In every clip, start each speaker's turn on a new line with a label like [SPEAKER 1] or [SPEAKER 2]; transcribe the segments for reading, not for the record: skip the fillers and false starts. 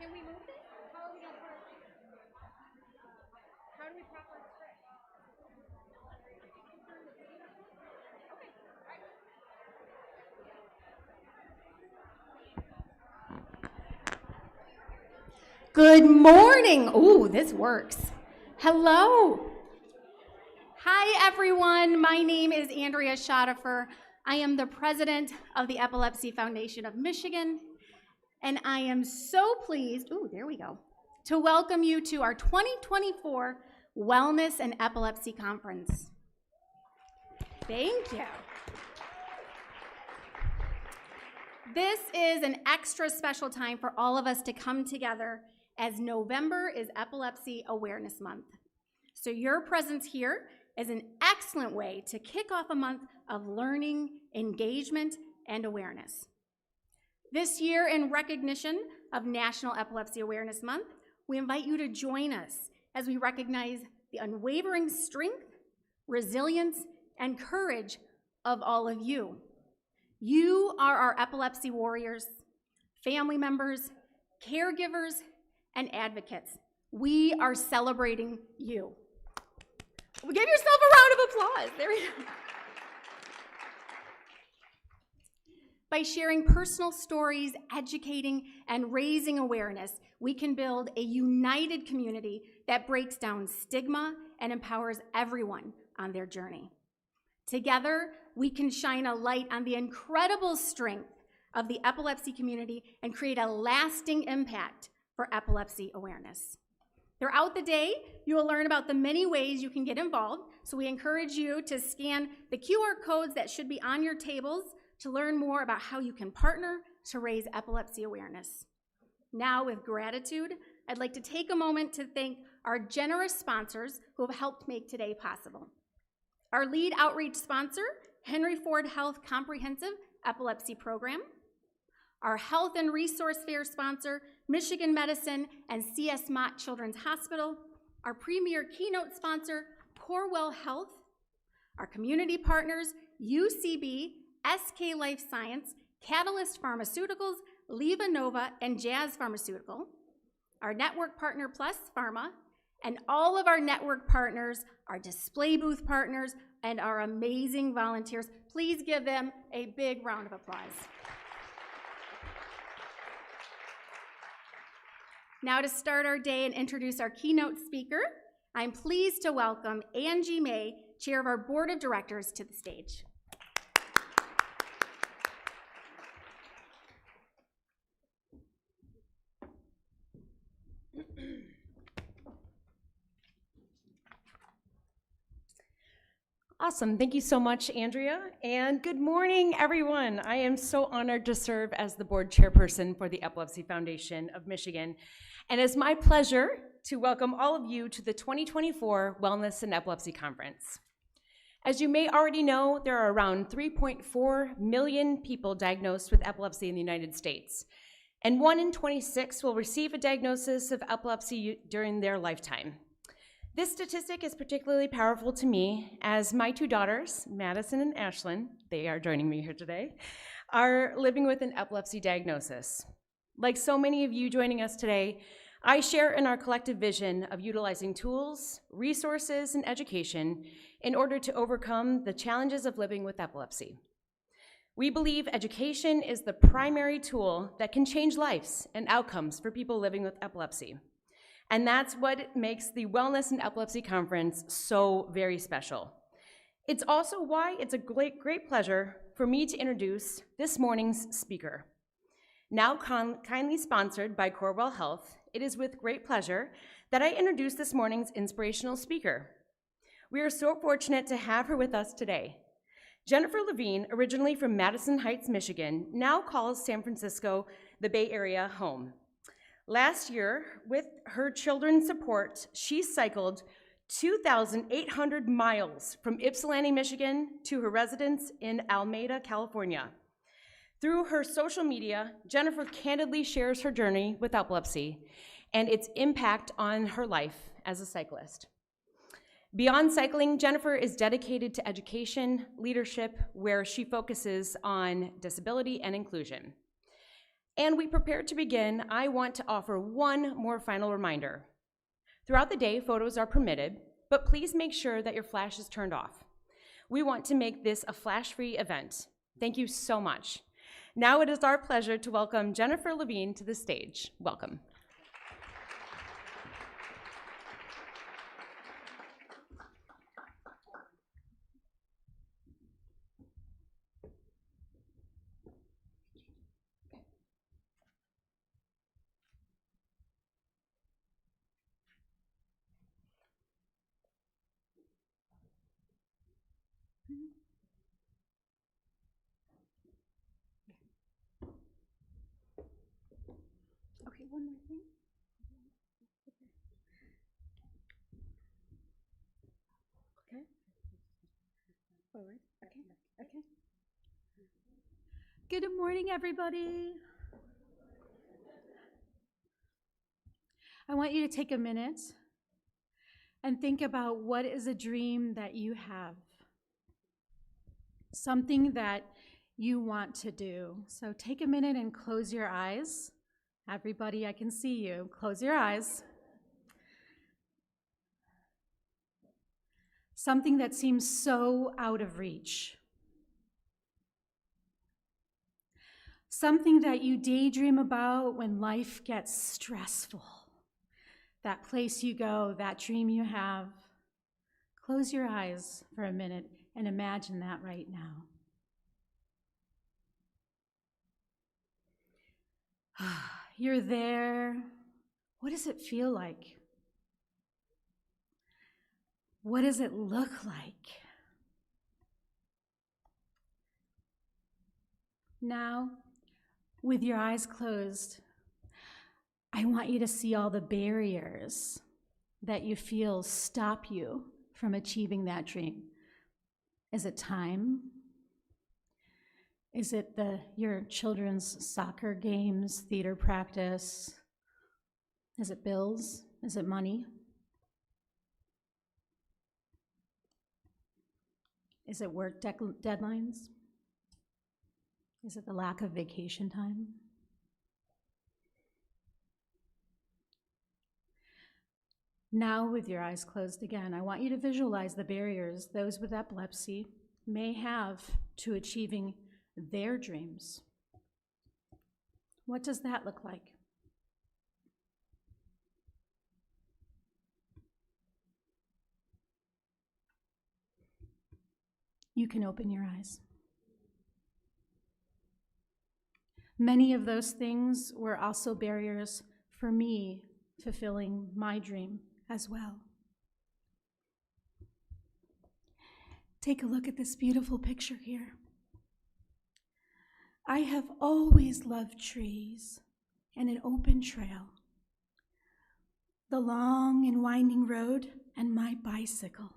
[SPEAKER 1] Can we move this? How are we going to put it? How do we prop our script? Okay, all right. Good morning. Ooh, this works. Hello. Hi, everyone. My name is Andrea Schottefer. I am the president of the Epilepsy Foundation of Michigan, and I am so pleased, there we go, to welcome you to our 2024 Wellness and Epilepsy Conference. Thank you. This is an extra special time for all of us to come together as November is Epilepsy Awareness Month. So your presence here is an excellent way to kick off a month of learning, engagement, and awareness. This year, in recognition of National Epilepsy Awareness Month, we invite you to join us as we recognize the unwavering strength, resilience, and courage of all of you. You are our epilepsy warriors, family members, caregivers, and advocates. We are celebrating you. Give yourself a round of applause. There we go. By sharing personal stories, educating, and raising awareness, we can build a united community that breaks down stigma and empowers everyone on their journey. Together, we can shine a light on the incredible strength of the epilepsy community and create a lasting impact for epilepsy awareness. Throughout the day, you will learn about the many ways you can get involved, so we encourage you to scan the QR codes that should be on your tables to learn more about how you can partner to raise epilepsy awareness. Now, with gratitude, I'd like to take a moment to thank our generous sponsors who have helped make today possible. Our lead outreach sponsor, Henry Ford Health Comprehensive Epilepsy Program. Our health and resource fair sponsor, Michigan Medicine and CS Mott Children's Hospital. Our premier Keynote sponsor, Corewell Health. Our community partners, UCB, SK Life Science, Catalyst Pharmaceuticals, LivaNova, and Jazz Pharmaceutical. Our network partner, Plus Pharma, and all of our network partners, our display booth partners, and our amazing volunteers. Please give them a big round of applause. Now to start our day and introduce our keynote speaker, I'm pleased to welcome Angie May, Chair of our Board of Directors, to the stage.
[SPEAKER 2] Awesome. Thank you so much, Andrea. And good morning, everyone. I am so honored to serve as the board chairperson for the Epilepsy Foundation of Michigan. And it's my pleasure to welcome all of you to the 2024 Wellness and Epilepsy Conference. As you may already know, there are around 3.4 million people diagnosed with epilepsy in the United States. And 1 in 26 will receive a diagnosis of epilepsy during their lifetime. This statistic is particularly powerful to me as my 2 daughters, Madison and Ashlyn, they are joining me here today, are living with an epilepsy diagnosis. Like so many of you joining us today, I share in our collective vision of utilizing tools, resources, and education in order to overcome the challenges of living with epilepsy. We believe education is the primary tool that can change lives and outcomes for people living with epilepsy. And that's what makes the Wellness and Epilepsy Conference so very special. It's also why it's a great pleasure for me to introduce this morning's speaker. Now kindly sponsored by Corewell Health, it is with great pleasure that I introduce this morning's inspirational speaker. We are so fortunate to have her with us today. Jennifer Levine, originally from Madison Heights, Michigan, now calls San Francisco the Bay Area home. Last year, with her children's support, she cycled 2,800 miles from Ypsilanti, Michigan to her residence in Alameda, California. Through her social media, Jennifer candidly shares her journey with epilepsy and its impact on her life as a cyclist. Beyond cycling, Jennifer is dedicated to education, leadership, where she focuses on disability and inclusion. And we prepare to begin, I want to offer one more final reminder. Throughout the day, photos are permitted, but please make sure that your flash is turned off. We want to make this a flash-free event. Thank you so much. Now it is our pleasure to welcome Jennifer Levine to the stage. Welcome.
[SPEAKER 1] Okay, one more thing. Okay. Forward. Okay. Okay. Good morning, everybody. I want you to take a minute and think about what is a dream that you have. Something that you want to do. So take a minute and close your eyes. Everybody, I can see you. Close your eyes. Something that seems so out of reach. Something that you daydream about when life gets stressful. That place you go, that dream you have. Close your eyes for a minute and imagine that right now. You're there. What does it feel like? What does it look like? Now, with your eyes closed, I want you to see all the barriers that you feel stop you from achieving that dream. Is it time? Is it your children's soccer games, theater practice? Is it bills? Is it money? Is it work deadlines? Is it the lack of vacation time? Now, with your eyes closed again, I want you to visualize the barriers those with epilepsy may have to achieving their dreams. What does that look like? You can open your eyes. Many of those things were also barriers for me fulfilling my dream as well. Take a look at this beautiful picture here. I have always loved trees and an open trail, the long and winding road, and my bicycle.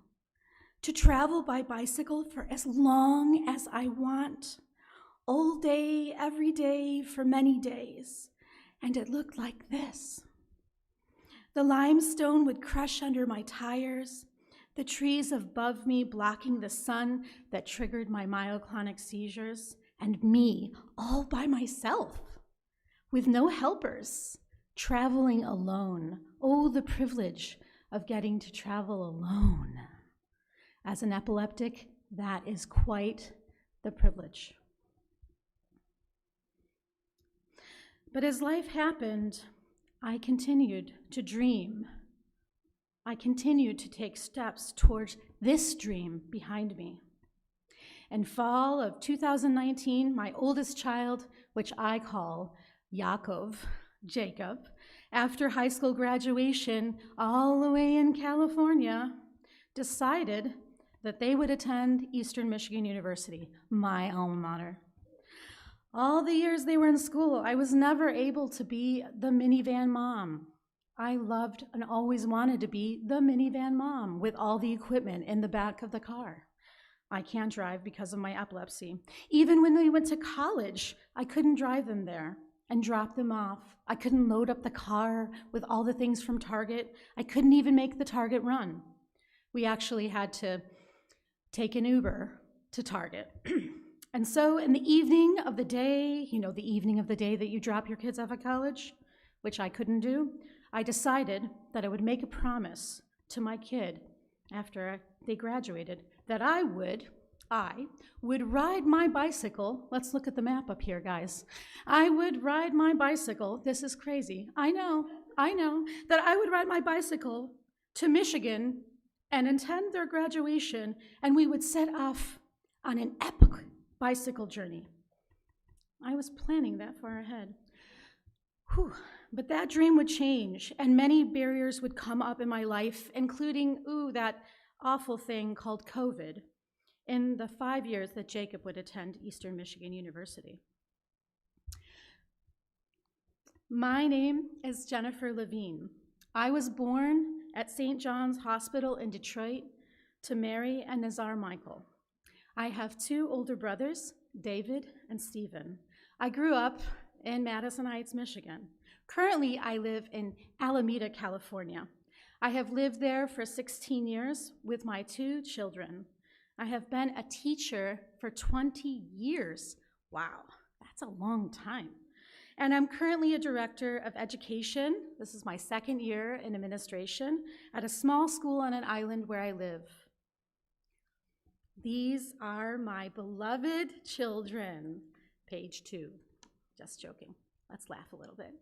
[SPEAKER 1] To travel by bicycle for as long as I want, all day, every day, for many days. And it looked like this. The limestone would crush under my tires, the trees above me blocking the sun that triggered my myoclonic seizures, and me all by myself, with no helpers, traveling alone. Oh, the privilege of getting to travel alone. As an epileptic, that is quite the privilege. But as life happened, I continued to dream. I continued to take steps towards this dream behind me. In fall of 2019, my oldest child, which I call Jacob, after high school graduation all the way in California, decided that they would attend Eastern Michigan University, my alma mater. All the years they were in school, I was never able to be the minivan mom. I loved and always wanted to be the minivan mom with all the equipment in the back of the car. I can't drive because of my epilepsy. Even when they went to college, I couldn't drive them there and drop them off. I couldn't load up the car with all the things from Target. I couldn't even make the Target run. We actually had to take an Uber to Target.
[SPEAKER 3] And so in the evening of the day, the evening of the day that you drop your kids off at college, which I couldn't do, I decided that I would make a promise to my kid after they graduated that I would ride my bicycle. Let's look at the map up here, guys. I would ride my bicycle. This is crazy. I know, that I would ride my bicycle to Michigan and attend their graduation, and we would set off on an epic bicycle journey. I was planning that far ahead. Whew. But that dream would change, and many barriers would come up in my life, including, that awful thing called COVID, in the 5 years that Jacob would attend Eastern Michigan University. My name is Jennifer Levine. I was born at St. John's Hospital in Detroit to Mary and Nazar Michael. I have 2 older brothers, David and Stephen. I grew up in Madison Heights, Michigan. Currently, I live in Alameda, California. I have lived there for 16 years with my 2 children. I have been a teacher for 20 years. Wow, that's a long time. And I'm currently a director of education. This is my 2nd year in administration at a small school on an island where I live. These are my beloved children. Page 2. Just joking. Let's laugh a little bit.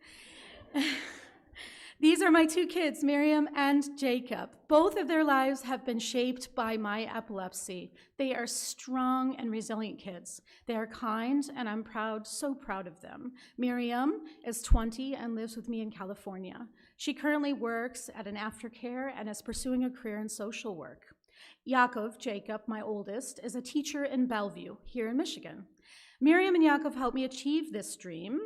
[SPEAKER 3] These are my 2 kids, Miriam and Jacob. Both of their lives have been shaped by my epilepsy. They are strong and resilient kids. They are kind, and I'm so proud of them. Miriam is 20 and lives with me in California. She currently works at an aftercare and is pursuing a career in social work. Jacob, my oldest, is a teacher in Bellevue, here in Michigan. Miriam and Yaakov helped me achieve this dream,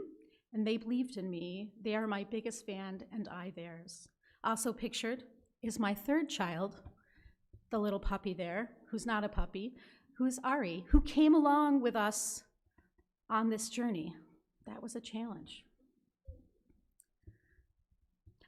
[SPEAKER 3] and they believed in me. They are my biggest fan, and I theirs. Also pictured is my 3rd child, the little puppy there, who's not a puppy, who's Ari, who came along with us on this journey. That was a challenge.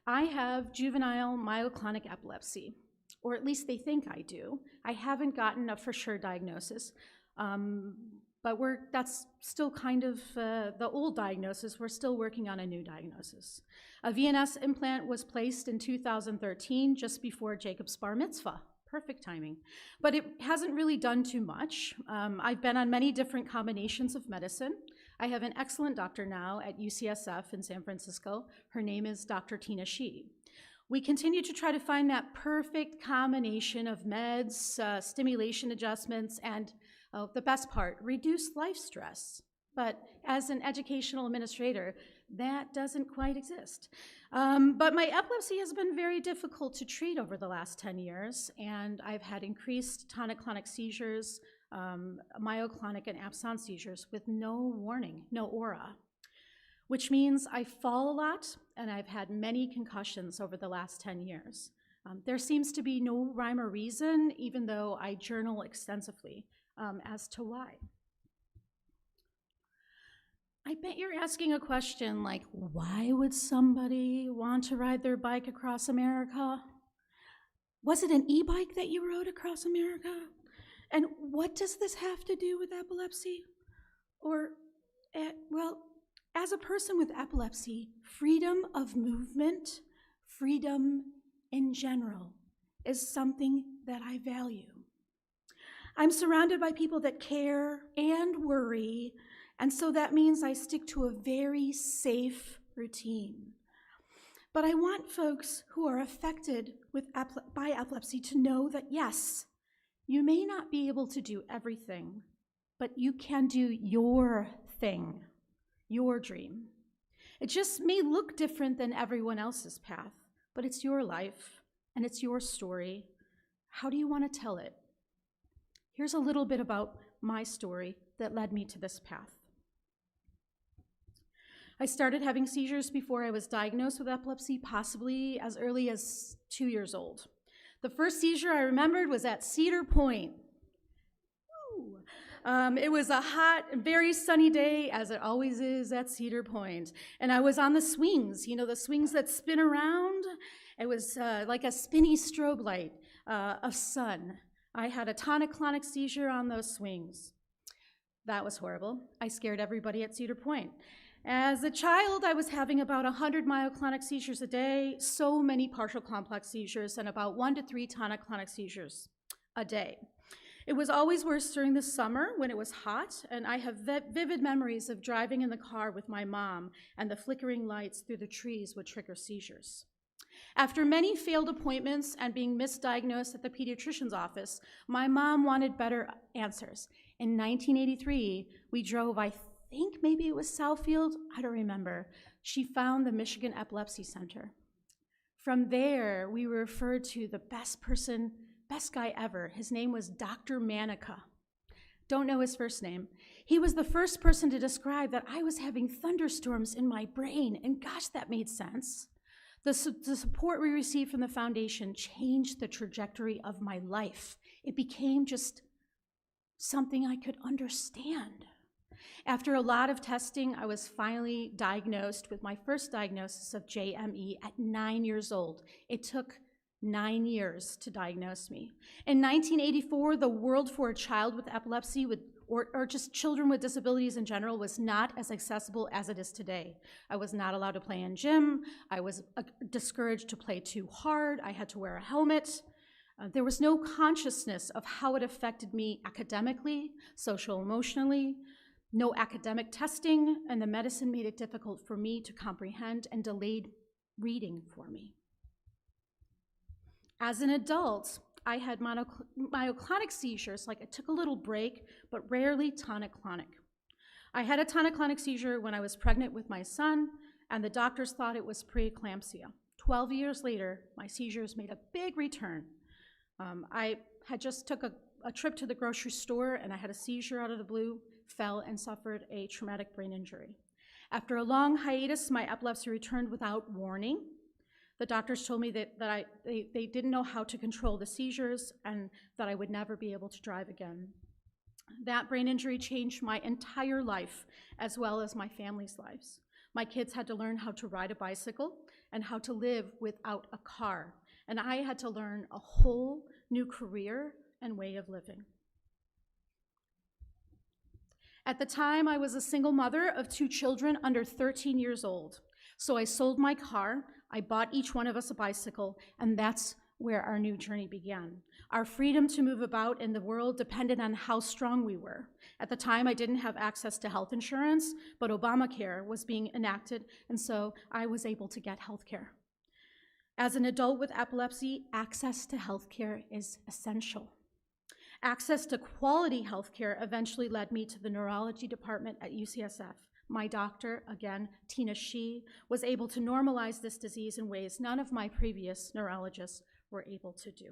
[SPEAKER 3] I have juvenile myoclonic epilepsy, or at least they think I do. I haven't gotten a for sure diagnosis, but that's still kind of the old diagnosis. We're still working on a new diagnosis. A VNS implant was placed in 2013, just before Jacob's bar mitzvah. Perfect timing. But it hasn't really done too much. I've been on many different combinations of medicine. I have an excellent doctor now at UCSF in San Francisco. Her name is Dr. Tina Shi. We continue to try to find that perfect combination of meds, stimulation adjustments, and the best part, reduce life stress. But as an educational administrator, that doesn't quite exist. But my epilepsy has been very difficult to treat over the last 10 years, and I've had increased tonic-clonic seizures, myoclonic and absence seizures with no warning, no aura, which means I fall a lot, and I've had many concussions over the last 10 years. There seems to be no rhyme or reason, even though I journal extensively, as to why. I bet you're asking a question like, why would somebody want to ride their bike across America? Was it an e-bike that you rode across America? And what does this have to do with epilepsy? Well, as a person with epilepsy, freedom of movement, freedom in general, is something that I value. I'm surrounded by people that care and worry, and so that means I stick to a very safe routine. But I want folks who are affected by epilepsy to know that yes, you may not be able to do everything, but you can do your thing, your dream. It just may look different than everyone else's path, but it's your life and it's your story. How do you want to tell it? Here's a little bit about my story that led me to this path. I started having seizures before I was diagnosed with epilepsy, possibly as early as 2 years old. The first seizure I remembered was at Cedar Point. It was a hot, very sunny day, as it always is at Cedar Point. And I was on the swings, the swings that spin around. It was like a spinny strobe light of sun. I had a tonic-clonic seizure on those swings. That was horrible. I scared everybody at Cedar Point. As a child, I was having about 100 myoclonic seizures a day, so many partial complex seizures, and about 1 to 3 tonic-clonic seizures a day. It was always worse during the summer when it was hot, and I have vivid memories of driving in the car with my mom, and the flickering lights through the trees would trigger seizures. After many failed appointments and being misdiagnosed at the pediatrician's office, my mom wanted better answers. In 1983, we drove, I think maybe it was Southfield, I don't remember. She found the Michigan Epilepsy Center. From there, we were referred to the best guy ever. His name was Dr. Manica. Don't know his first name. He was the first person to describe that I was having thunderstorms in my brain, and gosh, that made sense. The support we received from the foundation changed the trajectory of my life. It became just something I could understand. After a lot of testing, I was finally diagnosed with my first diagnosis of JME at 9 years old. It took 9 years to diagnose me. In 1984, the world for a child with epilepsy or just children with disabilities in general was not as accessible as it is today. I was not allowed to play in gym. I was discouraged to play too hard. I had to wear a helmet. There was no consciousness of how it affected me academically, social, emotionally, no academic testing, and the medicine made it difficult for me to comprehend and delayed reading for me. As an adult, I had myoclonic seizures, like I took a little break, but rarely tonic-clonic. I had a tonic-clonic seizure when I was pregnant with my son, and the doctors thought it was preeclampsia. 12 years later, my seizures made a big return. I had just took a trip to the grocery store, and I had a seizure out of the blue, fell and suffered a traumatic brain injury. After a long hiatus, my epilepsy returned without warning. The doctors told me that they didn't know how to control the seizures and that I would never be able to drive again. That brain injury changed my entire life, as well as my family's lives. My kids had to learn how to ride a bicycle and how to live without a car. And I had to learn a whole new career and way of living. At the time, I was a single mother of 2 children under 13 years old. So I sold my car, I bought each one of us a bicycle, and that's where our new journey began. Our freedom to move about in the world depended on how strong we were. At the time, I didn't have access to health insurance, but Obamacare was being enacted, and so I was able to get health care. As an adult with epilepsy, access to health care is essential. Access to quality health care eventually led me to the neurology department at UCSF. My doctor, again, Tina Shih, was able to normalize this disease in ways none of my previous neurologists were able to do.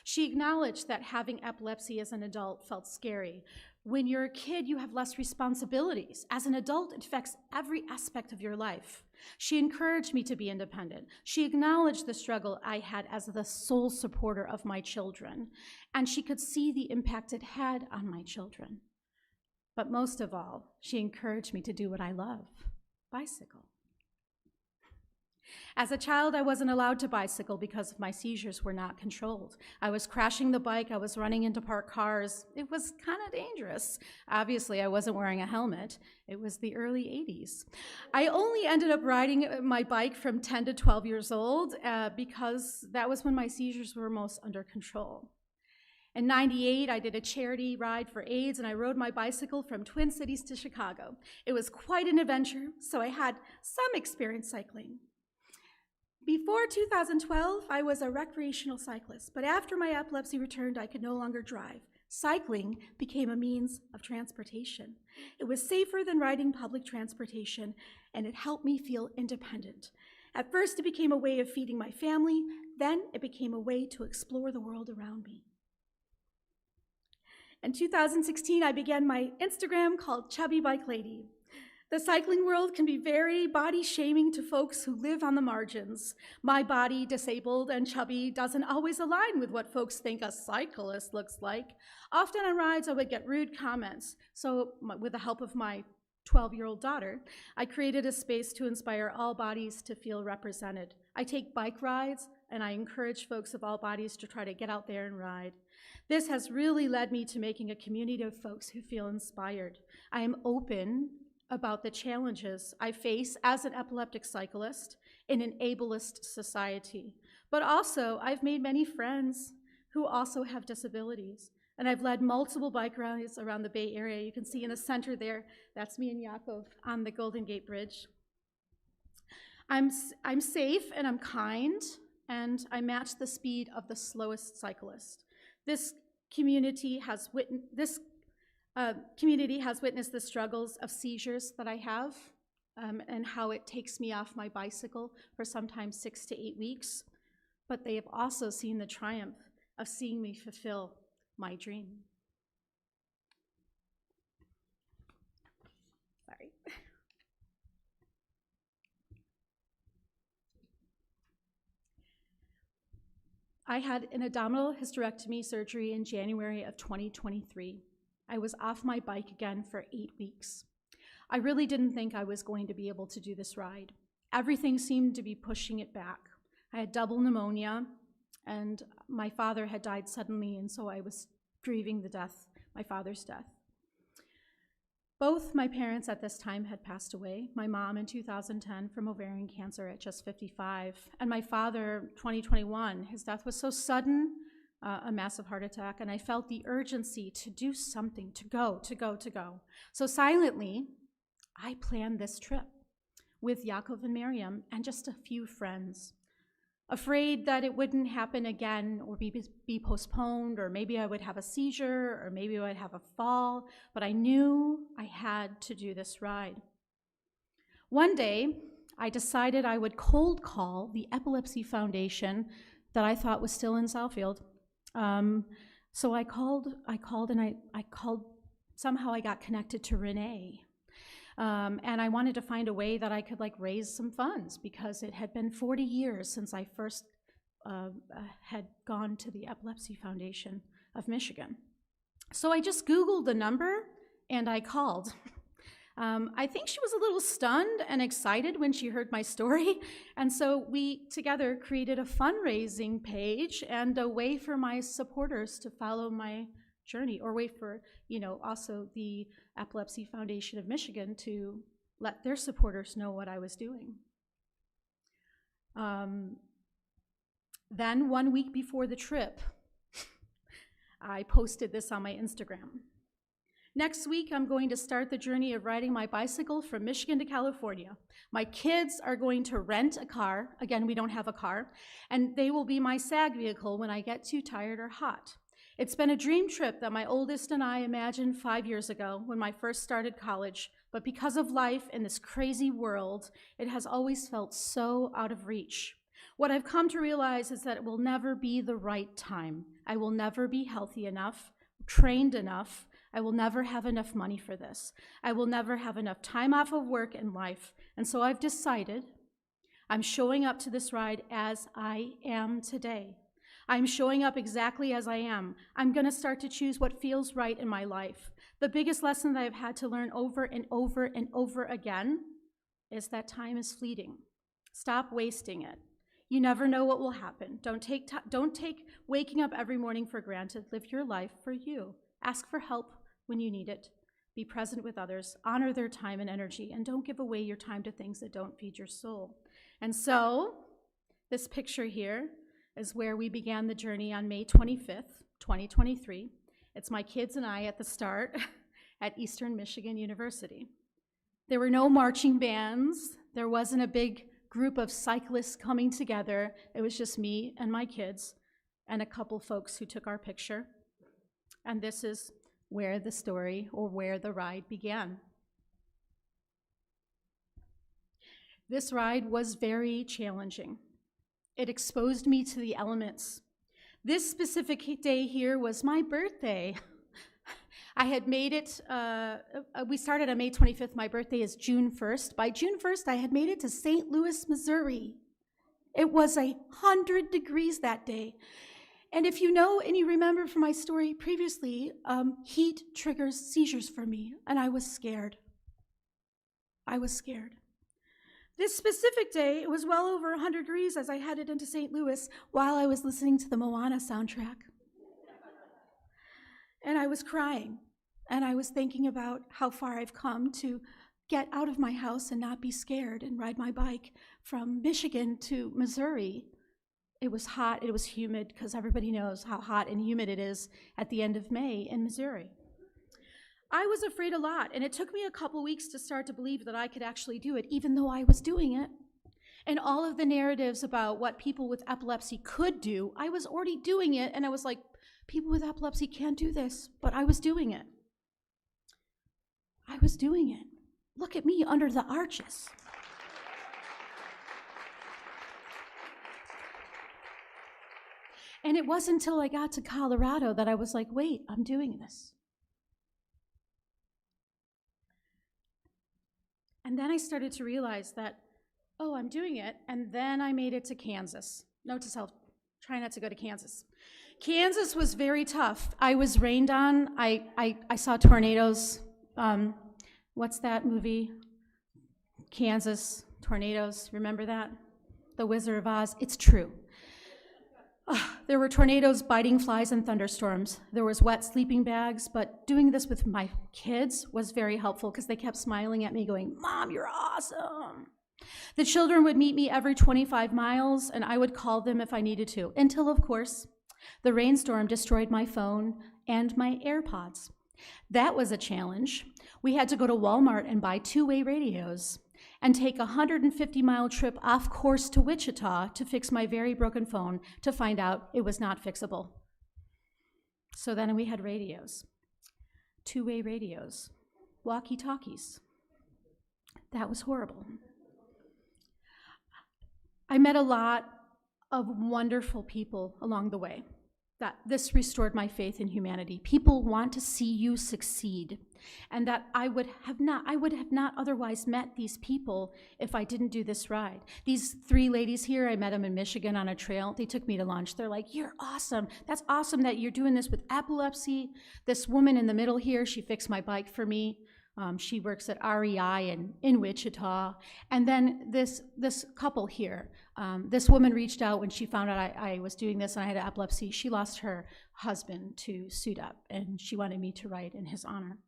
[SPEAKER 3] She acknowledged that having epilepsy as an adult felt scary. When you're a kid, you have less responsibilities. As an adult, it affects every aspect of your life. She encouraged me to be independent. She acknowledged the struggle I had as the sole supporter of my children, and she could see the impact it had on my children. But most of all, she encouraged me to do what I love, bicycle. As a child, I wasn't allowed to bicycle because my seizures were not controlled. I was crashing the bike, I was running into parked cars. It was kind of dangerous. Obviously, I wasn't wearing a helmet. It was the early 80s. I only ended up riding my bike from 10 to 12 years old because that was when my seizures were most under control. In '98, I did a charity ride for AIDS, and I rode my bicycle from Twin Cities to Chicago. It was quite an adventure, so I had some experience cycling. Before 2012, I was a recreational cyclist, but after my epilepsy returned, I could no longer drive. Cycling became a means of transportation. It was safer than riding public transportation, and it helped me feel independent. At first, it became a way of feeding my family, then it became a way to explore the world around me. In 2016, I began my Instagram called Chubby Bike Lady. The cycling world can be very body-shaming to folks who live on the margins. My body, disabled and chubby, doesn't always align with what folks think a cyclist looks like. Often on rides, I would get rude comments. So with the help of my 12-year-old daughter, I created a space to inspire all bodies to feel represented. I take bike rides, and I encourage folks of all bodies to try to get out there and ride. This has really led me to making a community of folks who feel inspired. I am open about the challenges I face as an epileptic cyclist in an ableist society. But also, I've made many friends who also have disabilities. And I've led multiple bike rides around the Bay Area. You can see in the center there, that's me and Yakov on the Golden Gate Bridge. I'm safe and I'm kind, and I match the speed of the slowest cyclist. This community has witnessed the struggles of seizures that I have, and how it takes me off my bicycle for sometimes 6 to 8 weeks. But they have also seen the triumph of seeing me fulfill my dream. Sorry. I had an abdominal hysterectomy surgery in January of 2023. I was off my bike again for 8 weeks. I really didn't think I was going to be able to do this ride. Everything seemed to be pushing it back. I had double pneumonia, and my father had died suddenly, and so I was grieving my father's death. Both my parents at this time had passed away, my mom in 2010 from ovarian cancer at just 55, and my father, 2021, his death was so sudden, a massive heart attack, and I felt the urgency to do something, to go. So silently, I planned this trip with Yakov and Miriam and just a few friends, afraid that it wouldn't happen again or be postponed, or maybe I would have a seizure, or maybe I would have a fall, but I knew I had to do this ride. One day, I decided I would cold call the Epilepsy Foundation that I thought was still in Southfield. So I called, somehow I got connected to Renee. And I wanted to find a way that I could raise some funds, because it had been 40 years since I first had gone to the Epilepsy Foundation of Michigan. So I just Googled the number and I called. I think she was a little stunned and excited when she heard my story. And so we together created a fundraising page and a way for my supporters to follow my journey, or way for, also the Epilepsy Foundation of Michigan to let their supporters know what I was doing. Then 1 week before the trip, I posted this on my Instagram. Next week, I'm going to start the journey of riding my bicycle from Michigan to California. My kids are going to rent a car. Again, we don't have a car. And they will be my SAG vehicle when I get too tired or hot. It's been a dream trip that my oldest and I imagined 5 years ago when I first started college, but because of life in this crazy world, it has always felt so out of reach. What I've come to realize is that it will never be the right time. I will never be healthy enough, trained enough. I will never have enough money for this. I will never have enough time off of work and life. And so I've decided I'm showing up to this ride as I am today. I'm showing up exactly as I am. I'm going to start to choose what feels right in my life. The biggest lesson that I've had to learn over and over and over again is that time is fleeting. Stop wasting it. You never know what will happen. Don't take waking up every morning for granted. Live your life for you. Ask for help when you need it. Be present with others. Honor their time and energy, and don't give away your time to things that don't feed your soul. And so, this picture here is where we began the journey on May 25th, 2023. It's my kids and I at the start at Eastern Michigan University. There were no marching bands. There wasn't a big group of cyclists coming together. It was just me and my kids and a couple folks who took our picture. And this is where the story, or where the ride, began. This ride was very challenging. It exposed me to the elements. This specific day here was my birthday. I had made it, we started on May 25th. My birthday is June 1st. By June 1st, I had made it to St. Louis, Missouri. It was 100 degrees that day. And if you know and you remember from my story previously, heat triggers seizures for me, and I was scared. I was scared. This specific day, it was well over 100 degrees as I headed into St. Louis while I was listening to the Moana soundtrack. And I was crying, and I was thinking about how far I've come to get out of my house and not be scared and ride my bike from Michigan to Missouri. It was hot, it was humid, because everybody knows how hot and humid it is at the end of May in Missouri. I was afraid a lot, and it took me a couple weeks to start to believe that I could actually do it, even though I was doing it. And all of the narratives about what people with epilepsy could do, I was already doing it, and I was like, people with epilepsy can't do this, but I was doing it. I was doing it. Look at me under the arches. And it wasn't until I got to Colorado that I was like, wait, I'm doing this. And then I started to realize that, oh, I'm doing it, and then I made it to Kansas. Note to self, try not to go to Kansas. Kansas was very tough. I was rained on. I saw tornadoes. What's that movie? Kansas, tornadoes, remember that? The Wizard of Oz, it's true. There were tornadoes, biting flies, and thunderstorms. There was wet sleeping bags, but doing this with my kids was very helpful because they kept smiling at me going, Mom, you're awesome. The children would meet me every 25 miles, and I would call them if I needed to, until, of course, the rainstorm destroyed my phone and my AirPods. That was a challenge. We had to go to Walmart and buy two-way radios and take a 150-mile trip off course to Wichita to fix my very broken phone to find out it was not fixable. So then we had radios, two-way radios, walkie-talkies. That was horrible. I met a lot of wonderful people along the way. That this restored my faith in humanity. People want to see you succeed, and that I would have not otherwise met these people if I didn't do this ride. These three ladies here, I met them in Michigan on a trail. They took me to lunch. They're like, you're awesome. That's awesome that you're doing this with epilepsy. This woman in the middle here, she fixed my bike for me. She works at REI in Wichita. And then this couple here, this woman reached out when she found out I was doing this and I had epilepsy. She lost her husband to SUDEP, and she wanted me to write in his honor.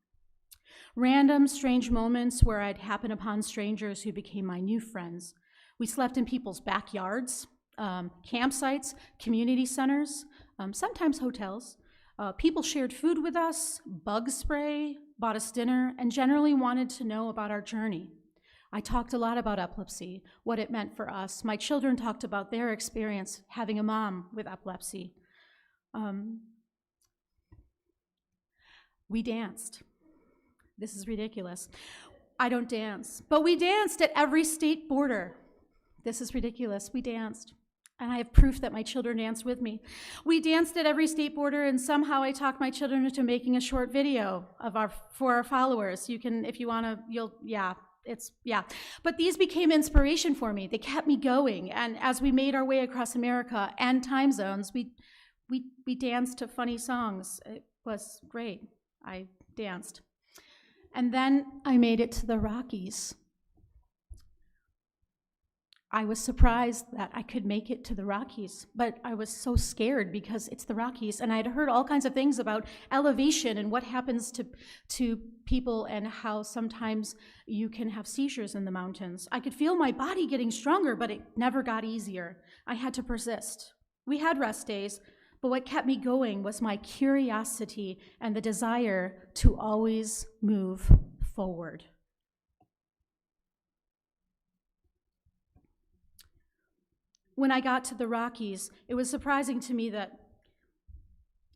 [SPEAKER 3] Random, strange moments where I'd happen upon strangers who became my new friends. We slept in people's backyards, campsites, community centers, sometimes hotels. People shared food with us, bug spray, bought us dinner, and generally wanted to know about our journey. I talked a lot about epilepsy, what it meant for us. My children talked about their experience having a mom with epilepsy. We danced. This is ridiculous. I don't dance, but we danced at every state border. This is ridiculous. We danced. And I have proof that my children danced with me. We danced at every state border, and somehow I talked my children into making a short video for our followers. You can, if you want to, But these became inspiration for me. They kept me going. And as we made our way across America and time zones, we danced to funny songs. It was great. I danced. And then I made it to the Rockies. I was surprised that I could make it to the Rockies, but I was so scared because it's the Rockies, and I'd heard all kinds of things about elevation and what happens to people and how sometimes you can have seizures in the mountains. I could feel my body getting stronger, but it never got easier. I had to persist. We had rest days, but what kept me going was my curiosity and the desire to always move forward. When I got to the Rockies, it was surprising to me that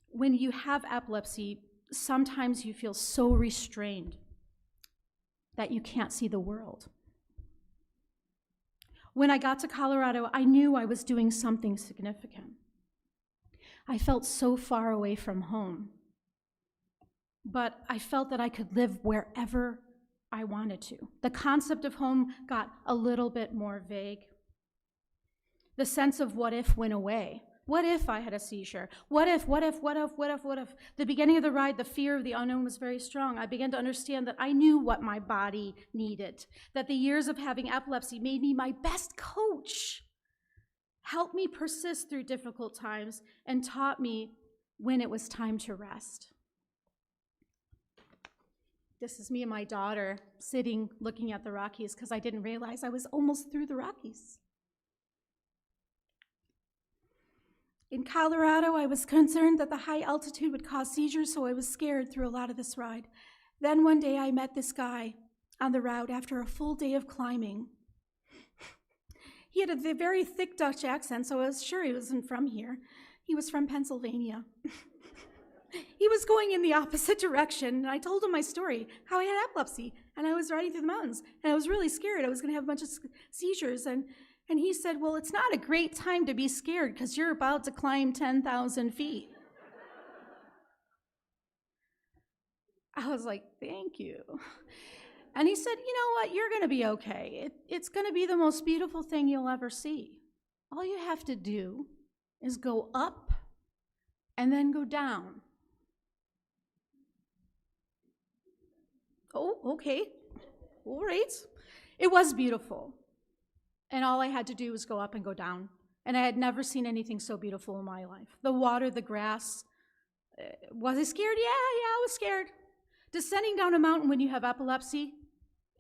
[SPEAKER 3] when you have epilepsy, sometimes you feel so restrained that you can't see the world. When I got to Colorado, I knew I was doing something significant. I felt so far away from home, but I felt that I could live wherever I wanted to. The concept of home got a little bit more vague. The sense of what if went away. What if I had a seizure? What if? The beginning of the ride, the fear of the unknown was very strong. I began to understand that I knew what my body needed, that the years of having epilepsy made me my best coach, helped me persist through difficult times, and taught me when it was time to rest. This is me and my daughter sitting, looking at the Rockies, because I didn't realize I was almost through the Rockies. In Colorado, I was concerned that the high altitude would cause seizures, so I was scared through a lot of this ride. Then one day I met this guy on the route after a full day of climbing. He had a very thick Dutch accent, so I was sure he wasn't from here. He was from Pennsylvania. He was going in the opposite direction, and I told him my story, how I had epilepsy, and I was riding through the mountains, and I was really scared. I was going to have a bunch of seizures, and he said, well, it's not a great time to be scared because you're about to climb 10,000 feet. I was like, thank you. And he said, you know what, you're going to be okay. It's going to be the most beautiful thing you'll ever see. All you have to do is go up and then go down. Oh, okay, all right. It was beautiful. And all I had to do was go up and go down. And I had never seen anything so beautiful in my life. The water, the grass. Was I scared? Yeah, I was scared. Descending down a mountain when you have epilepsy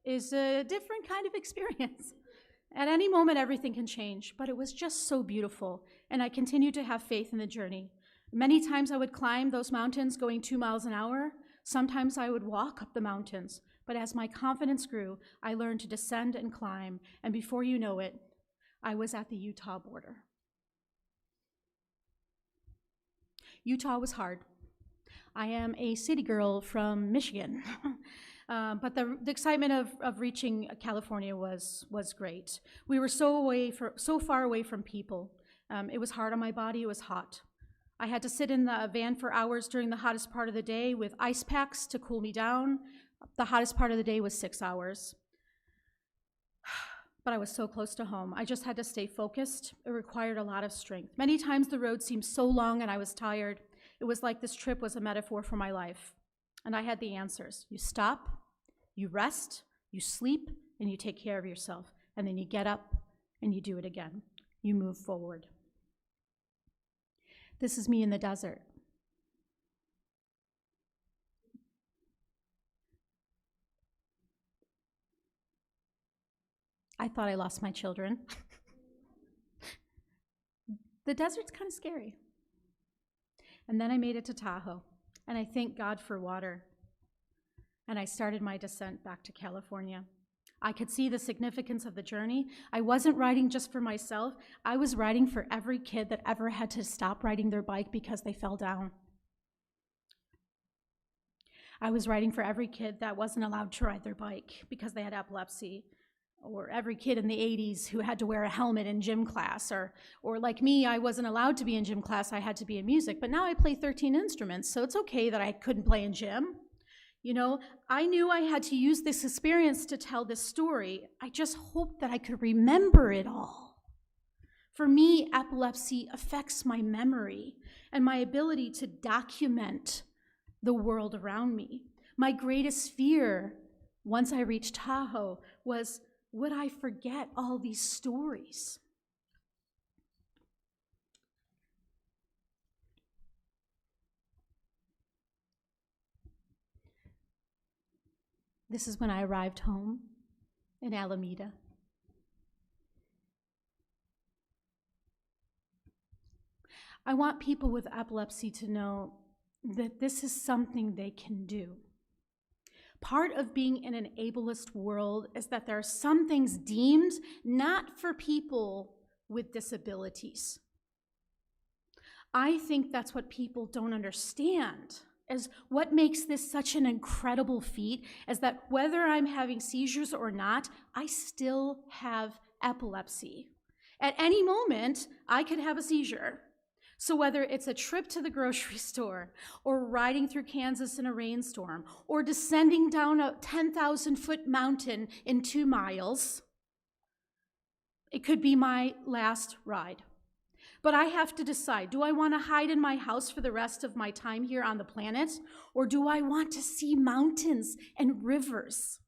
[SPEAKER 3] is a different kind of experience. At any moment, everything can change, but it was just so beautiful, and I continued to have faith in the journey. Many times I would climb those mountains going 2 miles an hour. Sometimes I would walk up the mountains, but as my confidence grew, I learned to descend and climb, and before you know it, I was at the Utah border. Utah was hard. I am a city girl from Michigan. But the excitement of reaching California was great. We were so far away from people. It was hard on my body, it was hot. I had to sit in the van for hours during the hottest part of the day with ice packs to cool me down. The hottest part of the day was 6 hours. But I was so close to home. I just had to stay focused. It required a lot of strength. Many times the road seemed so long and I was tired. It was like this trip was a metaphor for my life. And I had the answers. You stop, you rest, you sleep, and you take care of yourself. And then you get up and you do it again. You move forward. This is me in the desert. I thought I lost my children. The desert's kind of scary. And then I made it to Tahoe, and I thank God for water. And I started my descent back to California. I could see the significance of the journey. I wasn't riding just for myself. I was riding for every kid that ever had to stop riding their bike because they fell down. I was riding for every kid that wasn't allowed to ride their bike because they had epilepsy, or every kid in the 80s who had to wear a helmet in gym class, or like me, I wasn't allowed to be in gym class, I had to be in music, but now I play 13 instruments, so it's okay that I couldn't play in gym. You know, I knew I had to use this experience to tell this story. I just hoped that I could remember it all. For me, epilepsy affects my memory and my ability to document the world around me. My greatest fear, once I reached Tahoe, was, would I forget all these stories? This is when I arrived home in Alameda. I want people with epilepsy to know that this is something they can do. Part of being in an ableist world is that there are some things deemed not for people with disabilities. I think that's what people don't understand, is what makes this such an incredible feat is that whether I'm having seizures or not, I still have epilepsy. At any moment, I could have a seizure. So whether it's a trip to the grocery store, or riding through Kansas in a rainstorm, or descending down a 10,000-foot mountain in 2 miles, it could be my last ride. But I have to decide, do I want to hide in my house for the rest of my time here on the planet? Or do I want to see mountains and rivers?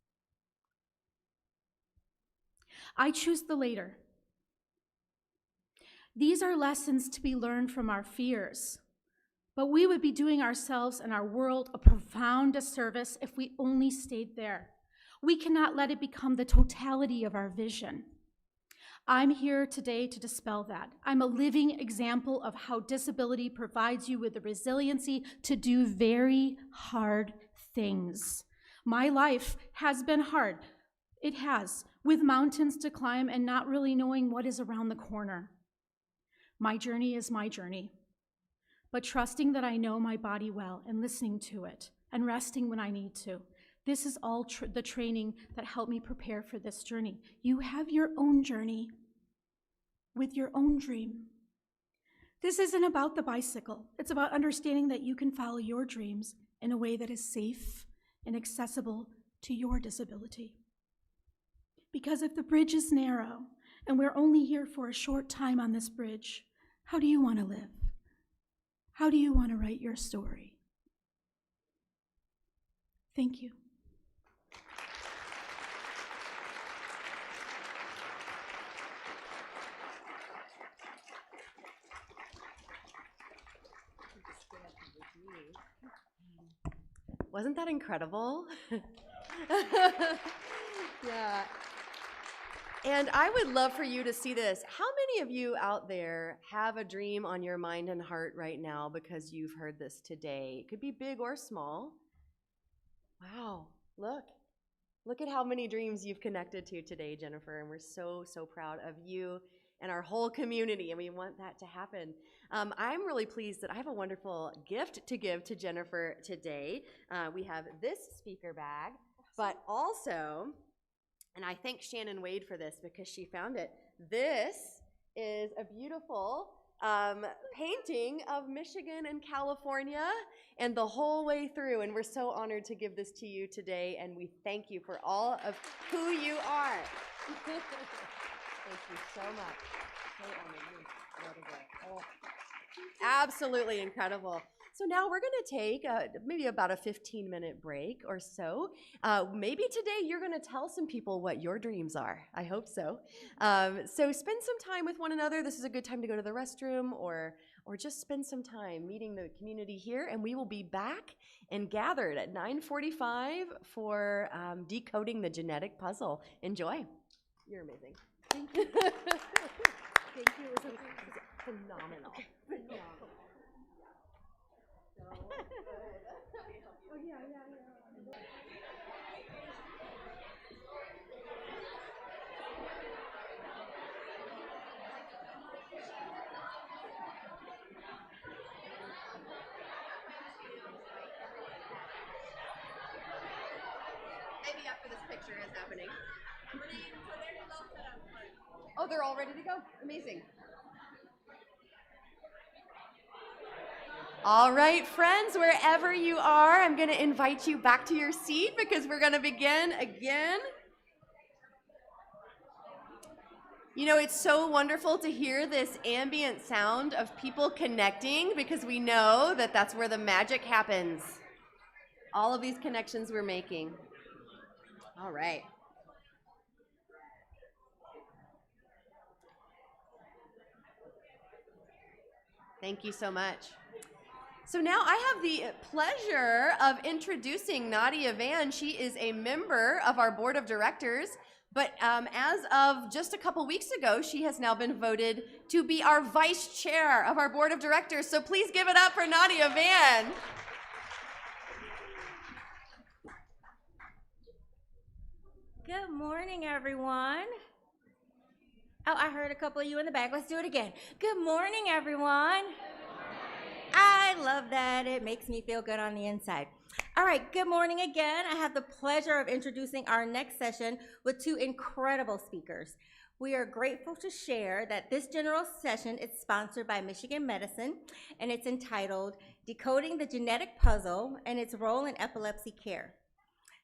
[SPEAKER 3] I choose the later. These are lessons to be learned from our fears, but we would be doing ourselves and our world a profound disservice if we only stayed there. We cannot let it become the totality of our vision. I'm here today to dispel that. I'm a living example of how disability provides you with the resiliency to do very hard things. My life has been hard. It has, with mountains to climb and not really knowing what is around the corner. My journey is my journey, but trusting that I know my body well and listening to it and resting when I need to. This is all the training that helped me prepare for this journey. You have your own journey with your own dream. This isn't about the bicycle. It's about understanding that you can follow your dreams in a way that is safe and accessible to your disability. Because if the bridge is narrow and we're only here for a short time on this bridge, how do you want to live? How do you want to write your story? Thank you.
[SPEAKER 4] Wasn't that incredible? Yeah. And I would love for you to see this. How many of you out there have a dream on your mind and heart right now because you've heard this today? It could be big or small. Wow, look at how many dreams you've connected to today, Jennifer, and we're so, so proud of you and our whole community, and we want that to happen. I'm really pleased that I have a wonderful gift to give to Jennifer today. We have this speaker bag, but also, and I thank Shannon Wade for this because she found it, this is a beautiful painting of Michigan and California and the whole way through, and we're so honored to give this to you today, and we thank you for all of who you are. Thank you so much. So honored. Oh, absolutely incredible. So now we're going to take maybe about a 15-minute break or so. Maybe today you're going to tell some people what your dreams are. I hope so. So spend some time with one another. This is a good time to go to the restroom or just spend some time meeting the community here. And we will be back and gathered at 9:45 for Decoding the Genetic Puzzle. Enjoy. You're amazing.
[SPEAKER 3] Thank you.
[SPEAKER 4] Thank you. It was phenomenal. Phenomenal.
[SPEAKER 3] Oh, yeah.
[SPEAKER 4] Maybe after this picture is happening. Oh, they're all ready to go. Amazing. All right, friends, wherever you are, I'm going to invite you back to your seat because we're going to begin again. You know, it's so wonderful to hear this ambient sound of people connecting because we know that that's where the magic happens. All of these connections we're making. All right. Thank you so much. So now I have the pleasure of introducing Nadia Van. She is a member of our board of directors, but as of just a couple weeks ago, she has now been voted to be our vice chair of our board of directors. So please give it up for Nadia Van.
[SPEAKER 5] Good morning, everyone. Oh, I heard a couple of you in the back. Let's do it again. Good morning, everyone. I love that. It makes me feel good on the inside. All right, good morning again. I have the pleasure of introducing our next session with two incredible speakers. We are grateful to share that this general session is sponsored by Michigan Medicine, and it's entitled Decoding the Genetic Puzzle and Its Role in Epilepsy Care.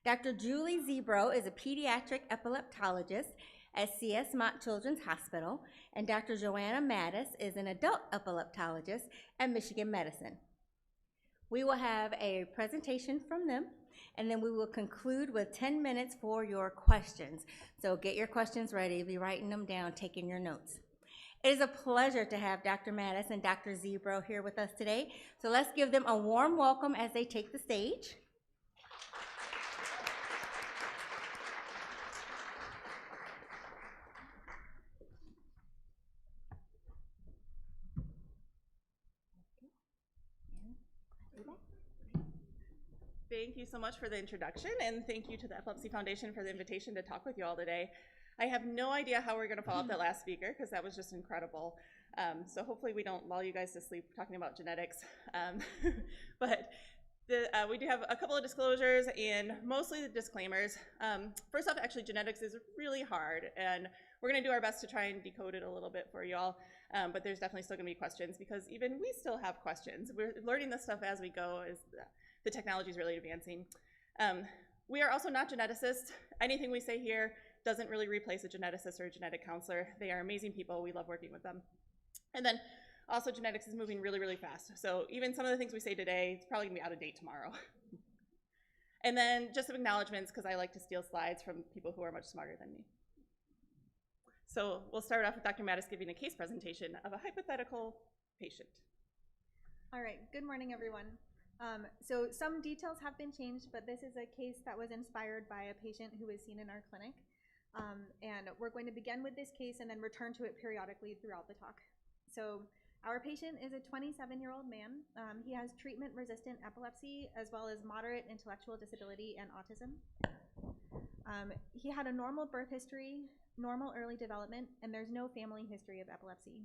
[SPEAKER 5] Dr. Julie Ziobro is a pediatric epileptologist at CS Mott Children's Hospital, and Dr. Joanna Mattis is an adult epileptologist at Michigan Medicine. We will have a presentation from them, and then we will conclude with 10 minutes for your questions. So get your questions ready, be writing them down, taking your notes. It is a pleasure to have Dr. Mattis and Dr. Ziobro here with us today. So let's give them a warm welcome as they take the stage.
[SPEAKER 6] Thank you so much for the introduction, and thank you to the Epilepsy Foundation for the invitation to talk with you all today. I have no idea how we're going to follow up that last speaker, because that was just incredible. So hopefully we don't lull you guys to sleep talking about genetics. But we do have a couple of disclosures and mostly the disclaimers. First off, actually, genetics is really hard, and we're going to do our best to try and decode it a little bit for you all. But there's definitely still going to be questions, because even we still have questions. We're learning this stuff as we go, as the technology is really advancing. We are also not geneticists. Anything we say here doesn't really replace a geneticist or a genetic counselor. They are amazing people. We love working with them. And then also genetics is moving really, really fast. So even some of the things we say today, it's probably gonna be out of date tomorrow. And then just some acknowledgements, because I like to steal slides from people who are much smarter than me. So we'll start off with Dr. Mattis giving a case presentation of a hypothetical patient.
[SPEAKER 7] All right, good morning, everyone. So some details have been changed, but this is a case that was inspired by a patient who was seen in our clinic. And we're going to begin with this case and then return to it periodically throughout the talk. So our patient is a 27-year-old man. He has treatment-resistant epilepsy as well as moderate intellectual disability and autism. He had a normal birth history, normal early development, and there's no family history of epilepsy.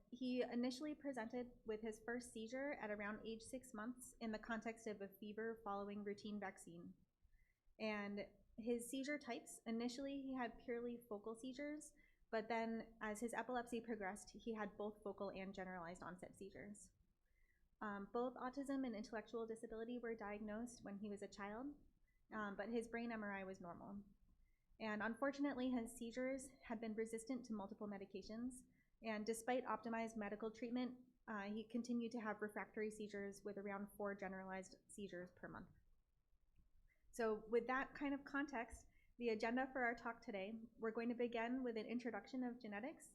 [SPEAKER 7] He initially presented with his first seizure at around age 6 months in the context of a fever following routine vaccine. And his seizure types, initially he had purely focal seizures, but then as his epilepsy progressed, he had both focal and generalized onset seizures. Both autism and intellectual disability were diagnosed when he was a child, but his brain MRI was normal. And unfortunately, his seizures had been resistant to multiple medications, and despite optimized medical treatment, he continued to have refractory seizures with around 4 generalized seizures per month. So with that kind of context, the agenda for our talk today, we're going to begin with an introduction of genetics,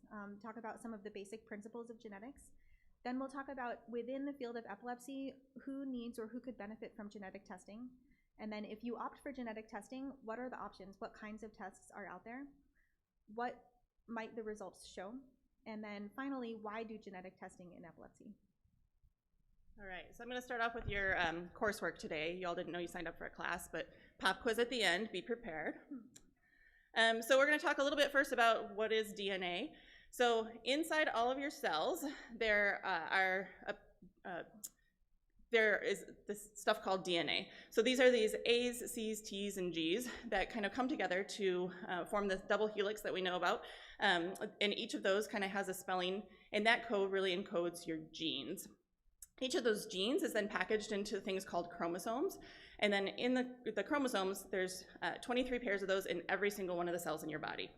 [SPEAKER 7] talk about some of the basic principles of genetics. Then we'll talk about, within the field of epilepsy, who needs or who could benefit from genetic testing. And then if you opt for genetic testing, what are the options? What kinds of tests are out there? What might the results show? And then finally, why do genetic testing in epilepsy?
[SPEAKER 6] All right, so I'm going to start off with your coursework today. You all didn't know you signed up for a class, but pop quiz at the end, be prepared. So we're going to talk a little bit first about what is DNA. So inside all of your cells, there is this stuff called DNA. So these are these A's, C's, T's, and G's that kind of come together to form this double helix that we know about. And each of those kind of has a spelling, and that code really encodes your genes. Each of those genes is then packaged into things called chromosomes. And then in the chromosomes, there's 23 pairs of those in every single one of the cells in your body.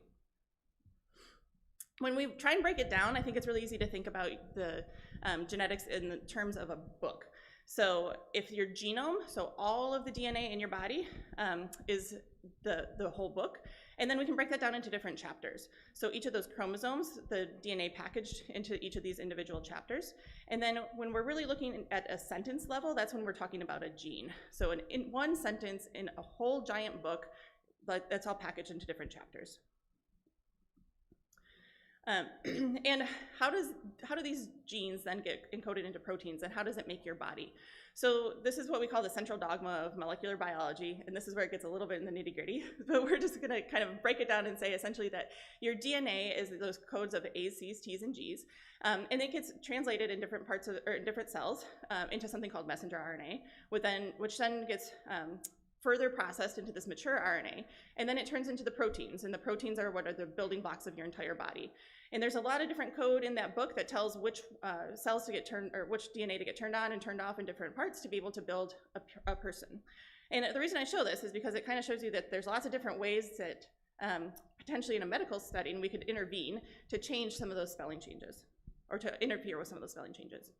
[SPEAKER 6] When we try and break it down, I think it's really easy to think about the genetics in the terms of a book. So if your genome, so all of the DNA in your body is the whole book, and then we can break that down into different chapters. So each of those chromosomes, the DNA packaged into each of these individual chapters. And then when we're really looking at a sentence level, that's when we're talking about a gene. So in one sentence in a whole giant book, but that's all packaged into different chapters. And how do these genes then get encoded into proteins, and how does it make your body? So this is what we call the central dogma of molecular biology, and this is where it gets a little bit in the nitty-gritty, but we're just gonna kind of break it down and say essentially that your DNA is those codes of A's, C's, T's, and G's, and it gets translated in different parts of, or in different cells into something called messenger RNA, which then gets further processed into this mature RNA, and then it turns into the proteins, and the proteins are what are the building blocks of your entire body. And there's a lot of different code in that book that tells which cells to get turned, or which DNA to get turned on and turned off in different parts to be able to build a person. And the reason I show this is because it kind of shows you that there's lots of different ways that potentially in a medical setting, we could intervene to change some of those spelling changes, or to interfere with some of those spelling changes.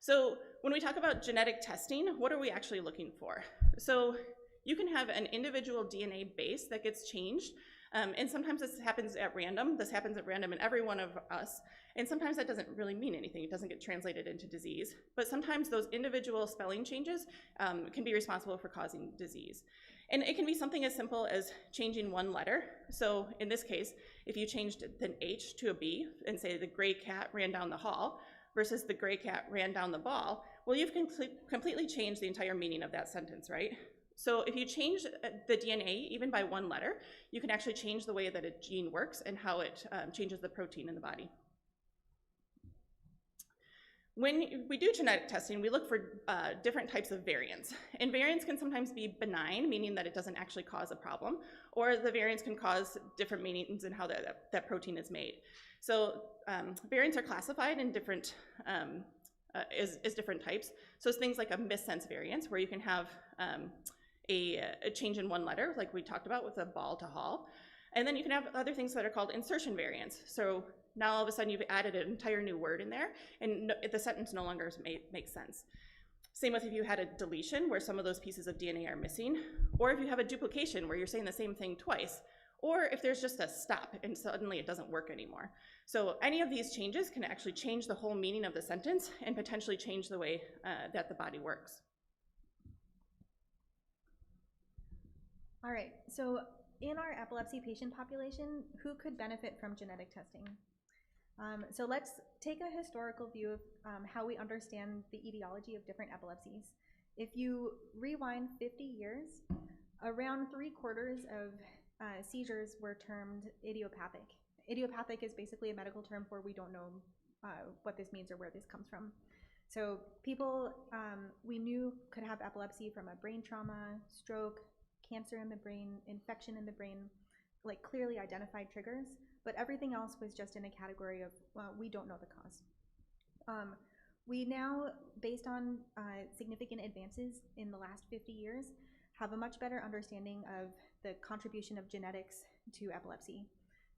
[SPEAKER 6] So when we talk about genetic testing, what are we actually looking for? So you can have an individual DNA base that gets changed, and sometimes this happens at random. This happens at random in every one of us, and sometimes that doesn't really mean anything. It doesn't get translated into disease. But sometimes those individual spelling changes can be responsible for causing disease. And it can be something as simple as changing one letter. So in this case, if you changed an H to a B and say the gray cat ran down the hall versus the gray cat ran down the ball, well, you've completely changed the entire meaning of that sentence, right? So if you change the DNA even by one letter, you can actually change the way that a gene works and how it changes the protein in the body. When we do genetic testing, we look for different types of variants. And variants can sometimes be benign, meaning that it doesn't actually cause a problem, or the variants can cause different meanings in how that protein is made. So variants are classified in different, as different types. So it's things like a missense variant, where you can have a change in one letter, like we talked about with a ball to hall. And then you can have other things that are called insertion variants. So now all of a sudden you've added an entire new word in there, and the sentence no longer makes sense. Same with if you had a deletion, where some of those pieces of DNA are missing, or if you have a duplication, where you're saying the same thing twice, or if there's just a stop and suddenly it doesn't work anymore. So any of these changes can actually change the whole meaning of the sentence and potentially change the way that the body works.
[SPEAKER 7] All right, so in our epilepsy patient population, who could benefit from genetic testing? So let's take a historical view of how we understand the etiology of different epilepsies. If you rewind 50 years, around 3/4 of seizures were termed idiopathic. Idiopathic is basically a medical term for we don't know what this means or where this comes from. So people we knew could have epilepsy from a brain trauma, stroke, cancer in the brain, infection in the brain, like clearly identified triggers, but everything else was just in a category of, well, we don't know the cause. We now, based on significant advances in the last 50 years, have a much better understanding of the contribution of genetics to epilepsy.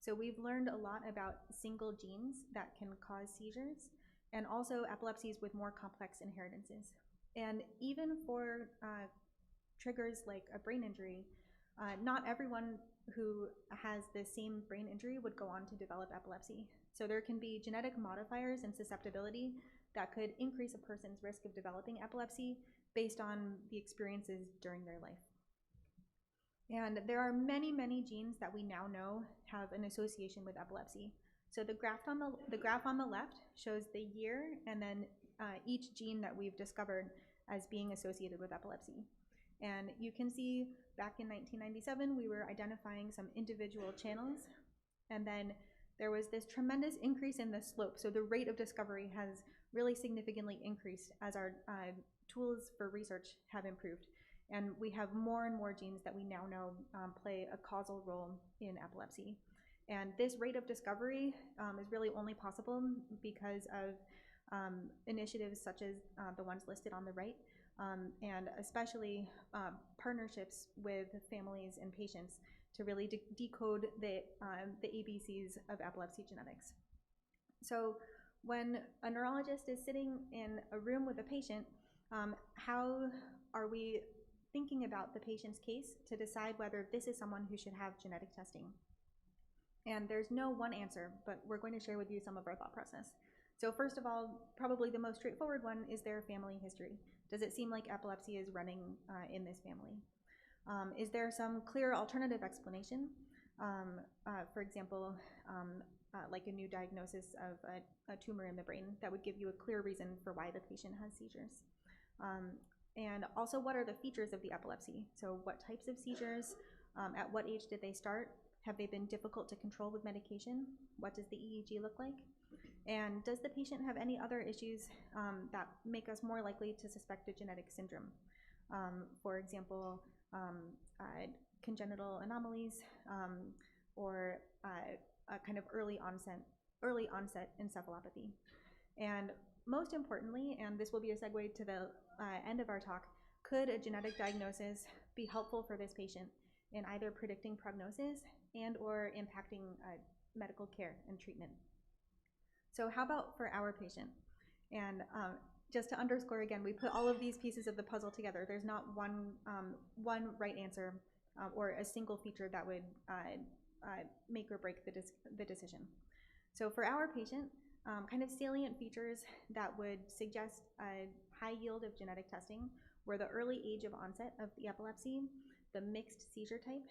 [SPEAKER 7] So we've learned a lot about single genes that can cause seizures, and also epilepsies with more complex inheritances. And even for triggers like a brain injury, not everyone who has the same brain injury would go on to develop epilepsy. So there can be genetic modifiers and susceptibility that could increase a person's risk of developing epilepsy based on the experiences during their life. And there are many, many genes that we now know have an association with epilepsy. So the graph on the left shows the year and then each gene that we've discovered as being associated with epilepsy. And you can see back in 1997, we were identifying some individual channels, and then there was this tremendous increase in the slope. So the rate of discovery has really significantly increased as our tools for research have improved. And we have more and more genes that we now know play a causal role in epilepsy. And this rate of discovery is really only possible because of initiatives such as the ones listed on the right, and especially partnerships with families and patients to really decode the ABCs of epilepsy genetics. So when a neurologist is sitting in a room with a patient, how are we thinking about the patient's case to decide whether this is someone who should have genetic testing? And there's no one answer, but we're going to share with you some of our thought process. So first of all, probably the most straightforward one is their family history. Does it seem like epilepsy is running in this family? Is there some clear alternative explanation? For example, like a new diagnosis of a tumor in the brain that would give you a clear reason for why the patient has seizures. And also, what are the features of the epilepsy? So what types of seizures? At what age did they start? Have they been difficult to control with medication? What does the EEG look like? And does the patient have any other issues that make us more likely to suspect a genetic syndrome? For example, congenital anomalies or a kind of early onset encephalopathy. And most importantly, and this will be a segue to the end of our talk, could a genetic diagnosis be helpful for this patient in either predicting prognosis and or impacting medical care and treatment. So how about for our patient? And just to underscore again, we put all of these pieces of the puzzle together. There's not one right answer or a single feature that would make or break the decision. So for our patient, kind of salient features that would suggest a high yield of genetic testing were the early age of onset of the epilepsy, the mixed seizure type,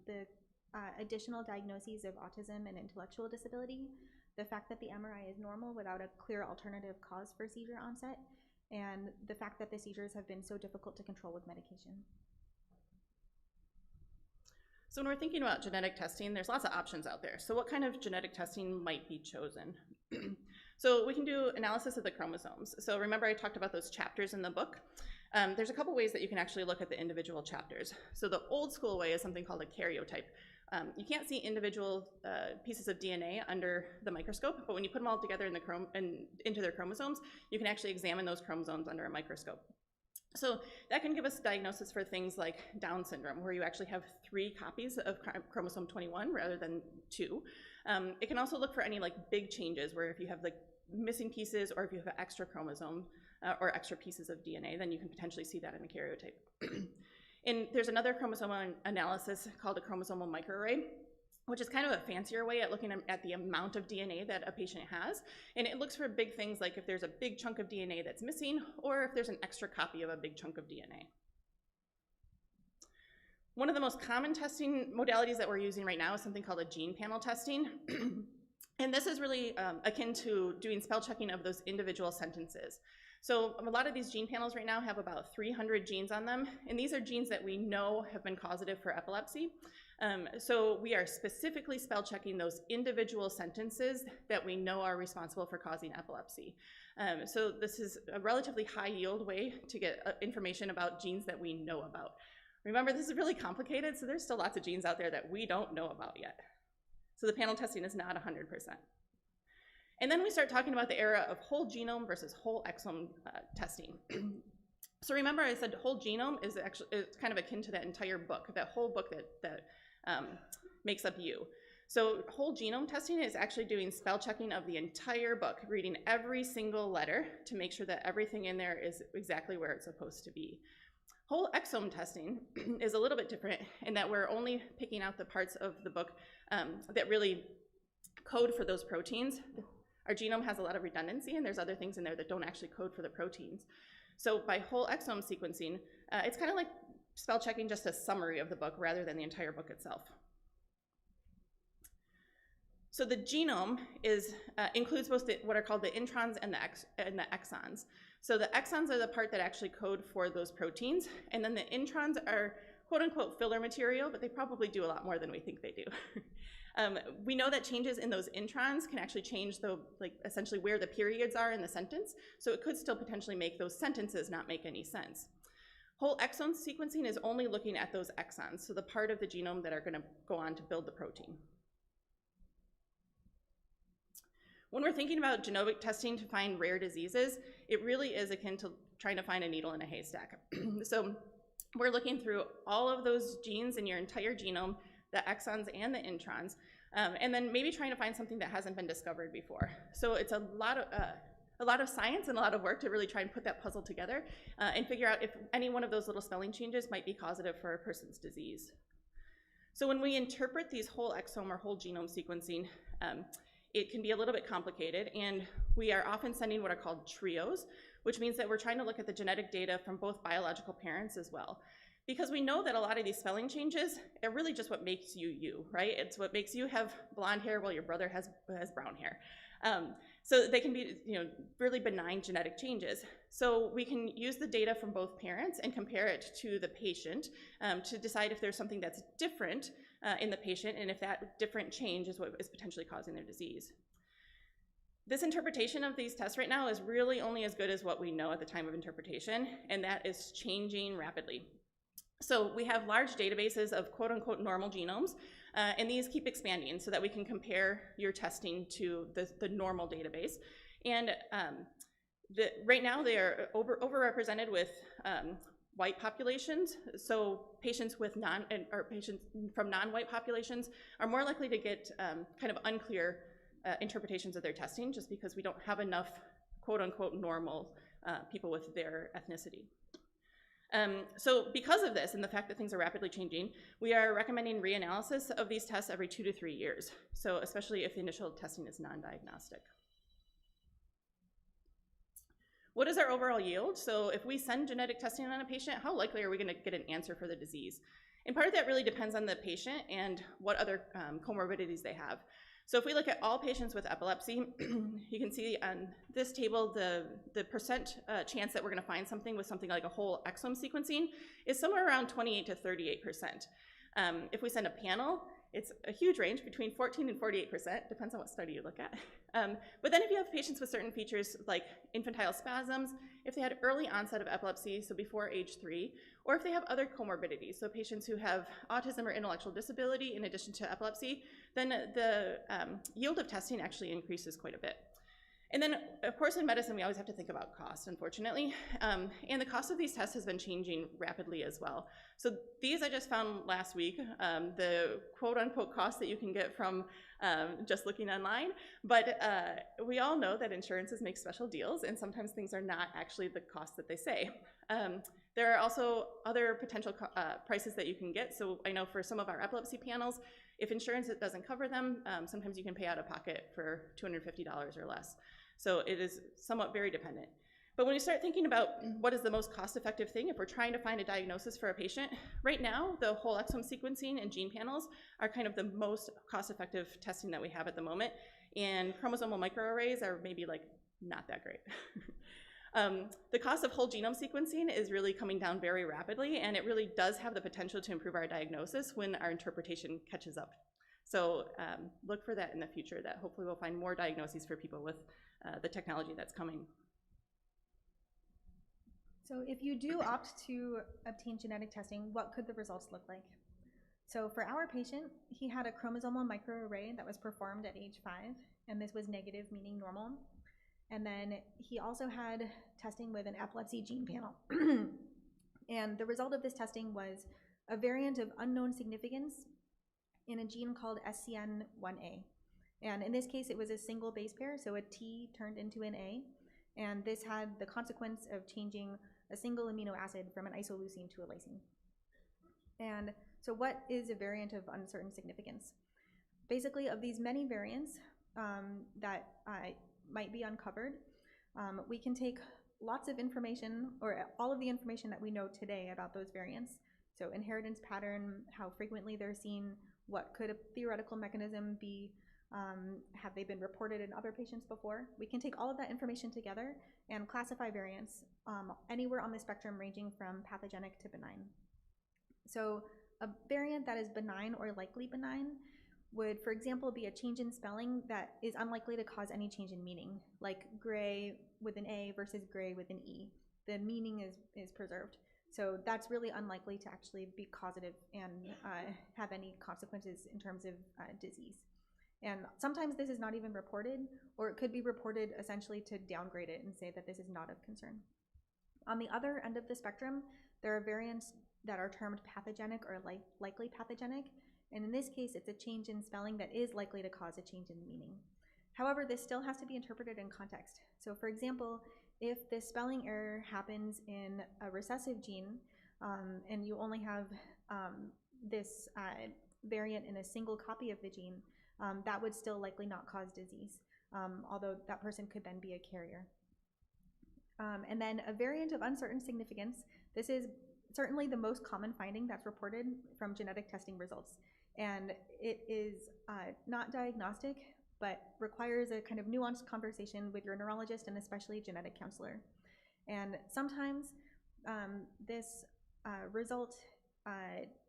[SPEAKER 7] the additional diagnoses of autism and intellectual disability, the fact that the MRI is normal without a clear alternative cause for seizure onset, and the fact that the seizures have been so difficult to control with medication.
[SPEAKER 6] So when we're thinking about genetic testing, there's lots of options out there. So what kind of genetic testing might be chosen? So we can do analysis of the chromosomes. So remember I talked about those chapters in the book? There's a couple ways that you can actually look at the individual chapters. So the old school way is something called a karyotype. You can't see individual pieces of DNA under the microscope, but when you put them all together into their chromosomes, you can actually examine those chromosomes under a microscope. So that can give us diagnosis for things like Down syndrome, where you actually have 3 copies of chromosome 21 rather than 2. It can also look for any like big changes, where if you have like missing pieces or if you have an extra chromosome or extra pieces of DNA, then you can potentially see that in a karyotype. And there's another chromosomal analysis called a chromosomal microarray, which is kind of a fancier way at looking at the amount of DNA that a patient has. And it looks for big things like if there's a big chunk of DNA that's missing, or if there's an extra copy of a big chunk of DNA. One of the most common testing modalities that we're using right now is something called a gene panel testing. And this is really akin to doing spell checking of those individual sentences. So a lot of these gene panels right now have about 300 genes on them, and these are genes that we know have been causative for epilepsy. So we are specifically spell checking those individual sentences that we know are responsible for causing epilepsy. So this is a relatively high yield way to get information about genes that we know about. Remember, this is really complicated, so there's still lots of genes out there that we don't know about yet. So the panel testing is not 100%. And then we start talking about the era of whole genome versus whole exome testing. So remember I said whole genome is actually kind of akin to that entire book, that whole book that makes up you. So whole genome testing is actually doing spell checking of the entire book, reading every single letter to make sure that everything in there is exactly where it's supposed to be. Whole exome testing is a little bit different in that we're only picking out the parts of the book that really code for those proteins. Our genome has a lot of redundancy, and there's other things in there that don't actually code for the proteins. So by whole exome sequencing, it's kind of like spell checking just a summary of the book rather than the entire book itself. So the genome includes both what are called the introns and the exons. So the exons are the part that actually code for those proteins, and then the introns are quote unquote filler material, but they probably do a lot more than we think they do. We know that changes in those introns can actually change essentially where the periods are in the sentence, so it could still potentially make those sentences not make any sense. Whole exome sequencing is only looking at those exons, so the part of the genome that are going to go on to build the protein. When we're thinking about genomic testing to find rare diseases, it really is akin to trying to find a needle in a haystack. So we're looking through all of those genes in your entire genome, the exons and the introns, and then maybe trying to find something that hasn't been discovered before. So it's a lot of science and a lot of work to really try and put that puzzle together and figure out if any one of those little spelling changes might be causative for a person's disease. So when we interpret these whole exome or whole genome sequencing, it can be a little bit complicated, and we are often sending what are called trios, which means that we're trying to look at the genetic data from both biological parents as well. Because we know that a lot of these spelling changes are really just what makes you you, right? It's what makes you have blonde hair while your brother has brown hair. So they can be really benign genetic changes. So we can use the data from both parents and compare it to the patient to decide if there's something that's different in the patient and if that different change is what is potentially causing their disease. This interpretation of these tests right now is really only as good as what we know at the time of interpretation, and that is changing rapidly. So we have large databases of quote unquote normal genomes, and these keep expanding so that we can compare your testing to the normal database. And right now they are overrepresented with white populations. So patients with patients from non-white populations are more likely to get kind of unclear interpretations of their testing, just because we don't have enough quote-unquote normal people with their ethnicity. So because of this and the fact that things are rapidly changing, we are recommending reanalysis of these tests every 2 to 3 years, so especially if the initial testing is non-diagnostic. What is our overall yield? So if we send genetic testing on a patient, how likely are we going to get an answer for the disease? And part of that really depends on the patient and what other comorbidities they have. So if we look at all patients with epilepsy, you can see on this table the percent chance that we're going to find something with something like a whole exome sequencing is somewhere around 28 to 38%. If we send a panel, it's a huge range, between 14 and 48%, depends on what study you look at. But then if you have patients with certain features like infantile spasms, if they had early onset of epilepsy, so before age 3, or if they have other comorbidities, so patients who have autism or intellectual disability in addition to epilepsy, then the yield of testing actually increases quite a bit. And then, of course, in medicine, we always have to think about cost, unfortunately. And the cost of these tests has been changing rapidly as well. So these I just found last week, the quote-unquote cost that you can get from just looking online. But we all know that insurances make special deals, and sometimes things are not actually the cost that they say. There are also other potential prices that you can get. So I know for some of our epilepsy panels, if insurance doesn't cover them, sometimes you can pay out of pocket for $250 or less. So it is somewhat very dependent. But when you start thinking about what is the most cost-effective thing, if we're trying to find a diagnosis for a patient, right now, the whole exome sequencing and gene panels are kind of the most cost-effective testing that we have at the moment. And chromosomal microarrays are maybe like not that great. The cost of whole genome sequencing is really coming down very rapidly, and it really does have the potential to improve our diagnosis when our interpretation catches up. So look for that in the future, that hopefully we'll find more diagnoses for people with the technology that's coming.
[SPEAKER 7] So if you do opt to obtain genetic testing, what could the results look like? So for our patient, he had a chromosomal microarray that was performed at age 5, and this was negative, meaning normal. And then he also had testing with an epilepsy gene panel. And the result of this testing was a variant of unknown significance in a gene called SCN1A. And in this case, it was a single base pair, so a T turned into an A. And this had the consequence of changing a single amino acid from an isoleucine to a lysine. And so what is a variant of uncertain significance? Basically, of these many variants that might be uncovered, we can take lots of information, or all of the information that we know today about those variants. So inheritance pattern, how frequently they're seen, what could a theoretical mechanism be, have they been reported in other patients before? We can take all of that information together and classify variants anywhere on the spectrum ranging from pathogenic to benign. So a variant that is benign or likely benign would, for example, be a change in spelling that is unlikely to cause any change in meaning, like gray with an A versus gray with an E. The meaning is preserved. So that's really unlikely to actually be causative and have any consequences in terms of disease. And sometimes this is not even reported, or it could be reported essentially to downgrade it and say that this is not of concern. On the other end of the spectrum, there are variants that are termed pathogenic or likely pathogenic. And in this case, it's a change in spelling that is likely to cause a change in meaning. However, this still has to be interpreted in context. So for example, if the spelling error happens in a recessive gene, and you only have this variant in a single copy of the gene, that would still likely not cause disease, although that person could then be a carrier. And then a variant of uncertain significance, this is certainly the most common finding that's reported from genetic testing results. And it is not diagnostic, but requires a kind of nuanced conversation with your neurologist and especially genetic counselor. And sometimes this result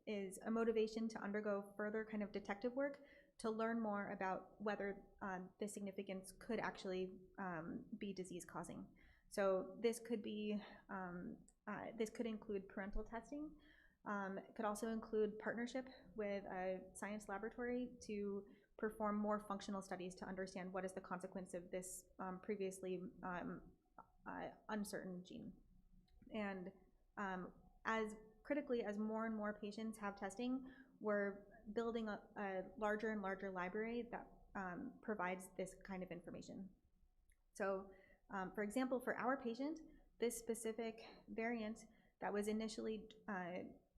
[SPEAKER 7] is a motivation to undergo further kind of detective work to learn more about whether the significance could actually be disease-causing. So this could be, this could include parental testing. It could also include partnership with a science laboratory to perform more functional studies to understand what is the consequence of this previously uncertain gene. And as critically as more and more patients have testing, we're building a larger and larger library that provides this kind of information. So, for example, for our patient, this specific variant that was initially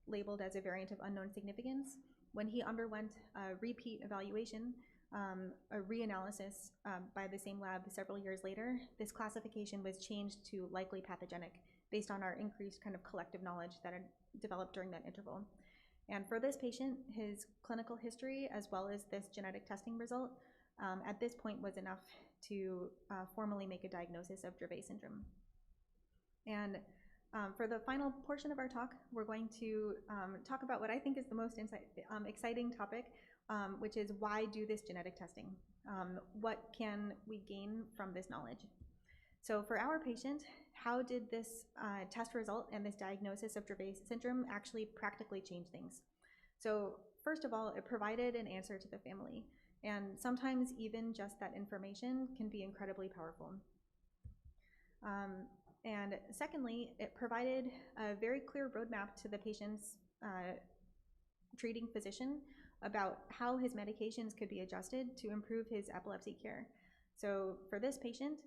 [SPEAKER 7] labeled as a variant of unknown significance, when he underwent a repeat evaluation, a reanalysis by the same lab several years later, this classification was changed to likely pathogenic based on our increased kind of collective knowledge that had developed during that interval. And for this patient, his clinical history as well as this genetic testing result at this point was enough to formally make a diagnosis of Dravet syndrome. And for the final portion of our talk, we're going to talk about what I think is the most exciting topic, which is why do this genetic testing? What can we gain from this knowledge? So for our patient, how did this test result and this diagnosis of Dravet syndrome actually practically change things? So first of all, it provided an answer to the family. And sometimes even just that information can be incredibly powerful. And secondly, it provided a very clear roadmap to the patient's treating physician about how his medications could be adjusted to improve his epilepsy care. So for this patient,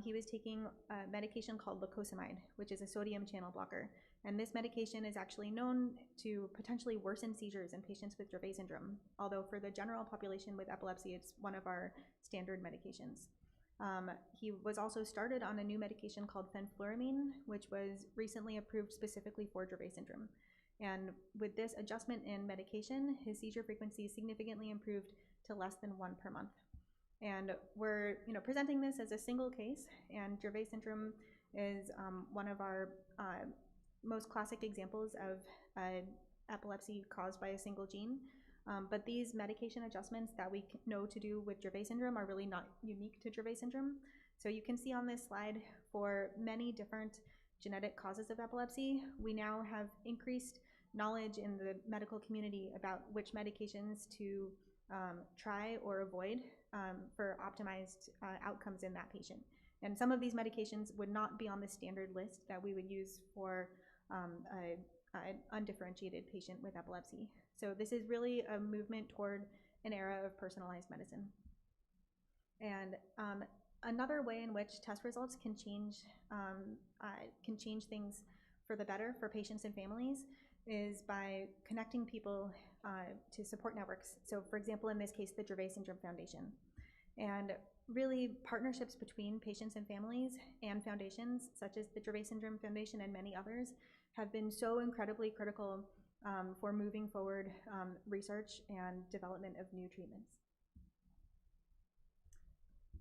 [SPEAKER 7] he was taking a medication called lacosamide, which is a sodium channel blocker. And this medication is actually known to potentially worsen seizures in patients with Dravet syndrome, although for the general population with epilepsy, it's one of our standard medications. He was also started on a new medication called fenfluramine, which was recently approved specifically for Dravet syndrome. And with this adjustment in medication, his seizure frequency significantly improved to less than 1 per month. And we're presenting this as a single case, and Dravet syndrome is one of our most classic examples of epilepsy caused by a single gene. But these medication adjustments that we know to do with Dravet syndrome are really not unique to Dravet syndrome. So you can see on this slide for many different genetic causes of epilepsy, we now have increased knowledge in the medical community about which medications to try or avoid for optimized outcomes in that patient. And some of these medications would not be on the standard list that we would use for an undifferentiated patient with epilepsy. So this is really a movement toward an era of personalized medicine. And another way in which test results can change things for the better for patients and families is by connecting people to support networks. So for example, in this case, the Dravet Syndrome Foundation. And really partnerships between patients and families and foundations, such as the Dravet Syndrome Foundation and many others, have been so incredibly critical for moving forward research and development of new treatments.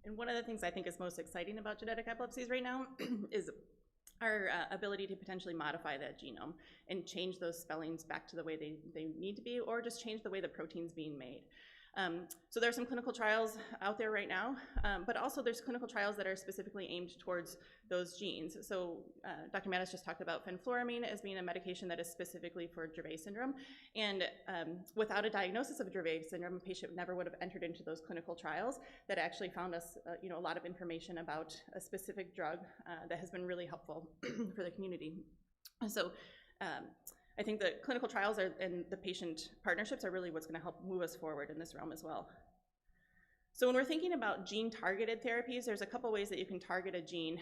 [SPEAKER 6] And one of the things I think is most exciting about genetic epilepsies right now is our ability to potentially modify that genome and change those spellings back to the way they need to be, or just change the way the protein's being made. So there are some clinical trials out there right now, but also there's clinical trials that are specifically aimed towards those genes. So Dr. Mattis just talked about fenfluramine as being a medication that is specifically for Dravet syndrome. And without a diagnosis of Dravet syndrome, a patient never would have entered into those clinical trials that actually found us a lot of information about a specific drug that has been really helpful for the community. So I think the clinical trials and the patient partnerships are really what's going to help move us forward in this realm as well. So when we're thinking about gene-targeted therapies, there's a couple ways that you can target a gene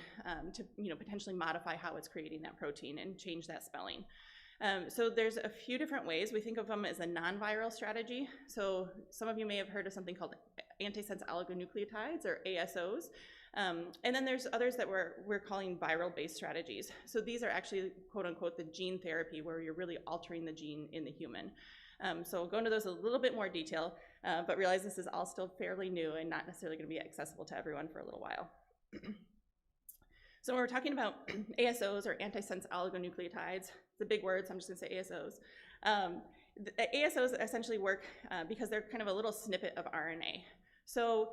[SPEAKER 6] to potentially modify how it's creating that protein and change that spelling. So there's a few different ways. We think of them as a non-viral strategy. So some of you may have heard of something called antisense oligonucleotides, or ASOs. And then there's others that we're calling viral-based strategies. So these are actually, quote unquote, the gene therapy, where you're really altering the gene in the human. So we'll go into those in a little bit more detail, but realize this is all still fairly new and not necessarily going to be accessible to everyone for a little while. So when we're talking about ASOs, or antisense oligonucleotides, it's a big word, so I'm just going to say ASOs. The ASOs essentially work because they're kind of a little snippet of RNA. So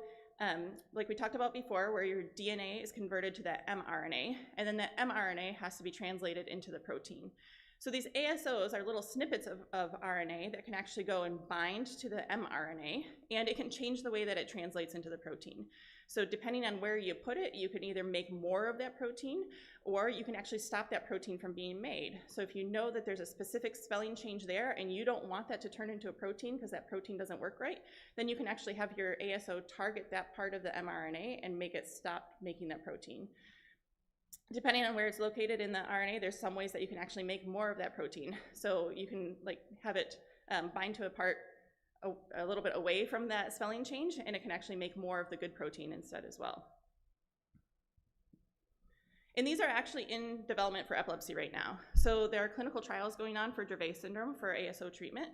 [SPEAKER 6] like we talked about before, where your DNA is converted to that mRNA, and then that mRNA has to be translated into the protein. So these ASOs are little snippets of RNA that can actually go and bind to the mRNA, and it can change the way that it translates into the protein. So depending on where you put it, you can either make more of that protein, or you can actually stop that protein from being made. So if you know that there's a specific spelling change there and you don't want that to turn into a protein because that protein doesn't work right, then you can actually have your ASO target that part of the mRNA and make it stop making that protein. Depending on where it's located in the RNA, there's some ways that you can actually make more of that protein. So you can like have it bind to a part a little bit away from that spelling change, and it can actually make more of the good protein instead as well. And these are actually in development for epilepsy right now. So there are clinical trials going on for Dravet syndrome for ASO treatment.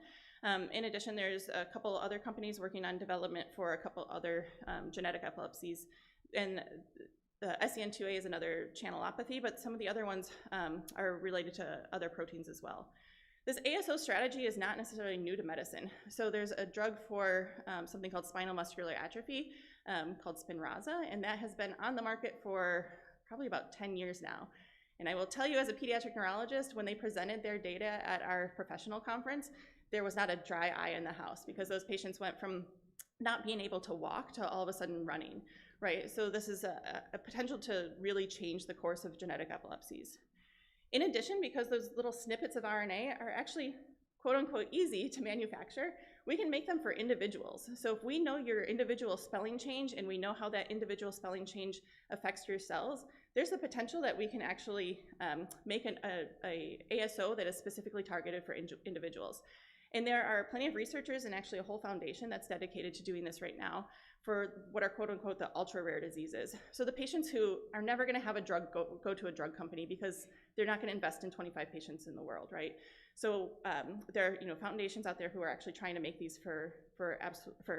[SPEAKER 6] In addition, there's a couple other companies working on development for a couple other genetic epilepsies. And the SCN2A is another channelopathy, but some of the other ones are related to other proteins as well. This ASO strategy is not necessarily new to medicine. So there's a drug for something called spinal muscular atrophy called Spinraza, and that has been on the market for probably about 10 years now. And I will tell you, as a pediatric neurologist, when they presented their data at our professional conference, there was not a dry eye in the house because those patients went from not being able to walk to all of a sudden running, right? So this is a potential to really change the course of genetic epilepsies. In addition, because those little snippets of RNA are actually quote unquote easy to manufacture, we can make them for individuals. So if we know your individual spelling change and we know how that individual spelling change affects your cells, there's the potential that we can actually make a ASO that is specifically targeted for individuals. And there are plenty of researchers and actually a whole foundation that's dedicated to doing this right now for what are quote unquote the ultra rare diseases. So the patients who are never gonna have a drug go to a drug company because they're not gonna invest in 25 patients in the world, right? So there are foundations out there who are actually trying to make these for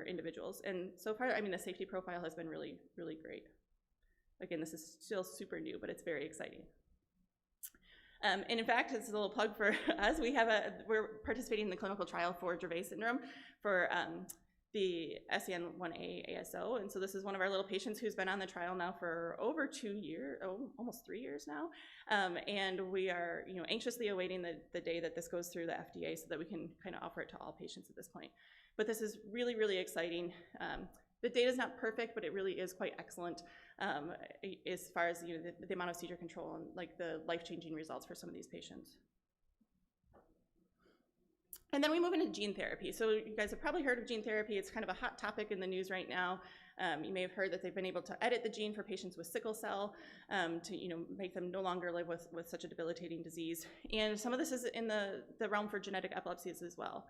[SPEAKER 6] individuals. And so far, I mean, the safety profile has been really, really great. Again, this is still super new, but it's very exciting. And in fact, it's a little plug for us. We're participating in the clinical trial for Dravet syndrome for the SCN1A ASO. And so this is one of our little patients who's been on the trial now for over 2 years, almost 3 years now. And we are anxiously awaiting the day that this goes through the FDA so that we can kind of offer it to all patients at this point. But this is really, really exciting. The data is not perfect, but it really is quite excellent as far as the amount of seizure control and like the life-changing results for some of these patients. And then we move into gene therapy. So you guys have probably heard of gene therapy. It's kind of a hot topic in the news right now. You may have heard that they've been able to edit the gene for patients with sickle cell to make them no longer live with such a debilitating disease. And some of this is in the realm for genetic epilepsies as well.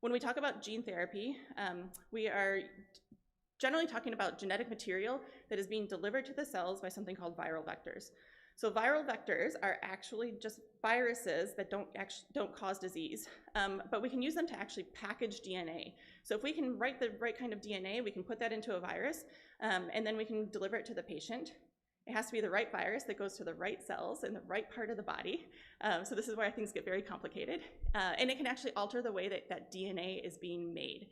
[SPEAKER 6] When we talk about gene therapy, we are generally talking about genetic material that is being delivered to the cells by something called viral vectors. So viral vectors are actually just viruses that don't cause disease, but we can use them to actually package DNA. So if we can write the right kind of DNA, we can put that into a virus, and then we can deliver it to the patient. It has to be the right virus that goes to the right cells in the right part of the body. So this is where things get very complicated. And it can actually alter the way that DNA is being made.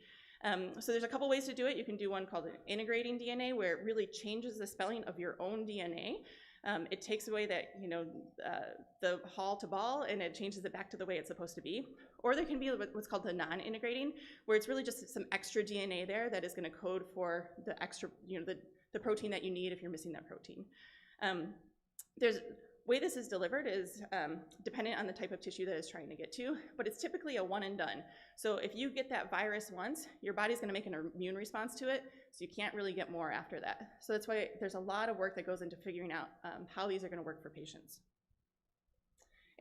[SPEAKER 6] So there's a couple ways to do it. You can do one called an integrating DNA, where it really changes the spelling of your own DNA. It takes away that, the Hall to ball, and it changes it back to the way it's supposed to be. Or there can be what's called the non-integrating, where it's really just some extra DNA there that is going to code for the extra, the protein that you need if you're missing that protein. There's way this is delivered is dependent on the type of tissue that it's trying to get to, but it's typically a one and done. So if you get that virus once, your body's gonna make an immune response to it, so you can't really get more after that. So that's why there's a lot of work that goes into figuring out how these are gonna work for patients.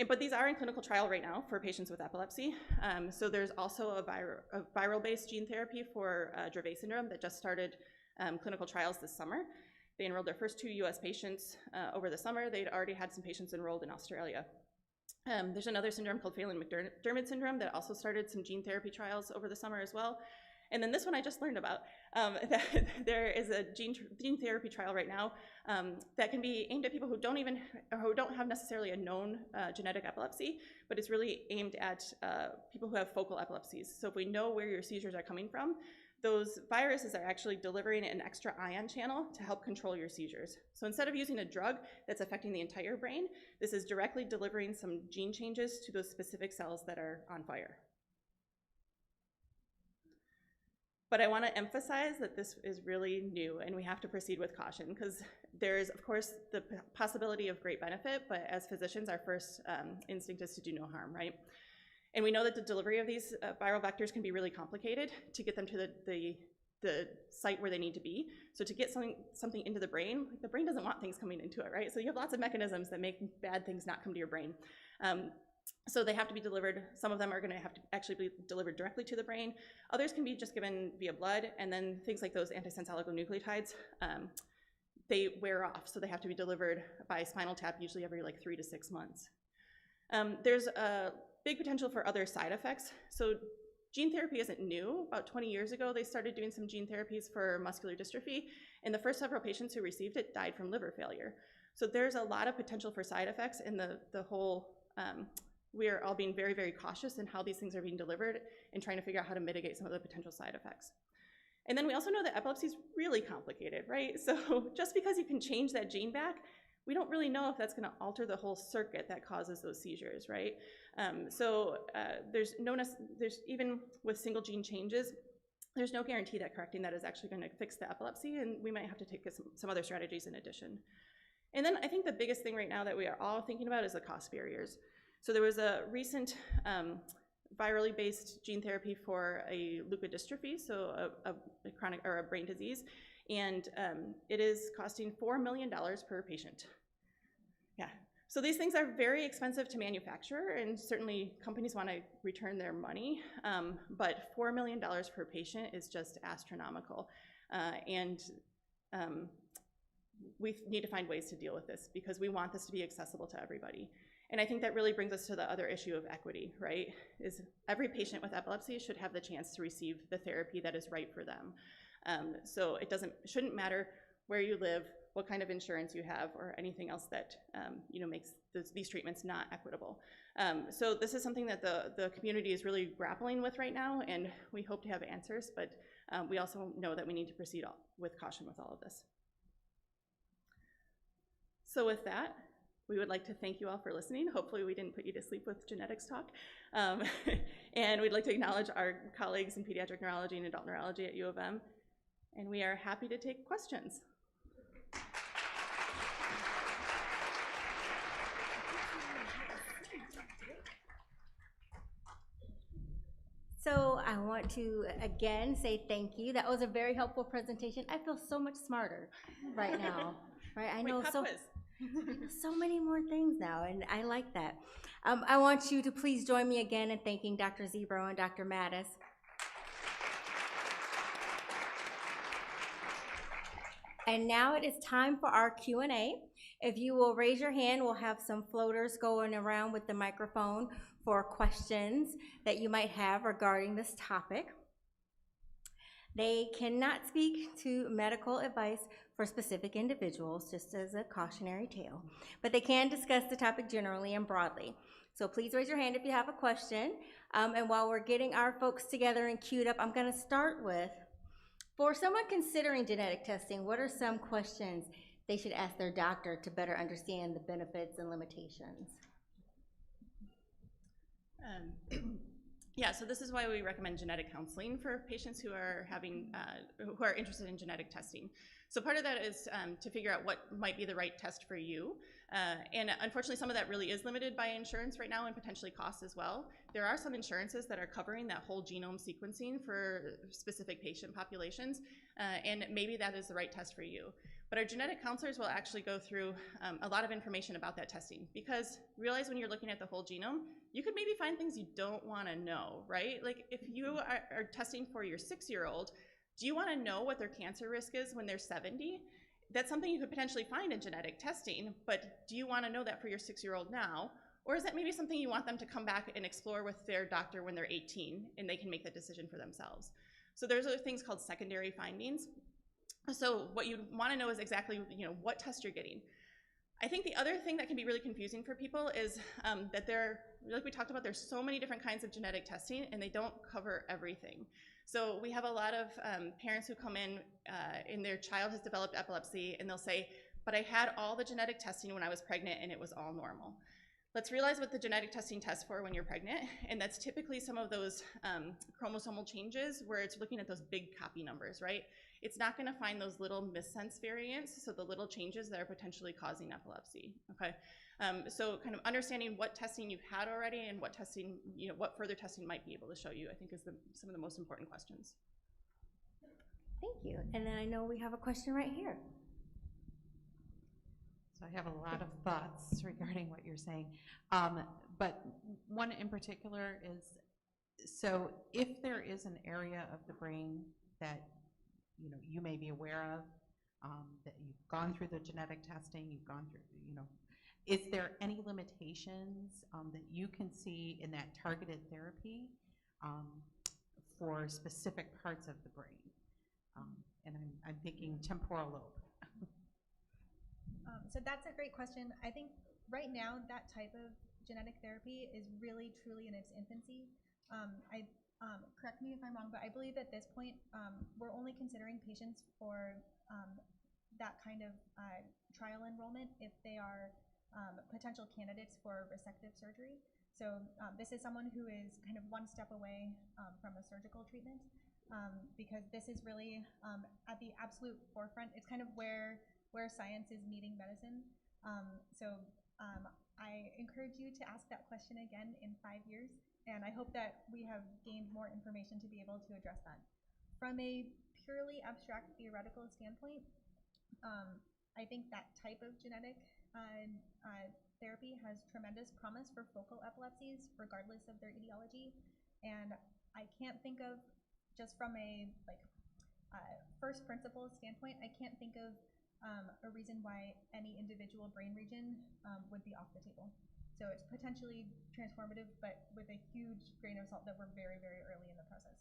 [SPEAKER 6] But these are in clinical trial right now for patients with epilepsy. So there's also a viral-based gene therapy for Dravet syndrome that just started clinical trials this summer. They enrolled their first 2 US patients over the summer. They'd already had some patients enrolled in Australia. There's another syndrome called Phelan-McDermid syndrome that also started some gene therapy trials over the summer as well. And then this one I just learned about, that there is a gene therapy trial right now that can be aimed at people who don't have necessarily a known genetic epilepsy, but it's really aimed at people who have focal epilepsies. So if we know where your seizures are coming from, those viruses are actually delivering an extra ion channel to help control your seizures. So instead of using a drug that's affecting the entire brain, this is directly delivering some gene changes to those specific cells that are on fire. But I want to emphasize that this is really new and we have to proceed with caution because there's, of course, the possibility of great benefit, but as physicians, our first instinct is to do no harm, right? And we know that the delivery of these viral vectors can be really complicated to get them to the site where they need to be. So to get something into the brain doesn't want things coming into it, right? So you have lots of mechanisms that make bad things not come to your brain. So they have to be delivered. Some of them are gonna have to actually be delivered directly to the brain. Others can be just given via blood, and then things like those antisense oligonucleotides, they wear off, so they have to be delivered by spinal tap, usually every like 3 to 6 months. There's a big potential for other side effects. So gene therapy isn't new. About 20 years ago, they started doing some gene therapies for muscular dystrophy, and the first several patients who received it died from liver failure. So there's a lot of potential for side effects in the whole, we are all being very, very cautious in how these things are being delivered and trying to figure out how to mitigate some of the potential side effects. And then we also know that epilepsy is really complicated, right? So just because you can change that gene back, we don't really know if that's going to alter the whole circuit that causes those seizures, right? There's even with single gene changes, there's no guarantee that correcting that is actually going to fix the epilepsy, and we might have to take some other strategies in addition. And then I think the biggest thing right now that we are all thinking about is the cost barriers. So there was a recent virally based gene therapy for a leukodystrophy, so a chronic or a brain disease, and it is costing $4 million per patient. Yeah, so these things are very expensive to manufacture, and certainly companies want to return their money, but $4 million per patient is just astronomical, we need to find ways to deal with this because we want this to be accessible to everybody. And I think that really brings us to the other issue of equity, right? Is every patient with epilepsy should have the chance to receive the therapy that is right for them. So it shouldn't matter where you live, what kind of insurance you have, or anything else that makes these treatments not equitable. So this is something that the community is really grappling with right now, and we hope to have answers, but we also know that we need to proceed with caution with all of this. So with that, we would like to thank you all for listening. Hopefully we didn't put you to sleep with genetics talk. And we'd like to acknowledge our colleagues in pediatric neurology and adult neurology at U of M. And we are happy to take questions.
[SPEAKER 5] So I want to again say thank you. That was a very helpful presentation. I feel so much smarter right now. Right? I know so many more things now, and I like that. I want you to please join me again in thanking Dr. Ziobro and Dr. Mattis. And now it is time for our Q&A. If you will raise your hand, we'll have some floaters going around with the microphone for questions that you might have regarding this topic. They cannot speak to medical advice for specific individuals, just as a cautionary tale, but they can discuss the topic generally and broadly. So please raise your hand if you have a question. And while we're getting our folks together and queued up, I'm gonna start with, for someone considering genetic testing, what are some questions they should ask their doctor to better understand the benefits and limitations?
[SPEAKER 6] Yeah, so this is why we recommend genetic counseling for patients who are who are interested in genetic testing. So part of that is to figure out what might be the right test for you. And unfortunately, some of that really is limited by insurance right now and potentially cost as well. There are some insurances that are covering that whole genome sequencing for specific patient populations, and maybe that is the right test for you. But our genetic counselors will actually go through a lot of information about that testing, because realize when you're looking at the whole genome, you could maybe find things you don't want to know, right? Like if you are testing for your 6-year-old, do you want to know what their cancer risk is when they're 70? That's something you could potentially find in genetic testing, but do you want to know that for your 6-year-old now? Or is that maybe something you want them to come back and explore with their doctor when they're 18 and they can make that decision for themselves? So there's other things called secondary findings. So what you want to know is exactly what test you're getting. I think the other thing that can be really confusing for people is that like we talked about, there's so many different kinds of genetic testing and they don't cover everything. So we have a lot of parents who come in and their child has developed epilepsy, and they'll say, but I had all the genetic testing when I was pregnant and it was all normal. Let's realize what the genetic testing tests for when you're pregnant, and that's typically some of those chromosomal changes where it's looking at those big copy numbers, right? It's not gonna find those little missense variants, so the little changes that are potentially causing epilepsy, okay? So kind of understanding what testing you've had already and what testing, what further testing might be able to show you, I think is some of the most important questions.
[SPEAKER 5] Thank you. And then I know we have a question right here.
[SPEAKER 8] So I have a lot of thoughts regarding what you're saying. But one in particular is, so if there is an area of the brain that you may be aware of, that you've gone through the genetic testing, you've gone through, is there any limitations that you can see in that targeted therapy for specific parts of the brain? And I'm thinking temporal lobe.
[SPEAKER 7] So that's a great question. I think right now that type of genetic therapy is really truly in its infancy. Correct me if I'm wrong, but I believe at this point we're only considering patients for that kind of trial enrollment if they are potential candidates for resective surgery. So this is someone who is kind of one step away from a surgical treatment because this is really at the absolute forefront. It's kind of where science is meeting medicine. I encourage you to ask that question again in 5 years, and I hope that we have gained more information to be able to address that. From a purely abstract theoretical standpoint, I think that type of genetic therapy has tremendous promise for focal epilepsies, regardless of their etiology, and I can't think of, just from a first principles standpoint, I can't think of a reason why any individual brain region would be off the table. So it's potentially transformative, but with a huge grain of salt that we're very, very early in the process.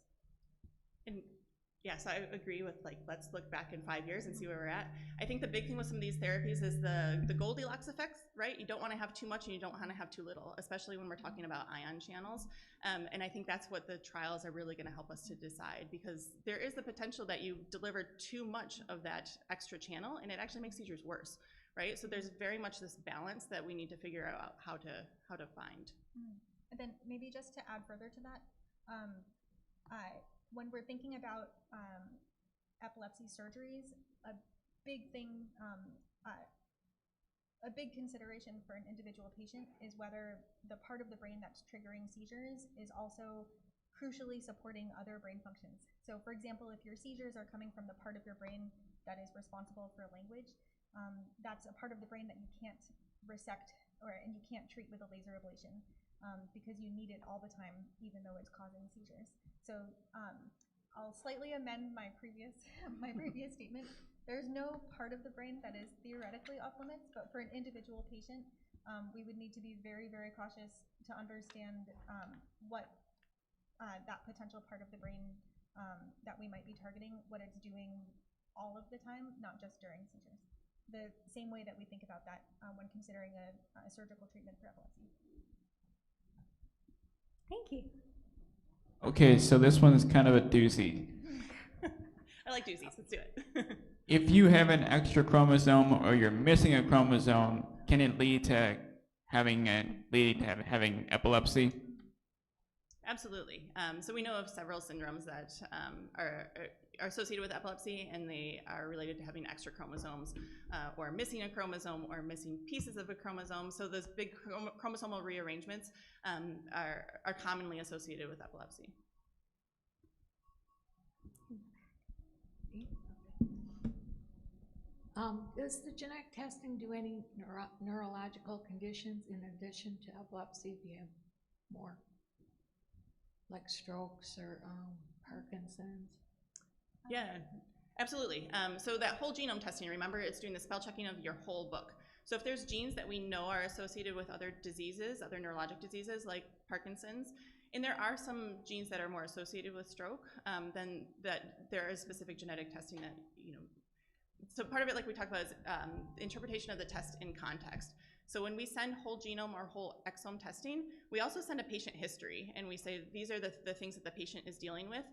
[SPEAKER 6] And yes, I agree with let's look back in 5 years and see where we're at. I think the big thing with some of these therapies is the Goldilocks effects, right? You don't want to have too much and you don't want to have too little, especially when we're talking about ion channels. And I think that's what the trials are really going to help us to decide, because there is the potential that you deliver too much of that extra channel and it actually makes seizures worse, right? So there's very much this balance that we need to figure out how to find.
[SPEAKER 7] And then maybe just to add further to that, when we're thinking about epilepsy surgeries, a big thing, a big consideration for an individual patient is whether the part of the brain that's triggering seizures is also crucially supporting other brain functions. So for example, if your seizures are coming from the part of your brain that is responsible for language, that's a part of the brain that you can't resect and you can't treat with a laser ablation because you need it all the time, even though it's causing seizures. So I'll slightly amend my previous statement. There's no part of the brain that is theoretically off limits, but for an individual patient, we would need to be very, very cautious to understand what that potential part of the brain that we might be targeting, what it's doing all of the time, not just during seizures. The same way that we think about that when considering a surgical treatment for epilepsy.
[SPEAKER 5] Thank you.
[SPEAKER 9] Okay, so this one is kind of a doozy.
[SPEAKER 6] I like doozies, let's do it.
[SPEAKER 9] If you have an extra chromosome or you're missing a chromosome, can it lead to having epilepsy?
[SPEAKER 6] Absolutely. So we know of several syndromes that are associated with epilepsy, and they are related to having extra chromosomes or missing a chromosome or missing pieces of a chromosome. So those big chromosomal rearrangements are commonly associated with epilepsy.
[SPEAKER 10] Does the genetic testing do any neurological conditions in addition to epilepsy? Do you have more, like strokes or Parkinson's?
[SPEAKER 6] Yeah, absolutely. So that whole genome testing, remember, it's doing the spell checking of your whole book. So if there's genes that we know are associated with other diseases, other neurologic diseases like Parkinson's, and there are some genes that are more associated with stroke, then that there is specific genetic testing that, so part of it, like we talked about, is interpretation of the test in context. So when we send whole genome or whole exome testing, we also send a patient history, and we say these are the things that the patient is dealing with.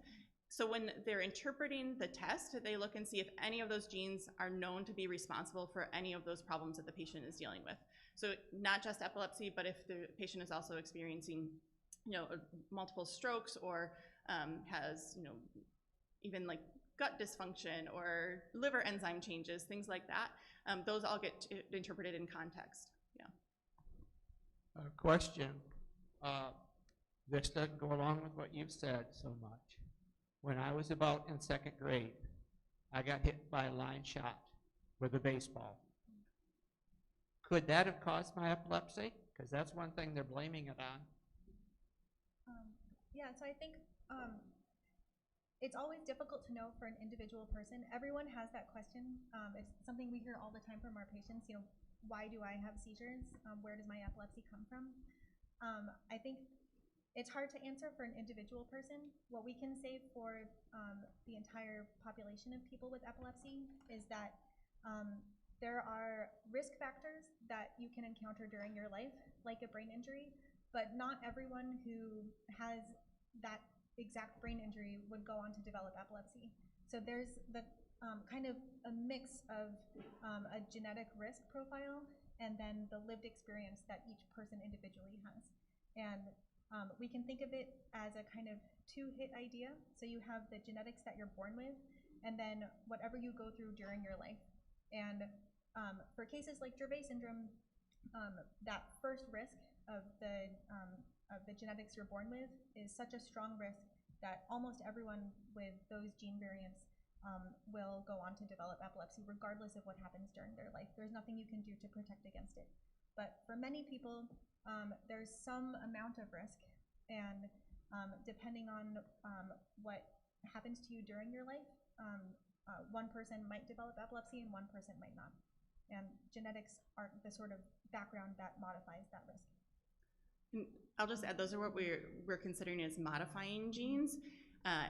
[SPEAKER 6] So when they're interpreting the test, they look and see if any of those genes are known to be responsible for any of those problems that the patient is dealing with. So not just epilepsy, but if the patient is also experiencing, multiple strokes or has, even like gut dysfunction or liver enzyme changes, things like that, those all get interpreted in context. Yeah.
[SPEAKER 11] Question. This doesn't go along with what you've said so much. When I was about in 2nd grade, I got hit by a line shot with a baseball. Could that have caused my epilepsy? Because that's one thing they're blaming it on.
[SPEAKER 7] Yeah, so I think it's always difficult to know for an individual person. Everyone has that question. It's something we hear all the time from our patients, why do I have seizures? Where does my epilepsy come from? I think it's hard to answer for an individual person. What we can say for the entire population of people with epilepsy is that there are risk factors that you can encounter during your life, like a brain injury, but not everyone who has that exact brain injury would go on to develop epilepsy. So there's the kind of a mix of a genetic risk profile and then the lived experience that each person individually has. And we can think of it as a kind of two-hit idea. So you have the genetics that you're born with, and then whatever you go through during your life. And for cases like Dravet syndrome, that first risk of the genetics you're born with is such a strong risk that almost everyone with those gene variants will go on to develop epilepsy regardless of what happens during their life. There's nothing you can do to protect against it. But for many people, there's some amount of risk, and depending on what happens to you during your life, one person might develop epilepsy and one person might not. And genetics are the sort of background that modifies that risk.
[SPEAKER 6] And I'll just add, those are what we're considering as modifying genes.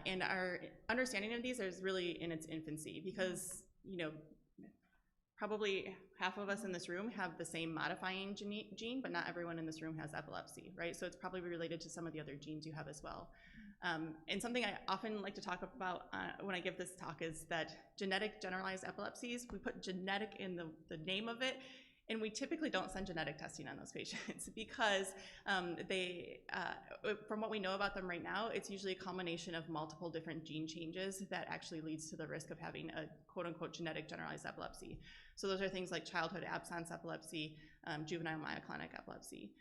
[SPEAKER 6] And our understanding of these is really in its infancy because, probably half of us in this room have the same modifying gene, but not everyone in this room has epilepsy, right? So it's probably related to some of the other genes you have as well. And something I often like to talk about when I give this talk is that genetic generalized epilepsies, we put genetic in the name of it, and we typically don't send genetic testing on those patients because from what we know about them right now, it's usually a combination of multiple different gene changes that actually leads to the risk of having a quote-unquote genetic generalized epilepsy. So those are things like childhood absence epilepsy, juvenile myoclonic epilepsy.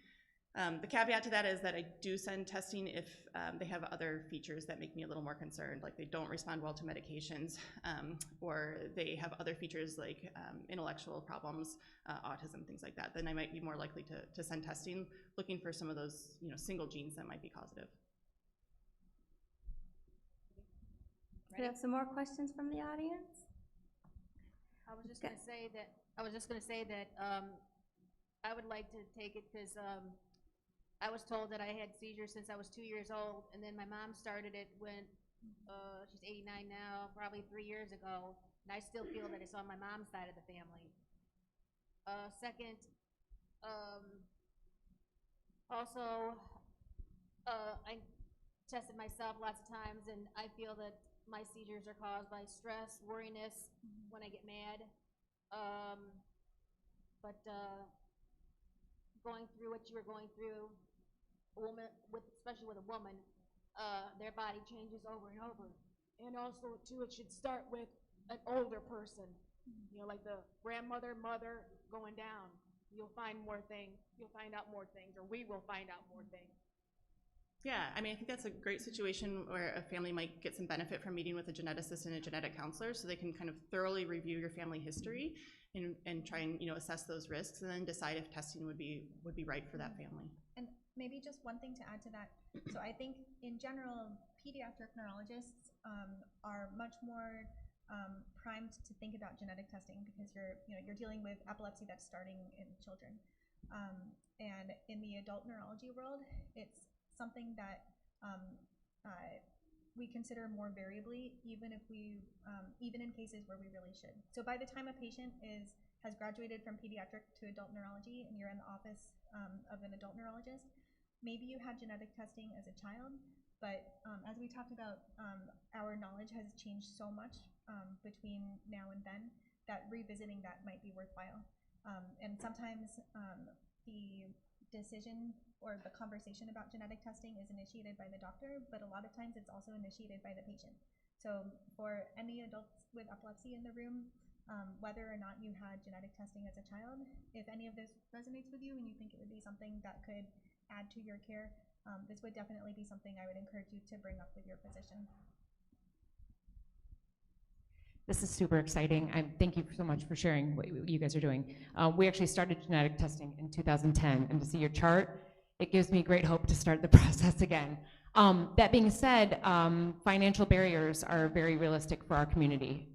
[SPEAKER 6] The caveat to that is that I do send testing if they have other features that make me a little more concerned, like they don't respond well to medications, or they have other features like intellectual problems, autism, things like that. Then I might be more likely to send testing, looking for some of those single genes that might be causative.
[SPEAKER 5] Do we have some more questions from the audience?
[SPEAKER 12] I was just going to say that I would like to take it because I was told that I had seizures since I was 2 years old, and then my mom started it when she's 89 now, probably 3 years ago, and I still feel that it's on my mom's side of the family. Second, also, I tested myself lots of times, and I feel that my seizures are caused by stress, worriness, when I get mad. But going through what you were going through, a woman, especially with a woman, their body changes over and over. And also, too, it should start with an older person, like the grandmother, mother, going down. You'll find more things. You'll find out more things, or we will find out more things.
[SPEAKER 6] Yeah, I mean, I think that's a great situation where a family might get some benefit from meeting with a geneticist and a genetic counselor so they can kind of thoroughly review your family history and try and assess those risks and then decide if testing would be right for that family.
[SPEAKER 7] And maybe just one thing to add to that. So I think in general, pediatric neurologists are much more primed to think about genetic testing because you're dealing with epilepsy that's starting in children. And in the adult neurology world, it's something that we consider more variably, even in cases where we really should. So by the time a patient has graduated from pediatric to adult neurology, and you're in the office of an adult neurologist, maybe you had genetic testing as a child, But as we talked about, our knowledge has changed so much between now and then that revisiting that might be worthwhile. And sometimes the decision or the conversation about genetic testing is initiated by the doctor, but a lot of times it's also initiated by the patient. So for any adults with epilepsy in the room, whether or not you had genetic testing as a child, if any of this resonates with you and you think it would be something that could add to your care, this would definitely be something I would encourage you to bring up with your physician.
[SPEAKER 2] This is super exciting. Thank you so much for sharing what you guys are doing. We actually started genetic testing in 2010, and to see your chart, it gives me great hope to start the process again. That being said, financial barriers are very realistic for our community.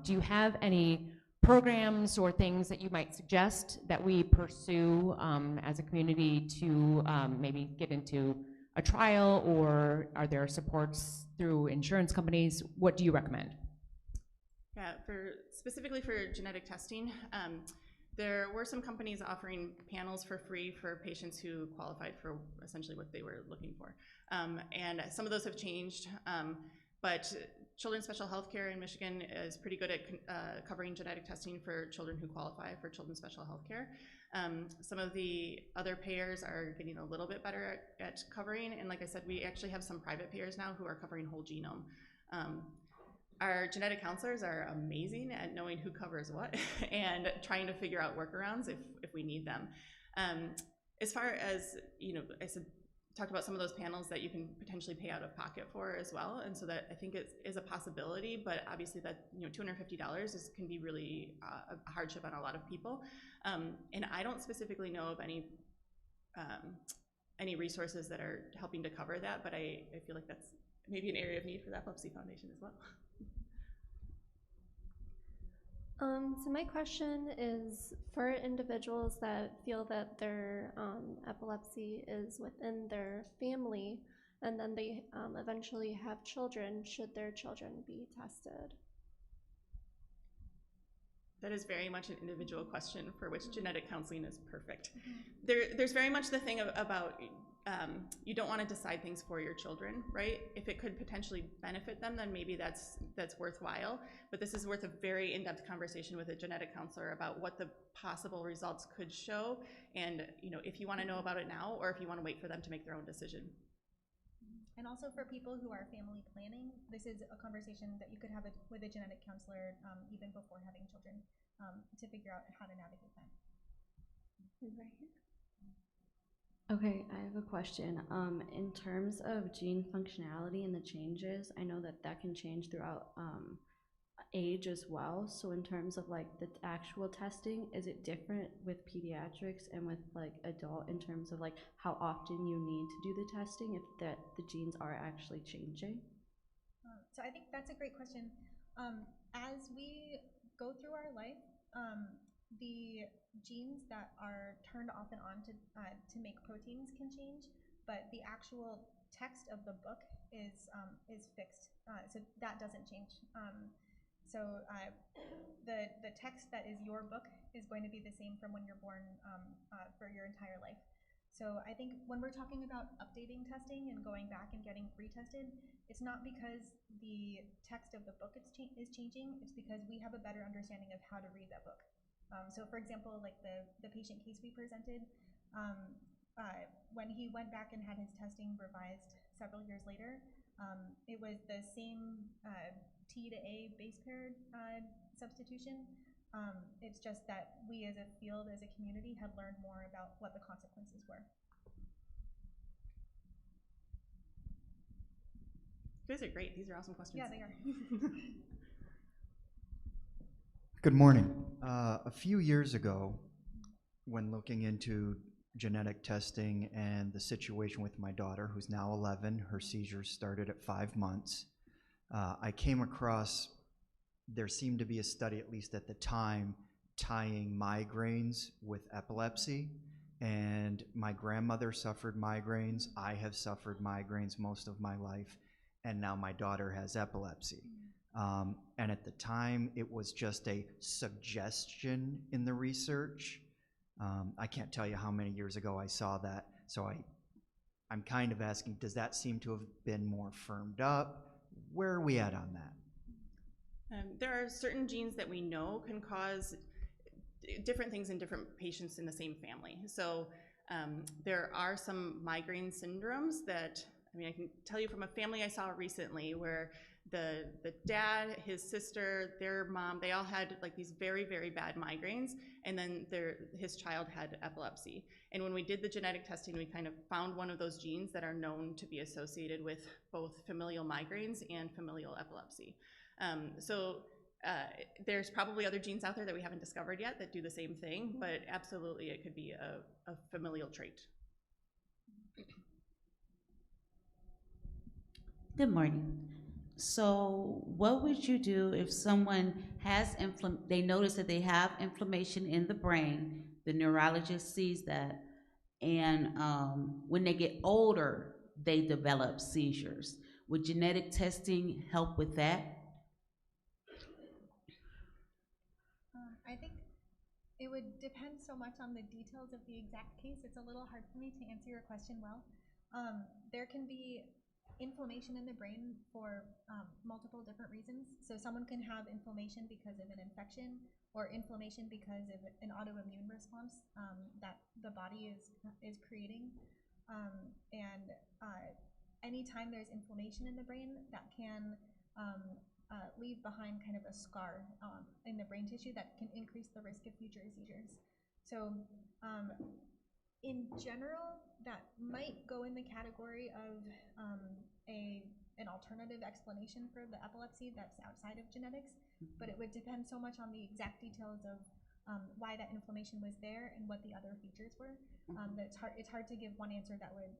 [SPEAKER 2] Do you have any programs or things that you might suggest that we pursue as a community to maybe get into a trial, or are there supports through insurance companies? What do you recommend?
[SPEAKER 6] Yeah, specifically for genetic testing, there were some companies offering panels for free for patients who qualified for essentially what they were looking for. And some of those have changed, but Children's Special Health Care in Michigan is pretty good at covering genetic testing for children who qualify for Children's Special Health Care. Some of the other payers are getting a little bit better at covering, and like I said, we actually have some private payers now who are covering whole genome. Our genetic counselors are amazing at knowing who covers what and trying to figure out workarounds if we need them. As far as, I talked about some of those panels that you can potentially pay out of pocket for as well, and so that I think it is a possibility, but obviously that $250 can be really a hardship on a lot of people. And I don't specifically know of any resources that are helping to cover that, but I feel like that's maybe an area of need for the Epilepsy Foundation as well.
[SPEAKER 13] So my question is for individuals that feel that their epilepsy is within their family and then they eventually have children, should their children be tested?
[SPEAKER 6] That is very much an individual question for which genetic counseling is perfect. There's very much the thing about you don't want to decide things for your children, right? If it could potentially benefit them, then maybe that's worthwhile. But this is worth a very in-depth conversation with a genetic counselor about what the possible results could show, and if you want to know about it now, or if you want to wait for them to make their own decision.
[SPEAKER 7] And also for people who are family planning, this is a conversation that you could have with a genetic counselor even before having children to figure out how to navigate that.
[SPEAKER 13] Right here.
[SPEAKER 14] Okay, I have a question. In terms of gene functionality and the changes, I know that can change throughout age as well. So in terms of like the actual testing, is it different with pediatrics and with like adult in terms of like how often you need to do the testing if the genes are actually changing?
[SPEAKER 7] So I think that's a great question. As we go through our life, the genes that are turned off and on to make proteins can change, but the actual text of the book is fixed, so that doesn't change. So the text that is your book is going to be the same from when you're born for your entire life. So I think when we're talking about updating testing and going back and getting retested, it's not because the text of the book is changing, it's because we have a better understanding of how to read that book. So for example, like the patient case we presented, when he went back and had his testing revised several years later, it was the same T to A base pair substitution. It's just that we as a field, as a community, had learned more about what the consequences were.
[SPEAKER 6] You guys are great. These are awesome questions.
[SPEAKER 7] Yeah, they are.
[SPEAKER 15] Good morning. A few years ago, when looking into genetic testing and the situation with my daughter, who's now 11, her seizures started at 5 months, I came across, there seemed to be a study, at least at the time, tying migraines with epilepsy. And my grandmother suffered migraines. I have suffered migraines most of my life. And now my daughter has epilepsy. And at the time, it was just a suggestion in the research. I can't tell you how many years ago I saw that, so I'm kind of asking, does that seem to have been more firmed up? Where are we at on that?
[SPEAKER 6] There are certain genes that we know can cause different things in different patients in the same family. So there are some migraine syndromes that, I mean, I can tell you from a family I saw recently where the dad, his sister, their mom, they all had like these very, very bad migraines, and then his child had epilepsy. And when we did the genetic testing, we kind of found one of those genes that are known to be associated with both familial migraines and familial epilepsy. There's probably other genes out there that we haven't discovered yet that do the same thing, but absolutely it could be a familial trait.
[SPEAKER 16] Good morning. So what would you do if someone has they notice that they have inflammation in the brain, the neurologist sees that, and when they get older, they develop seizures? Would genetic testing help with that?
[SPEAKER 7] I think it would depend so much on the details of the exact case. It's a little hard for me to answer your question well. There can be inflammation in the brain for multiple different reasons. So someone can have inflammation because of an infection or inflammation because of an autoimmune response that the body is creating. Anytime there's inflammation in the brain, that can leave behind kind of a scar in the brain tissue that can increase the risk of future seizures. So in general, that might go in the category of an alternative explanation for the epilepsy that's outside of genetics, but it would depend so much on the exact details of why that inflammation was there and what the other features were, that it's hard to give one answer that would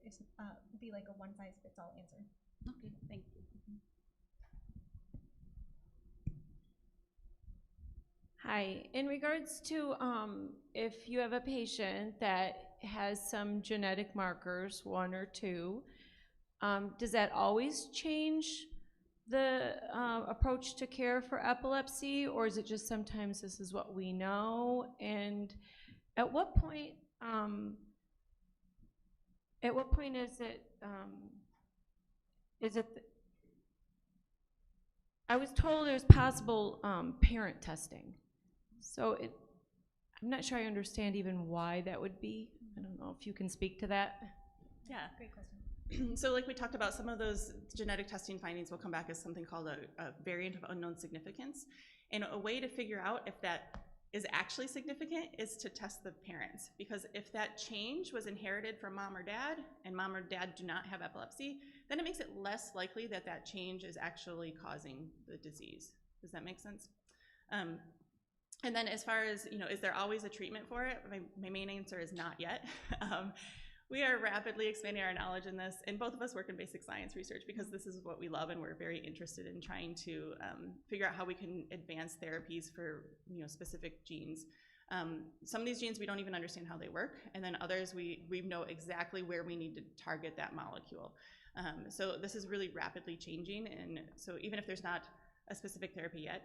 [SPEAKER 7] be like a one-size-fits-all answer.
[SPEAKER 16] Okay, thank you.
[SPEAKER 17] Hi, in regards to if you have a patient that has some genetic markers, 1 or 2, does that always change the approach to care for epilepsy, or is it just sometimes this is what we know? And at what point is it I was told there's possible parent testing. So I'm not sure I understand even why that would be. I don't know if you can speak to that.
[SPEAKER 6] Yeah.
[SPEAKER 7] Great question.
[SPEAKER 6] So like we talked about, some of those genetic testing findings will come back as something called a variant of unknown significance. And a way to figure out if that is actually significant is to test the parents. Because if that change was inherited from mom or dad, and mom or dad do not have epilepsy, then it makes it less likely that that change is actually causing the disease. Does that make sense? And then as far as, is there always a treatment for it? My main answer is not yet. We are rapidly expanding our knowledge in this, and both of us work in basic science research because this is what we love, and we're very interested in trying to figure out how we can advance therapies for specific genes. Some of these genes we don't even understand how they work, and then others we know exactly where we need to target that molecule. So this is really rapidly changing, and so even if there's not a specific therapy yet,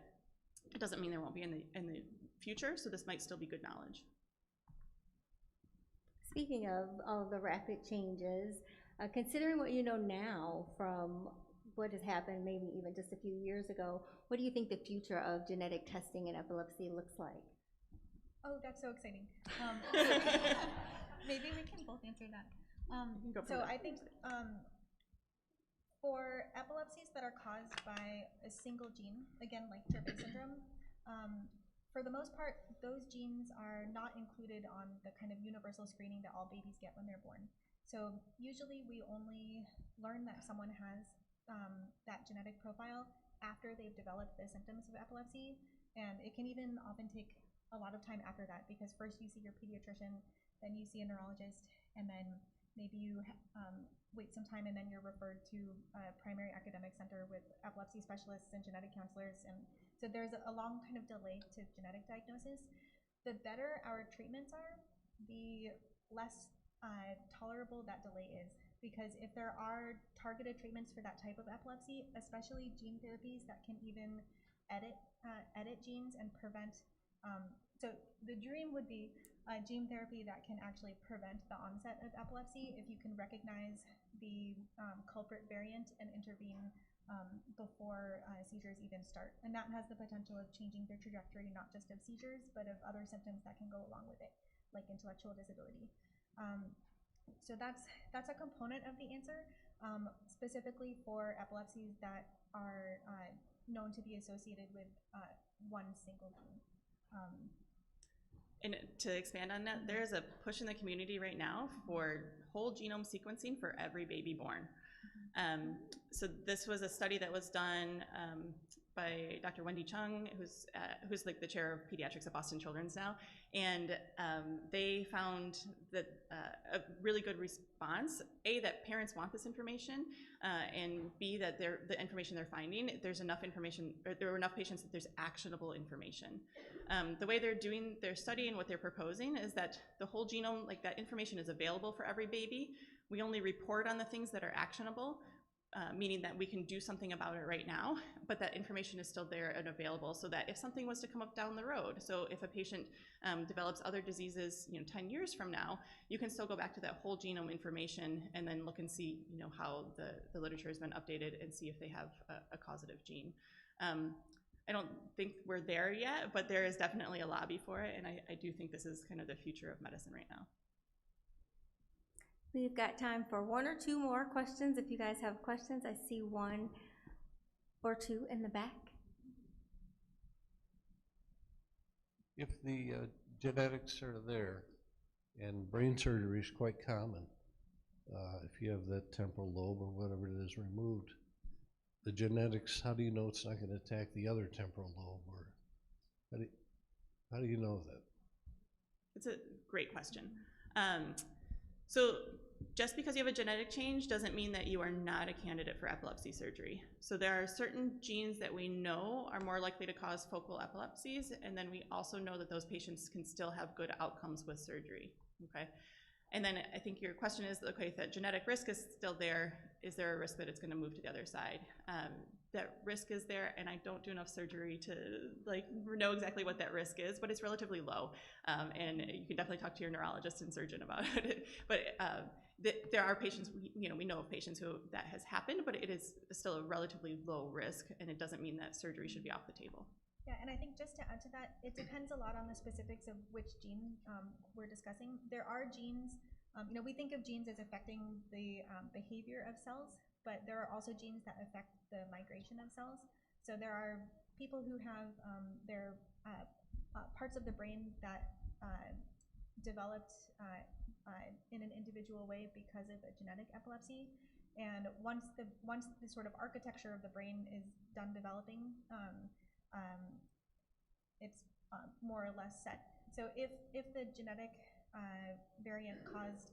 [SPEAKER 6] it doesn't mean there won't be in the future, so this might still be good knowledge.
[SPEAKER 5] Speaking of all the rapid changes, considering what you know now from what has happened maybe even just a few years ago, what do you think the future of genetic testing in epilepsy looks like?
[SPEAKER 7] Oh, that's so exciting. Maybe we can both answer that. So I think for epilepsies that are caused by a single gene, again, like Dravet syndrome, for the most part, those genes are not included on the kind of universal screening that all babies get when they're born. So usually we only learn that someone has that genetic profile after they've developed the symptoms of epilepsy, and it can even often take a lot of time after that, because first you see your pediatrician, then you see a neurologist, and then maybe you wait some time and then you're referred to a primary academic center with epilepsy specialists and genetic counselors, and so there's a long kind of delay to genetic diagnosis. The better our treatments are, the less tolerable that delay is, because if there are targeted treatments for that type of epilepsy, especially gene therapies that can even edit genes and prevent, so the dream would be gene therapy that can actually prevent the onset of epilepsy if you can recognize the culprit variant and intervene before seizures even start. And that has the potential of changing the trajectory, not just of seizures, but of other symptoms that can go along with it, like intellectual disability. So that's a component of the answer, specifically for epilepsies that are known to be associated with one single gene.
[SPEAKER 6] And to expand on that, there is a push in the community right now for whole genome sequencing for every baby born. So this was a study that was done by Dr. Wendy Chung, who's like the chair of pediatrics at Boston Children's now, and they found that a really good response, A, that parents want this information, and B, that the information they're finding, there's enough information, or there were enough patients that there's actionable information. The way they're doing their study and what they're proposing is that the whole genome, like that information is available for every baby. We only report on the things that are actionable, meaning that we can do something about it right now, but that information is still there and available so that if something was to come up down the road, so if a patient develops other diseases, 10 years from now, you can still go back to that whole genome information and then look and see, how the literature has been updated and see if they have a causative gene. I don't think we're there yet, but there is definitely a lobby for it, and I do think this is kind of the future of medicine right now.
[SPEAKER 5] We've got time for one or two more questions. If you guys have questions, I see one or two in the back.
[SPEAKER 18] If the genetics are there, and brain surgery is quite common, if you have that temporal lobe or whatever it is removed, the genetics, how do you know it's not going to attack the other temporal lobe? Or how do you know that?
[SPEAKER 6] It's a great question. So just because you have a genetic change doesn't mean that you are not a candidate for epilepsy surgery. So there are certain genes that we know are more likely to cause focal epilepsies, and then we also know that those patients can still have good outcomes with surgery, okay? And then I think your question is, okay, if that genetic risk is still there, is there a risk that it's gonna move to the other side? That risk is there, and I don't do enough surgery to know exactly what that risk is, but it's relatively low. And you can definitely talk to your neurologist and surgeon about it. But there are patients, we know of patients who that has happened, but it is still a relatively low risk, and it doesn't mean that surgery should be off the table.
[SPEAKER 7] Yeah, and I think just to add to that, it depends a lot on the specifics of which gene we're discussing. There are genes, we think of genes as affecting the behavior of cells, but there are also genes that affect the migration of cells. So there are people who have their parts of the brain that developed in an individual way because of a genetic epilepsy. And once the sort of architecture of the brain is done developing, it's more or less set. So if the genetic variant caused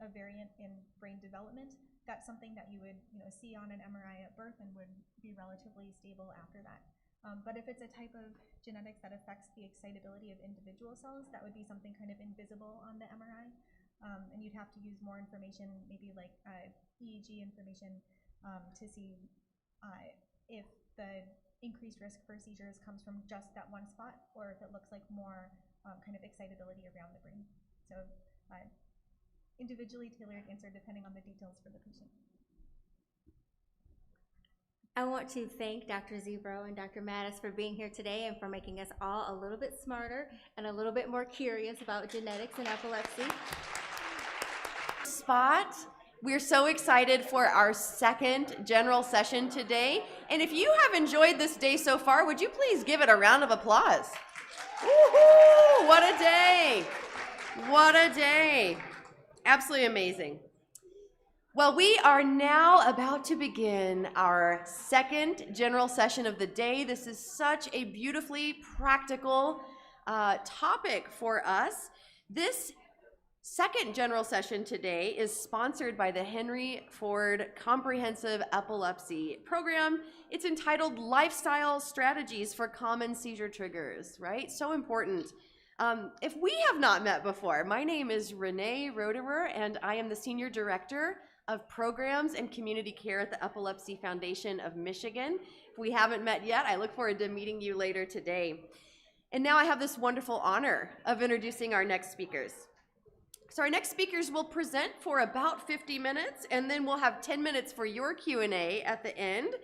[SPEAKER 7] a variant in brain development, that's something that you would see on an MRI at birth and would be relatively stable after that. But if it's a type of genetics that affects the excitability of individual cells, that would be something kind of invisible on the MRI. And you'd have to use more information, maybe like EEG information, to see if the increased risk for seizures comes from just that one spot, or if it looks like more kind of excitability around the brain. So individually tailored answer depending on the details for the patient.
[SPEAKER 5] I want to thank Dr. Ziobro and Dr. Mattis for being here today and for making us all a little bit smarter and a little bit more curious about genetics and epilepsy.
[SPEAKER 4] Spot. We're so excited for our second general session today. And if you have enjoyed this day so far, would you please give it a round of applause? Woohoo! What a day! What a day! Absolutely amazing. Well, we are now about to begin our second general session of the day. This is such a beautifully practical topic for us. This second general session today is sponsored by the Henry Ford Comprehensive Epilepsy Program. It's entitled Lifestyle Strategies for Common Seizure Triggers, right? So important. If we have not met before, my name is Renee Roederer, and I am the Senior Director of Programs and Community Care at the Epilepsy Foundation of Michigan. If we haven't met yet, I look forward to meeting you later today. And now I have this wonderful honor of introducing our next speakers. So our next speakers will present for about 50 minutes, and then we'll have 10 minutes for your Q&A at the end.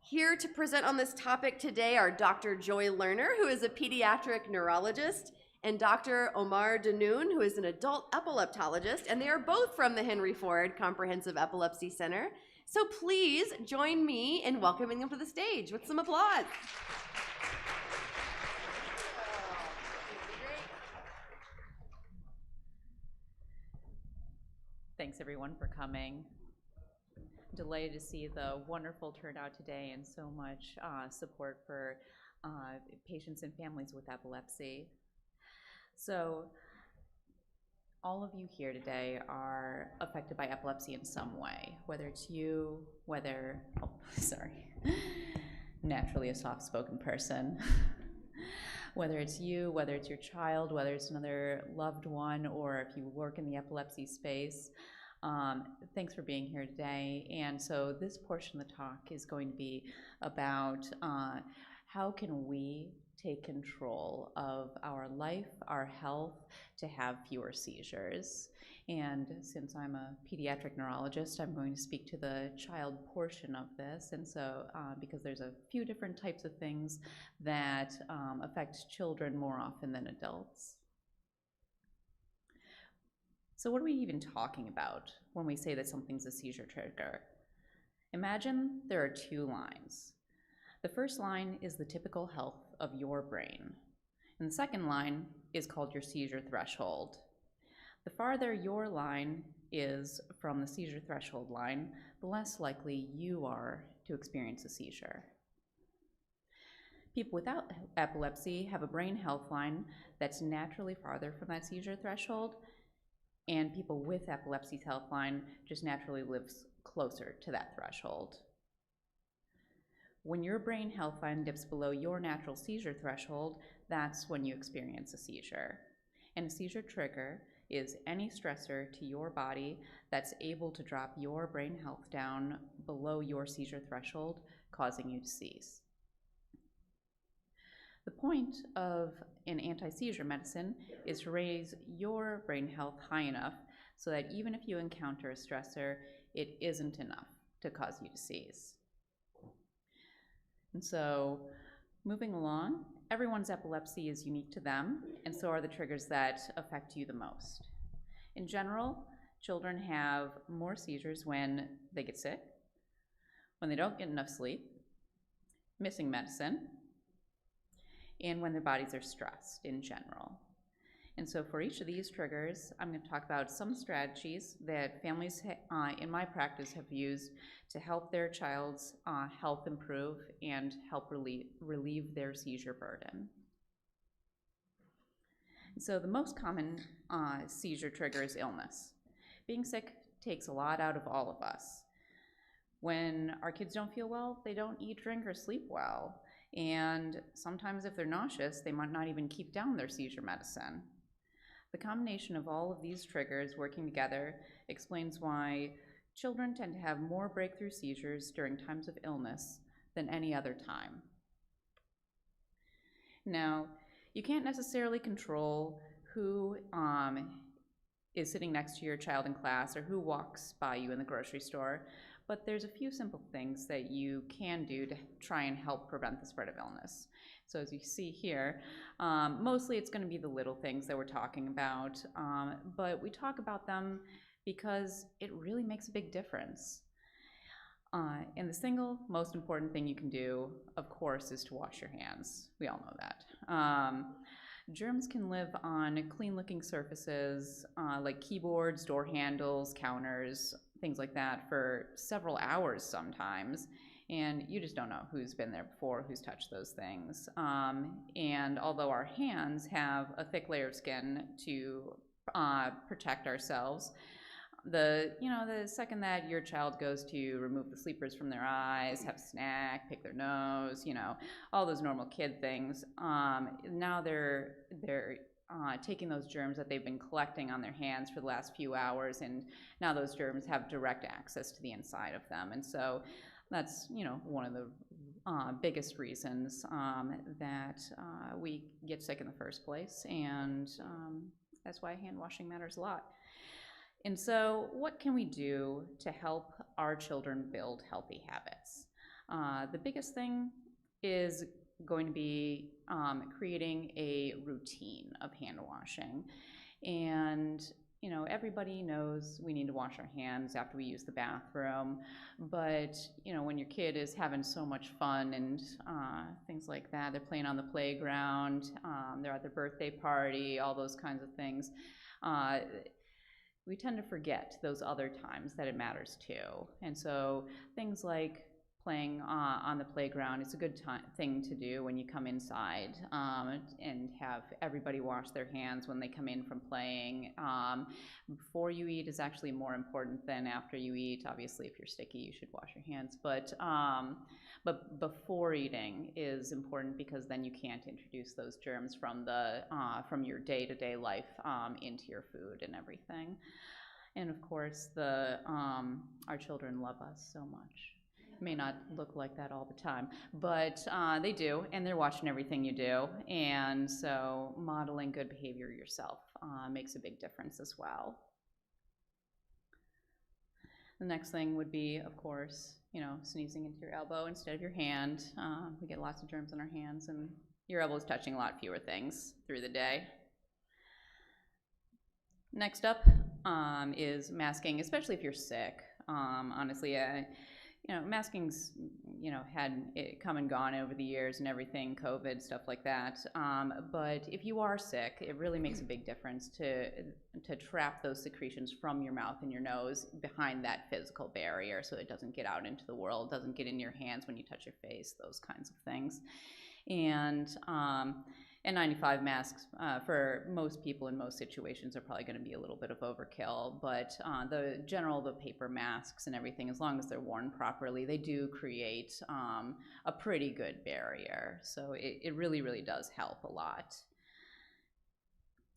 [SPEAKER 4] Here to present on this topic today are Dr. Joy Lerner, who is a pediatric neurologist, and Dr. Omar Danoun, who is an adult epileptologist, and they are both from the Henry Ford Comprehensive Epilepsy Center. So please join me in welcoming them to the stage with some applause.
[SPEAKER 19] Thanks everyone for coming. Delighted to see the wonderful turnout today and so much support for patients and families with epilepsy. So all of you here today are affected by epilepsy in some way, whether it's you, naturally a soft-spoken person. Whether it's you, whether it's your child, whether it's another loved one, or if you work in the epilepsy space, thanks for being here today. And so this portion of the talk is going to be about how can we take control of our life, our health, to have fewer seizures. And since I'm a pediatric neurologist, I'm going to speak to the child portion of this. And so, because there's a few different types of things that affect children more often than adults. So what are we even talking about when we say that something's a seizure trigger? Imagine there are two lines. The first line is the typical health of your brain. And the second line is called your seizure threshold. The farther your line is from the seizure threshold line, the less likely you are to experience a seizure. People without epilepsy have a brain health line that's naturally farther from that seizure threshold, and people with epilepsy's health line just naturally lives closer to that threshold. When your brain health line dips below your natural seizure threshold, that's when you experience a seizure. And a seizure trigger is any stressor to your body that's able to drop your brain health down below your seizure threshold, causing you to seize. The point of an anti-seizure medicine is to raise your brain health high enough so that even if you encounter a stressor, it isn't enough to cause you to seize. And so, moving along, everyone's epilepsy is unique to them, and so are the triggers that affect you the most. In general, children have more seizures when they get sick, when they don't get enough sleep, missing medicine, and when their bodies are stressed in general. And so for each of these triggers, I'm going to talk about some strategies that families in my practice have used to help their child's health improve and help relieve their seizure burden. So the most common seizure trigger is illness. Being sick takes a lot out of all of us. When our kids don't feel well, they don't eat, drink, or sleep well. And sometimes if they're nauseous, they might not even keep down their seizure medicine. The combination of all of these triggers working together explains why children tend to have more breakthrough seizures during times of illness than any other time. Now, you can't necessarily control who is sitting next to your child in class or who walks by you in the grocery store, but there's a few simple things that you can do to try and help prevent the spread of illness. So as you see here, mostly it's going to be the little things that we're talking about, but we talk about them because it really makes a big difference. And the single most important thing you can do, of course, is to wash your hands. We all know that. Germs can live on clean-looking surfaces like keyboards, door handles, counters, things like that for several hours sometimes, and you just don't know who's been there before, who's touched those things. And although our hands have a thick layer of skin to protect ourselves, the second that your child goes to remove the sleepers from their eyes, have a snack, pick their nose, all those normal kid things, now they're taking those germs that they've been collecting on their hands for the last few hours, and now those germs have direct access to the inside of them. And so that's one of the biggest reasons that we get sick in the first place, and that's why hand washing matters a lot. And so what can we do to help our children build healthy habits? The biggest thing is going to be creating a routine of hand washing. And you know, everybody knows we need to wash our hands after we use the bathroom, but you know, when your kid is having so much fun and things like that, they're playing on the playground, they're at their birthday party, all those kinds of things, we tend to forget those other times that it matters too. And so things like playing on the playground, it's a good thing to do when you come inside, and have everybody wash their hands when they come in from playing. Before you eat is actually more important than after you eat. Obviously, if you're sticky, you should wash your hands, but before eating is important, because then you can't introduce those germs from your day-to-day life into your food and everything. And of course, our children love us so much. May not look like that all the time, but they do, and they're watching everything you do, and so modeling good behavior yourself makes a big difference as well. The next thing would be, of course, you know, sneezing into your elbow instead of your hand. We get lots of germs on our hands, and your elbow is touching a lot fewer things through the day. Next up is masking, especially if you're sick. Honestly, you know, masking's, you know, had it come and gone over the years and everything, COVID, stuff like that. But if you are sick, it really makes a big difference to trap those secretions from your mouth and your nose behind that physical barrier, so it doesn't get out into the world, doesn't get in your hands when you touch your face, those kinds of things. And N95 masks for most people in most situations are probably going to be a little bit of overkill, but the paper masks and everything, as long as they're worn properly, they do create a pretty good barrier. So it really, really does help a lot.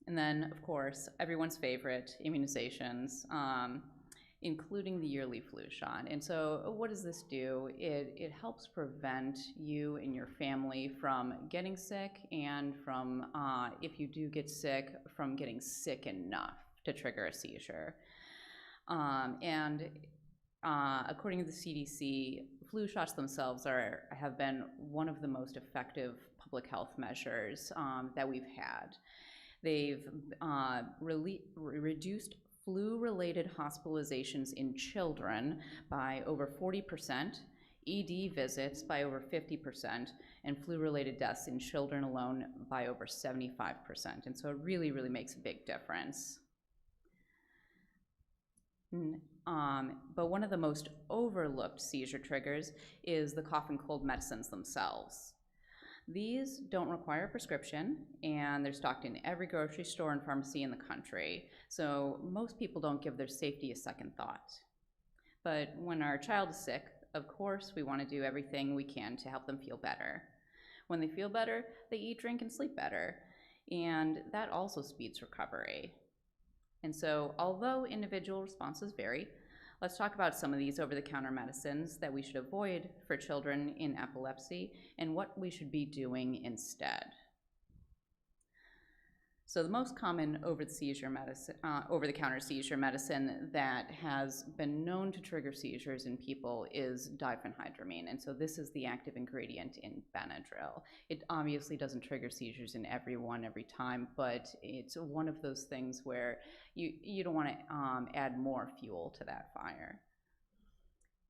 [SPEAKER 19] And then, of course, everyone's favorite, immunizations, including the yearly flu shot. And so what does this do? It helps prevent you and your family from getting sick, and from, if you do get sick, from getting sick enough to trigger a seizure. According to the CDC, flu shots themselves have been one of the most effective public health measures that we've had. They've reduced flu-related hospitalizations in children by over 40%, ED visits by over 50%, and flu-related deaths in children alone by over 75%. And so it really, really makes a big difference. But one of the most overlooked seizure triggers is the cough and cold medicines themselves. These don't require a prescription, and they're stocked in every grocery store and pharmacy in the country, so most people don't give their safety a second thought. But when our child is sick, of course, we want to do everything we can to help them feel better. When they feel better, they eat, drink, and sleep better, and that also speeds recovery. And so, although individual responses vary, let's talk about some of these over-the-counter medicines that we should avoid for children in epilepsy and what we should be doing instead. So the most common over-the-counter seizure medicine that has been known to trigger seizures in people is diphenhydramine, and so this is the active ingredient in Benadryl. It obviously doesn't trigger seizures in everyone every time, but it's one of those things where you don't want to add more fuel to that fire.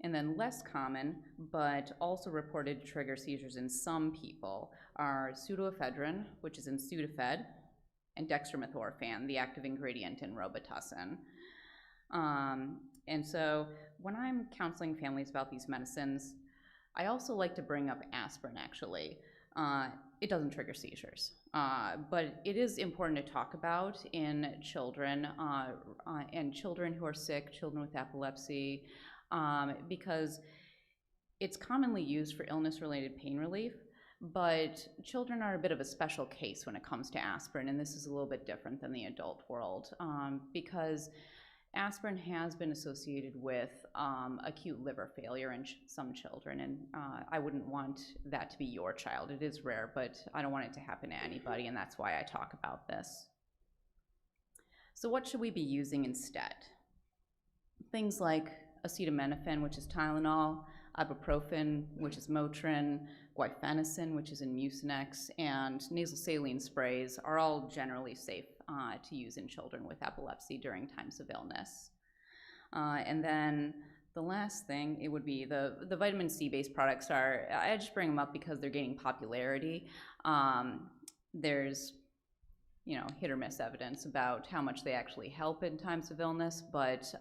[SPEAKER 19] And then less common, but also reported to trigger seizures in some people, are pseudoephedrine, which is in Sudafed, and dextromethorphan, the active ingredient in Robitussin. And so when I'm counseling families about these medicines, I also like to bring up aspirin, actually. It doesn't trigger seizures, but it is important to talk about in children, and children who are sick, children with epilepsy, because it's commonly used for illness-related pain relief, but children are a bit of a special case when it comes to aspirin, and this is a little bit different than the adult world, because aspirin has been associated with acute liver failure in some children, and I wouldn't want that to be your child. It is rare, but I don't want it to happen to anybody, and that's why I talk about this. So what should we be using instead? Things like acetaminophen, which is Tylenol, ibuprofen, which is Motrin, guaifenesin, which is in Mucinex, and nasal saline sprays are all generally safe to use in children with epilepsy during times of illness. And then the last thing, it would be the vitamin C-based products are, I just bring them up because they're gaining popularity. There's hit or miss evidence about how much they actually help in times of illness, but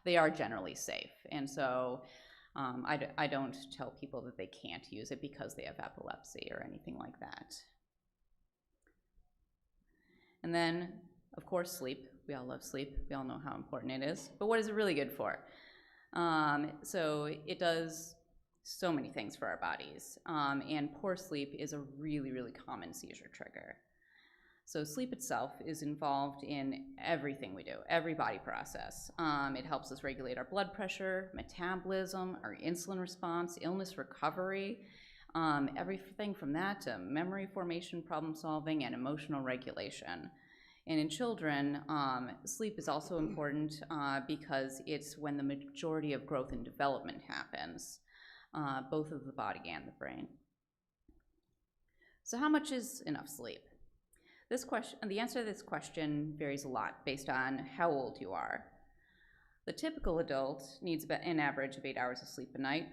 [SPEAKER 19] they are generally safe. And so I don't tell people that they can't use it because they have epilepsy or anything like that. And then, of course, sleep. We all love sleep. We all know how important it is. But what is it really good for? So it does so many things for our bodies. And poor sleep is a really, really common seizure trigger. So sleep itself is involved in everything we do, every body process. It helps us regulate our blood pressure, metabolism, our insulin response, illness recovery, everything from that to memory formation, problem solving, and emotional regulation. And in children, sleep is also important because it's when the majority of growth and development happens, both of the body and the brain. So how much is enough sleep? The answer to this question varies a lot based on how old you are. The typical adult needs about an average of 8 hours of sleep a night,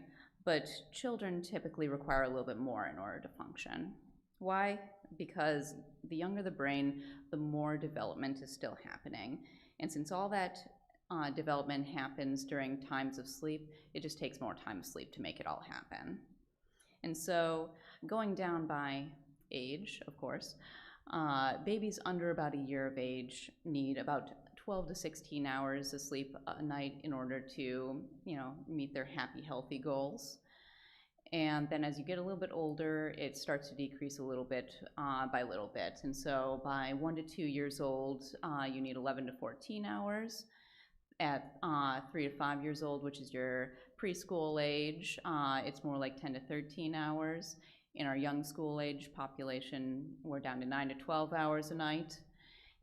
[SPEAKER 19] but children typically require a little bit more in order to function. Why? Because the younger the brain, the more development is still happening. And since all that development happens during times of sleep, it just takes more time of sleep to make it all happen. And so going down by age, of course, babies under about a year of age need about 12 to 16 hours of sleep a night in order to, meet their happy, healthy goals. And then as you get a little bit older, it starts to decrease a little bit by little bit. And so by 1 to 2 years old, you need 11 to 14 hours. At 3 to 5 years old, which is your preschool age, it's more like 10 to 13 hours. In our young school age population, we're down to 9 to 12 hours a night.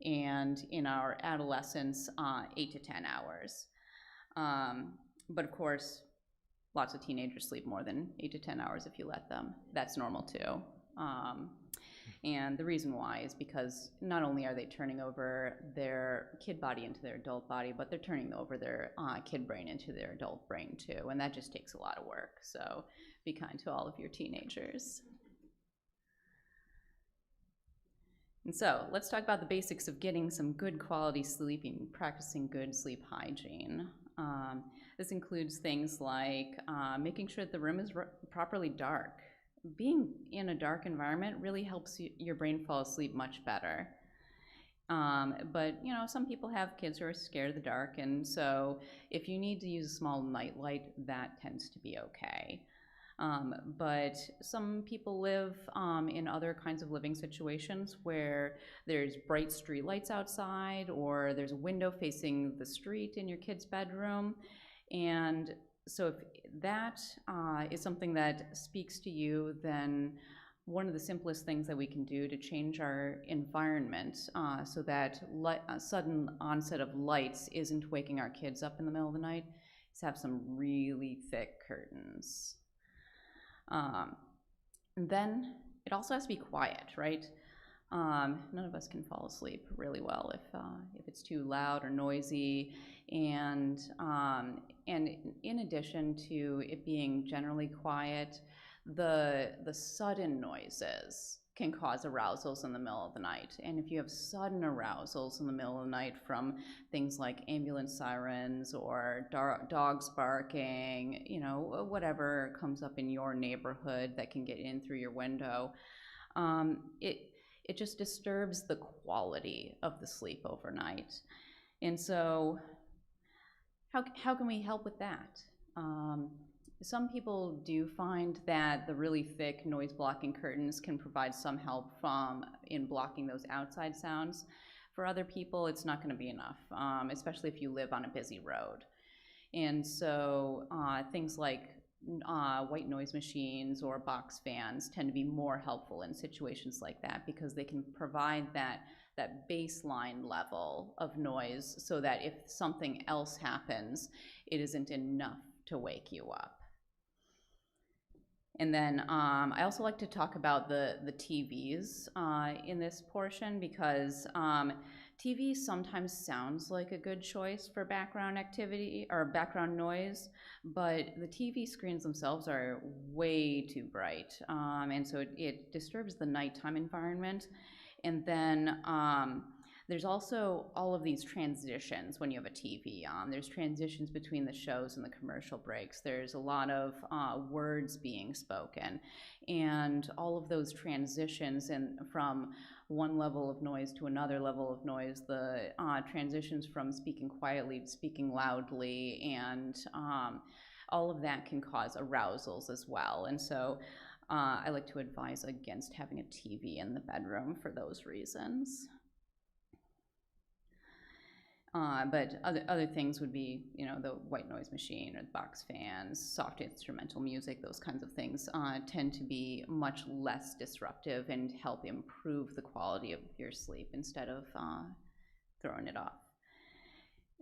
[SPEAKER 19] And in our adolescents, 8 to 10 hours. But of course, lots of teenagers sleep more than 8 to 10 hours if you let them. That's normal too. And the reason why is because not only are they turning over their kid body into their adult body, but they're turning over their kid brain into their adult brain too. And that just takes a lot of work. So be kind to all of your teenagers. And so let's talk about the basics of getting some good quality sleeping, practicing good sleep hygiene. This includes things like making sure that the room is properly dark. Being in a dark environment really helps your brain fall asleep much better. But some people have kids who are scared of the dark, and so if you need to use a small night light, that tends to be okay. But some people live in other kinds of living situations where there's bright street lights outside, or there's a window facing the street in your kid's bedroom. And so if that is something that speaks to you, then one of the simplest things that we can do to change our environment so that sudden onset of lights isn't waking our kids up in the middle of the night is have some really thick curtains. And then it also has to be quiet, right? None of us can fall asleep really well if it's too loud or noisy. And in addition to it being generally quiet, the sudden noises can cause arousals in the middle of the night. And if you have sudden arousals in the middle of the night from things like ambulance sirens or dogs barking, whatever comes up in your neighborhood that can get in through your window, it just disturbs the quality of the sleep overnight. And so how can we help with that? Some people do find that the really thick noise blocking curtains can provide some help in blocking those outside sounds. For other people, it's not gonna be enough, especially if you live on a busy road. And so things like white noise machines or box fans tend to be more helpful in situations like that because they can provide that baseline level of noise so that if something else happens, it isn't enough to wake you up. And then I also like to talk about the TVs in this portion because TV sometimes sounds like a good choice for background activity or background noise, but the TV screens themselves are way too bright, and so it disturbs the nighttime environment. And then there's also all of these transitions when you have a TV on. There's transitions between the shows and the commercial breaks. There's a lot of words being spoken, and all of those transitions from one level of noise to another level of noise, the transitions from speaking quietly to speaking loudly, and all of that can cause arousals as well. And so I like to advise against having a TV in the bedroom for those reasons. But other things would be, the white noise machine or the box fans, soft instrumental music, those kinds of things tend to be much less disruptive and help improve the quality of your sleep instead of throwing it off.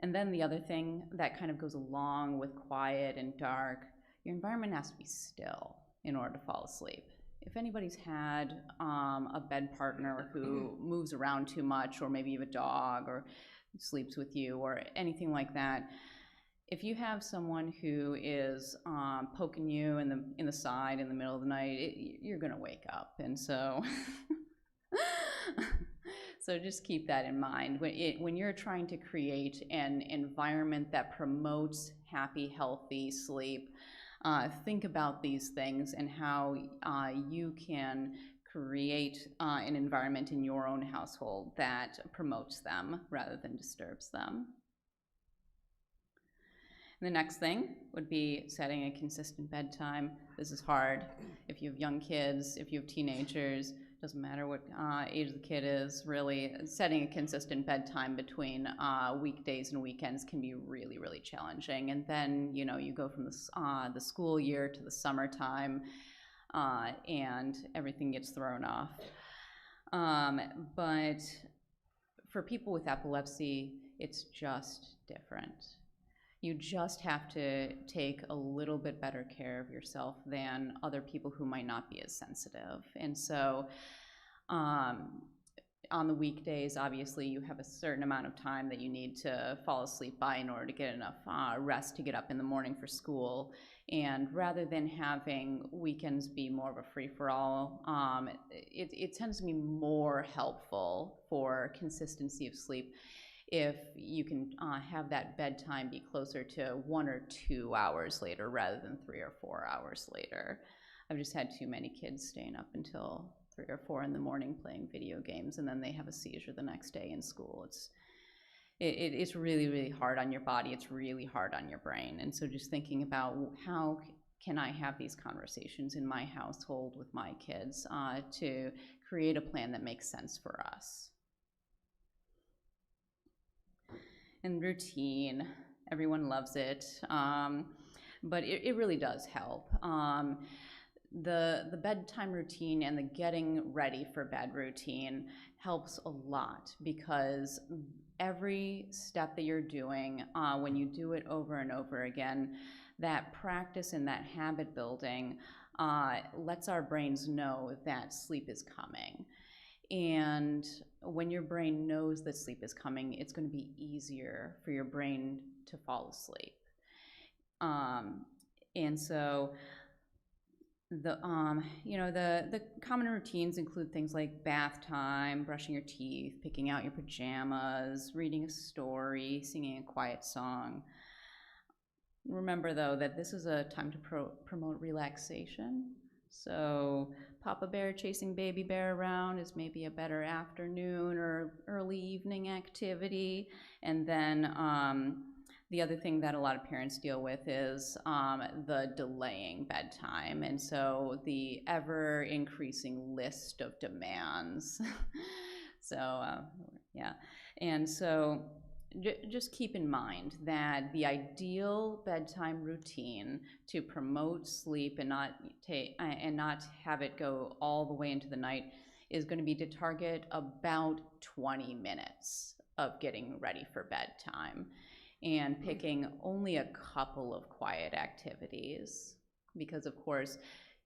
[SPEAKER 19] And then the other thing that kind of goes along with quiet and dark, your environment has to be still in order to fall asleep. If anybody's had a bed partner who moves around too much, or maybe you have a dog or sleeps with you or anything like that, if you have someone who is poking you in the side in the middle of the night, you're gonna wake up. And so so just keep that in mind when you're trying to create an environment that promotes happy, healthy sleep. Think about these things and how you can create an environment in your own household that promotes them rather than disturbs them. And the next thing would be setting a consistent bedtime. This is hard. If you have young kids, if you have teenagers, doesn't matter what age the kid is, really, setting a consistent bedtime between weekdays and weekends can be really, really challenging. And then, you go from the school year to the summertime, and everything gets thrown off. But for people with epilepsy, it's just different. You just have to take a little bit better care of yourself than other people who might not be as sensitive. And so on the weekdays, obviously, you have a certain amount of time that you need to fall asleep by in order to get enough rest to get up in the morning for school. And rather than having weekends be more of a free-for-all, it tends to be more helpful for consistency of sleep if you can have that bedtime be closer to 1 or 2 hours later rather than 3 or 4 hours later. I've just had too many kids staying up until 3 or 4 in the morning playing video games, and then they have a seizure the next day in school. It's really, really hard on your body. It's really hard on your brain. And so just thinking about how can I have these conversations in my household with my kids to create a plan that makes sense for us. And routine, everyone loves it, but it really does help. The bedtime routine and the getting ready for bed routine helps a lot because every step that you're doing, when you do it over and over again, that practice and that habit building lets our brains know that sleep is coming. And when your brain knows that sleep is coming, it's going to be easier for your brain to fall asleep. And so the common routines include things like bath time, brushing your teeth, picking out your pajamas, reading a story, singing a quiet song. Remember, though, that this is a time to promote relaxation. So Papa Bear chasing Baby Bear around is maybe a better afternoon or early evening activity. And then the other thing that a lot of parents deal with is the delaying bedtime. And so the ever increasing list of demands. So Yeah, and so just keep in mind that the ideal bedtime routine to promote sleep and not have it go all the way into the night is going to be to target about 20 minutes of getting ready for bedtime and picking only a couple of quiet activities, because of course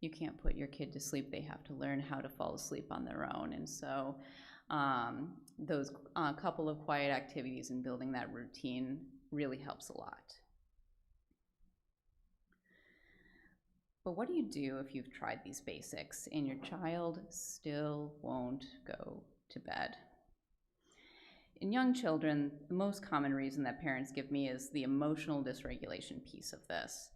[SPEAKER 19] you can't put your kid to sleep. They have to learn how to fall asleep on their own. And so those couple of quiet activities and building that routine really helps a lot. But what do you do if you've tried these basics and your child still won't go to bed? In young children, the most common reason that parents give me is the emotional dysregulation piece of this.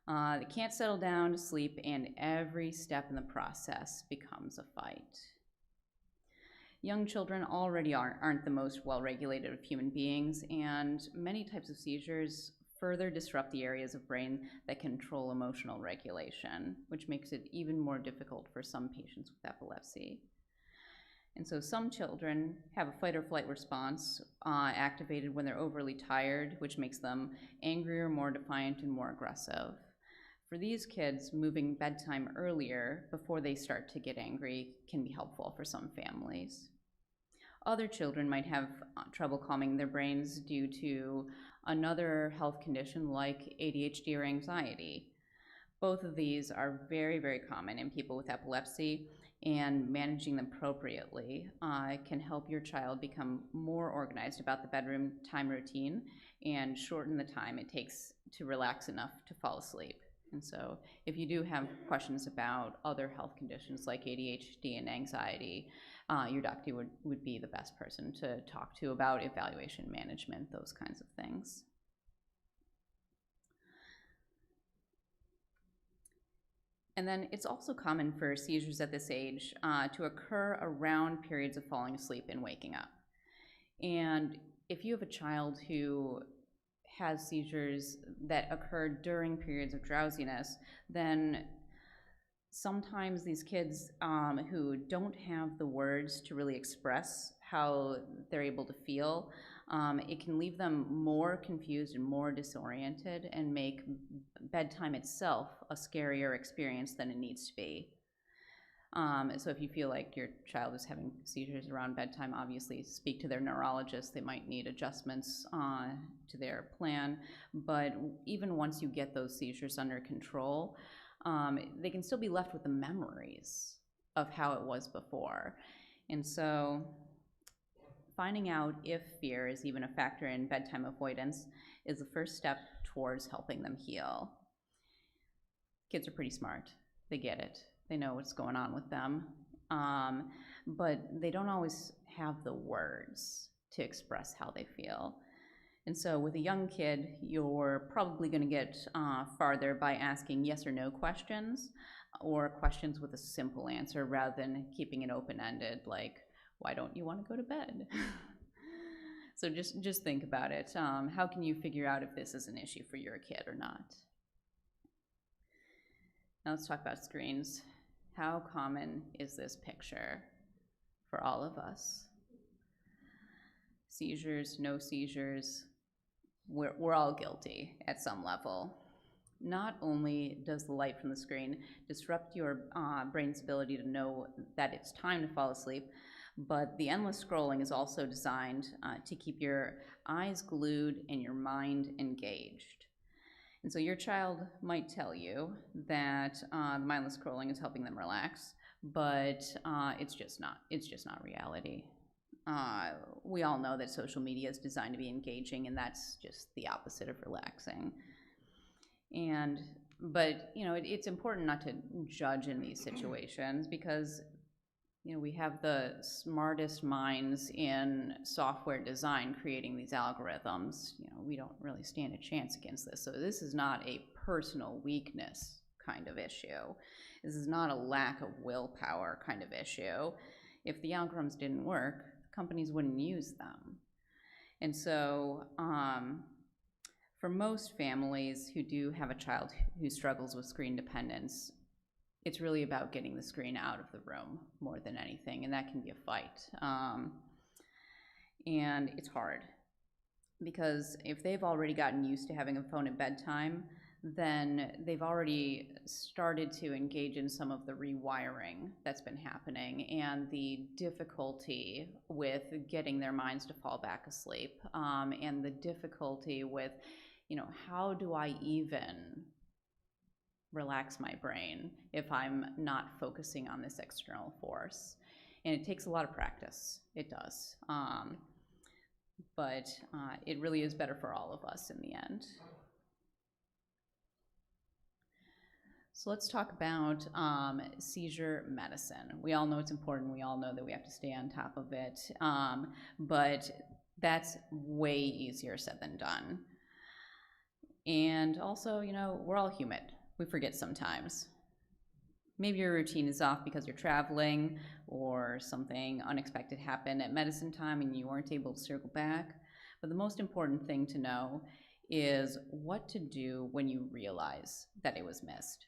[SPEAKER 19] They can't settle down to sleep, and every step in the process becomes a fight. Young children already aren't the most well-regulated of human beings, and many types of seizures further disrupt the areas of brain that control emotional regulation, which makes it even more difficult for some patients with epilepsy. And so some children have a fight or flight response activated when they're overly tired, which makes them angrier, more defiant, and more aggressive. For these kids, moving bedtime earlier before they start to get angry can be helpful for some families. Other children might have trouble calming their brains due to another health condition like ADHD or anxiety. Both of these are very, very common in people with epilepsy, and managing them appropriately can help your child become more organized about the bedroom time routine and shorten the time it takes to relax enough to fall asleep. And so if you do have questions about other health conditions like ADHD and anxiety, your doctor would be the best person to talk to about evaluation management, those kinds of things. And then it's also common for seizures at this age to occur around periods of falling asleep and waking up. And if you have a child who has seizures that occur during periods of drowsiness, then sometimes these kids who don't have the words to really express how they're able to feel, it can leave them more confused and more disoriented and make bedtime itself a scarier experience than it needs to be. So if you feel like your child is having seizures around bedtime, obviously speak to their neurologist. They might need adjustments to their plan. But even once you get those seizures under control, they can still be left with the memories of how it was before. And so finding out if fear is even a factor in bedtime avoidance is the first step towards helping them heal. Kids are pretty smart. They get it. They know what's going on with them, but they don't always have the words to express how they feel. And so with a young kid, you're probably going to get farther by asking yes or no questions, or questions with a simple answer rather than keeping it open-ended, like, why don't you want to go to bed? So just think about it. How can you figure out if this is an issue for your kid or not? Now let's talk about screens. How common is this picture for all of us? Seizures, no seizures, we're all guilty at some level. Not only does the light from the screen disrupt your brain's ability to know that it's time to fall asleep, but the endless scrolling is also designed to keep your eyes glued and your mind engaged. And so your child might tell you that the mindless scrolling is helping them relax, but it's just not reality. We all know that social media is designed to be engaging, and that's just the opposite of relaxing. But it's important not to judge in these situations, because we have the smartest minds in software design creating these algorithms. We don't really stand a chance against this. So this is not a personal weakness kind of issue. This is not a lack of willpower kind of issue. If the algorithms didn't work, companies wouldn't use them. And so for most families who do have a child who struggles with screen dependence, it's really about getting the screen out of the room more than anything, and that can be a fight. And it's hard because if they've already gotten used to having a phone at bedtime, then they've already started to engage in some of the rewiring that's been happening and the difficulty with getting their minds to fall back asleep, and the difficulty with, how do I even relax my brain if I'm not focusing on this external force? And it takes a lot of practice. It does. But it really is better for all of us in the end. So let's talk about seizure medicine. We all know it's important. We all know that we have to stay on top of it. But that's way easier said than done. And also, we're all human. We forget sometimes. Maybe your routine is off because you're traveling or something unexpected happened at medicine time and you weren't able to circle back. But the most important thing to know is what to do when you realize that it was missed.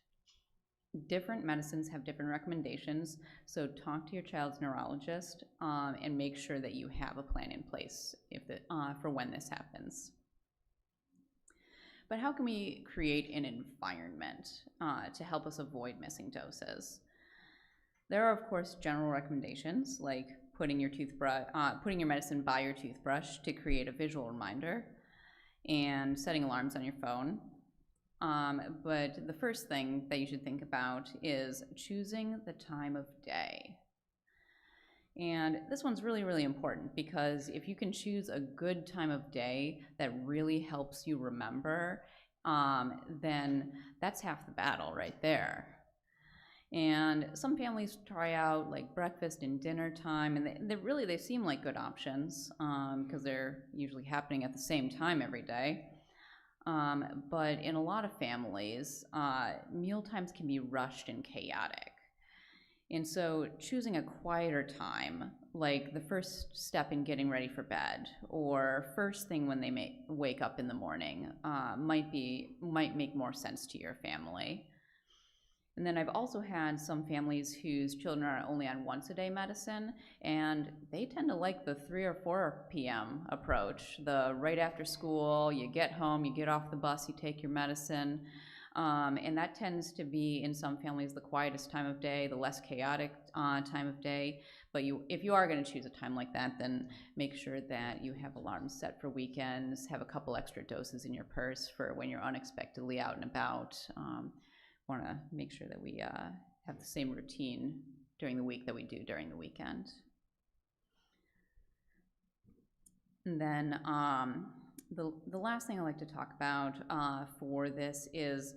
[SPEAKER 19] Different medicines have different recommendations, so talk to your child's neurologist and make sure that you have a plan in place for when this happens. But how can we create an environment to help us avoid missing doses? There are, of course, general recommendations like putting your medicine by your toothbrush to create a visual reminder and setting alarms on your phone. But the first thing that you should think about is choosing the time of day. And this one's really, really important because if you can choose a good time of day that really helps you remember, then that's half the battle right there. And some families try out like breakfast and dinner time, and they seem like good options because they're usually happening at the same time every day. But in a lot of families, meal times can be rushed and chaotic. And so choosing a quieter time, like the first step in getting ready for bed, or first thing when they wake up in the morning, might make more sense to your family. And then I've also had some families whose children are only on once-a-day medicine, and they tend to like the 3 or 4 p.m. approach. The right after school, you get home, you get off the bus, you take your medicine. And that tends to be, in some families, the quietest time of day, the less chaotic time of day. But if you are going to choose a time like that, then make sure that you have alarms set for weekends, have a couple extra doses in your purse for when you're unexpectedly out and about. Want to make sure that we have the same routine during the week that we do during the weekend. And then the last thing I'd like to talk about for this is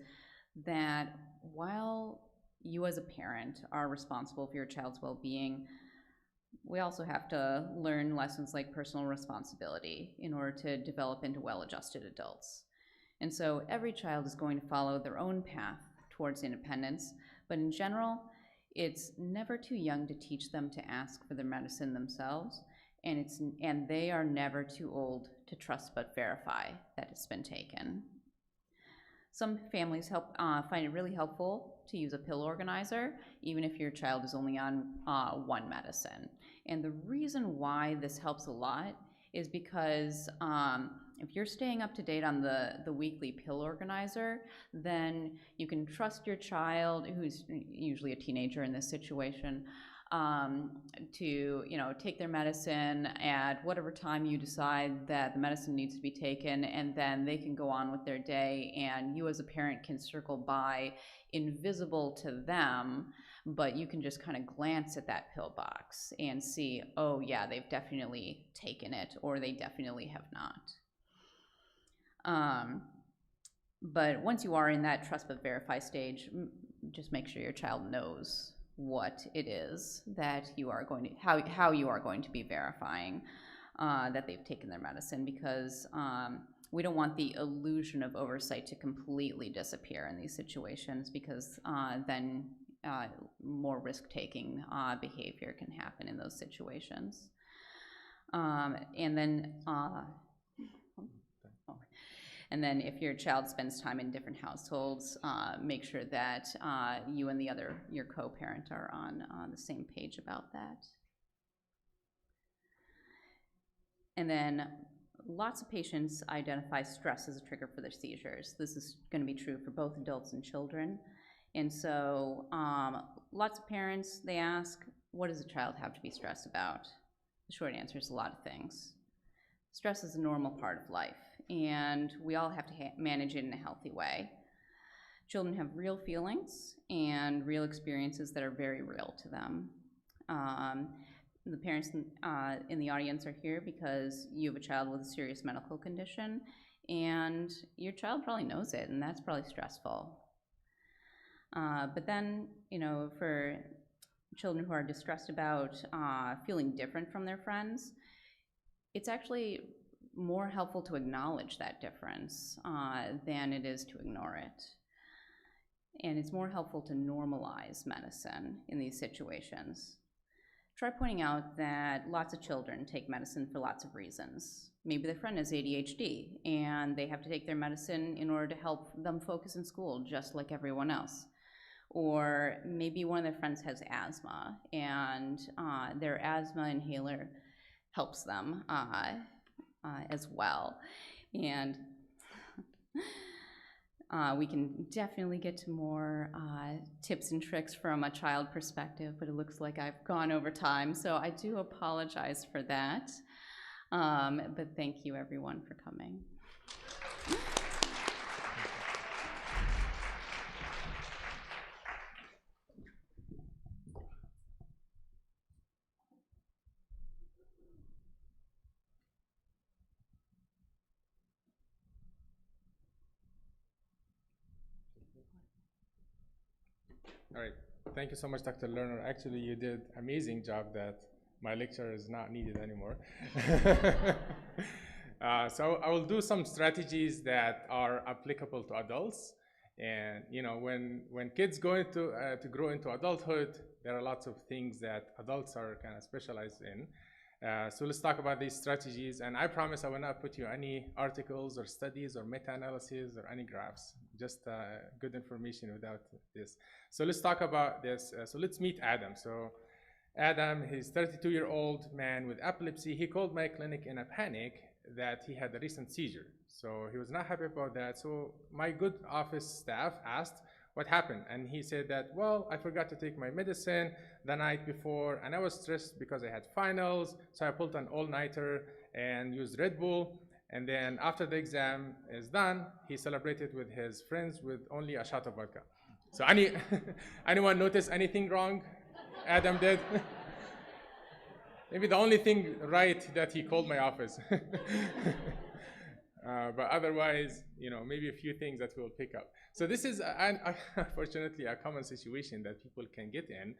[SPEAKER 19] that while you as a parent are responsible for your child's well-being, we also have to learn lessons like personal responsibility in order to develop into well-adjusted adults. And so every child is going to follow their own path towards independence, but in general, it's never too young to teach them to ask for their medicine themselves, and they are never too old to trust but verify that it's been taken. Some families find it really helpful to use a pill organizer, even if your child is only on one medicine. And the reason why this helps a lot is because if you're staying up to date on the weekly pill organizer, then you can trust your child, who's usually a teenager in this situation, to take their medicine at whatever time you decide that the medicine needs to be taken, and then they can go on with their day, and you as a parent can circle by invisible to them, but you can just kind of glance at that pill box and see, oh yeah, they've definitely taken it, or they definitely have not. But once you are in that trust but verify stage, just make sure your child knows what it is that you are going to, how you are going to be verifying that they've taken their medicine, because we don't want the illusion of oversight to completely disappear in these situations, because then more risk-taking behavior can happen in those situations. And then if your child spends time in different households, make sure that you and your co-parent are on the same page about that. And then lots of patients identify stress as a trigger for their seizures. This is going to be true for both adults and children. And so lots of parents, they ask, what does a child have to be stressed about? The short answer is a lot of things. Stress is a normal part of life, and we all have to manage it in a healthy way. Children have real feelings and real experiences that are very real to them. The parents in the audience are here because you have a child with a serious medical condition, and your child probably knows it, and that's probably stressful. But then, you know, for children who are distressed about feeling different from their friends, it's actually more helpful to acknowledge that difference than it is to ignore it. And it's more helpful to normalize medicine in these situations. Try pointing out that lots of children take medicine for lots of reasons. Maybe their friend has ADHD and they have to take their medicine in order to help them focus in school just like everyone else. Or maybe one of their friends has asthma and their asthma inhaler helps them as well. And we can definitely get to more tips and tricks from a child perspective, but it looks like I've gone over time, so I do apologize for that. But thank you everyone for coming.
[SPEAKER 20] All right, thank you so much, Dr. Lerner. Actually, you did an amazing job that my lecture is not needed anymore. So I will do some strategies that are applicable to adults. And you know, when kids go into to grow into adulthood, there are lots of things that adults are kind of specialized in. So let's talk about these strategies. And I promise I will not put you any articles or studies or meta-analysis or any graphs, just good information without this. So let's talk about this. So let's meet Adam. So Adam, he's a 32-year-old man with epilepsy. He called my clinic in a panic that he had a recent seizure. So he was not happy about that. So my good office staff asked what happened. And he said that, well, I forgot to take my medicine the night before, and I was stressed because I had finals. So I pulled an all-nighter and used Red Bull. And then after the exam is done, he celebrated with his friends with only a shot of vodka. So anyone notice anything wrong Adam did? Maybe the only thing right that he called my office. But otherwise, you know, maybe a few things that we'll pick up. So this is, unfortunately, a common situation that people can get in.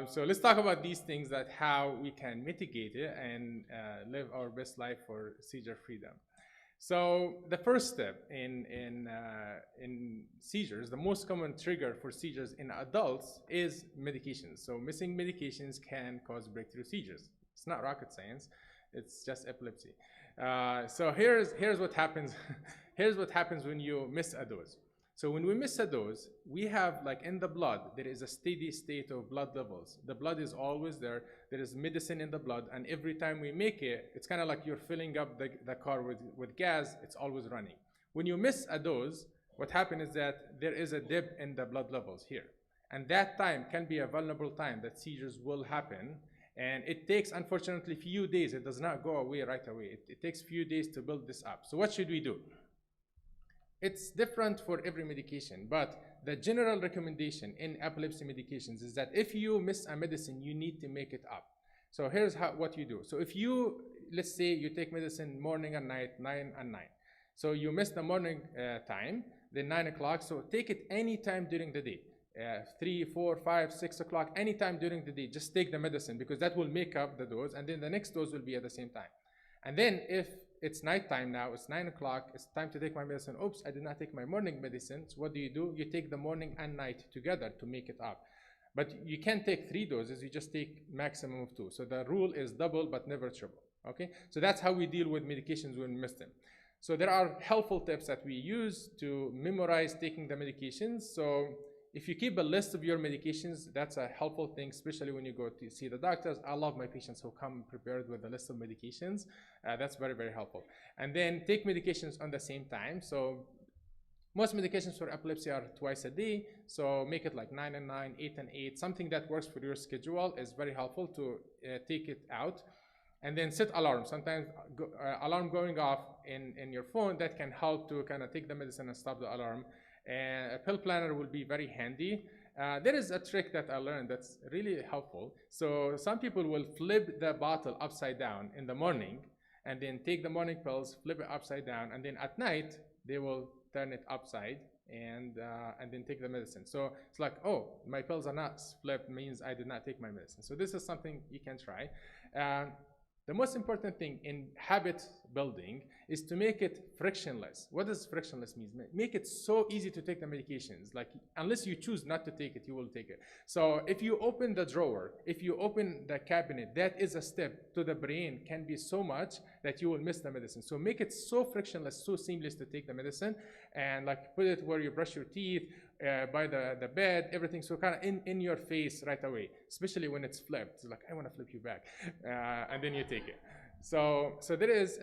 [SPEAKER 20] So let's talk about these things, that how we can mitigate it and live our best life for seizure freedom. So the first step in seizures, the most common trigger for seizures in adults is medications. So missing medications can cause breakthrough seizures. It's not rocket science, it's just epilepsy. So here's what happens. Here's what happens when you miss a dose. So when we miss a dose, we have, like in the blood, there is a steady state of blood levels. The blood is always there. There is medicine in the blood, and every time we make it, it's kind of like you're filling up the car with gas. It's always running. When you miss a dose, what happens is that there is a dip in the blood levels here. And that time can be a vulnerable time that seizures will happen. And it takes, unfortunately, few days. It does not go away right away. It takes few days to build this up. So what should we do? It's different for every medication, but the general recommendation in epilepsy medications is that if you miss a medicine, you need to make it up. So here's what you do. So if you, let's say you take medicine morning and night, 9 and 9. So you miss the morning time, then 9 o'clock, so take it any time during the day. 3, 4, 5, 6 o'clock, anytime during the day, just take the medicine, because that will make up the dose, and then the next dose will be at the same time. And then if it's nighttime now, it's 9 o'clock, it's time to take my medicine. Oops, I did not take my morning medicine. So what do? You take the morning and night together to make it up. But you can't take 3 doses, you just take maximum of 2. So the rule is double but never triple, okay? So that's how we deal with medications when we miss them. So there are helpful tips that we use to memorize taking the medications. So if you keep a list of your medications, that's a helpful thing, especially when you go to see the doctors. I love my patients who come prepared with a list of medications. That's very, very helpful. And then take medications on the same time. So most medications for epilepsy are twice a day. So make it like 9 and 9, 8 and 8. Something that works for your schedule is very helpful to take it out. And then set alarm. Sometimes alarm going off in your phone, that can help to kind of take the medicine and stop the alarm. And a pill planner will be very handy. There is a trick that I learned that's really helpful. So some people will flip the bottle upside down in the morning and then take the morning pills, flip it upside down, and then at night they will turn it upside and then take the medicine. So it's like, oh, my pills are not flipped, means I did not take my medicine. So this is something you can try. The most important thing in habit building is to make it frictionless. What does frictionless mean? Make it so easy to take the medications. Like, unless you choose not to take it, you will take it. So if you open the drawer, if you open the cabinet, that is a step to the brain, can be so much that you will miss the medicine. So make it so frictionless, so seamless to take the medicine, and like put it where you brush your teeth, by the bed, everything, so kind of in your face right away, especially when it's flipped. It's like, I want to flip you back, and then you take it. So there is,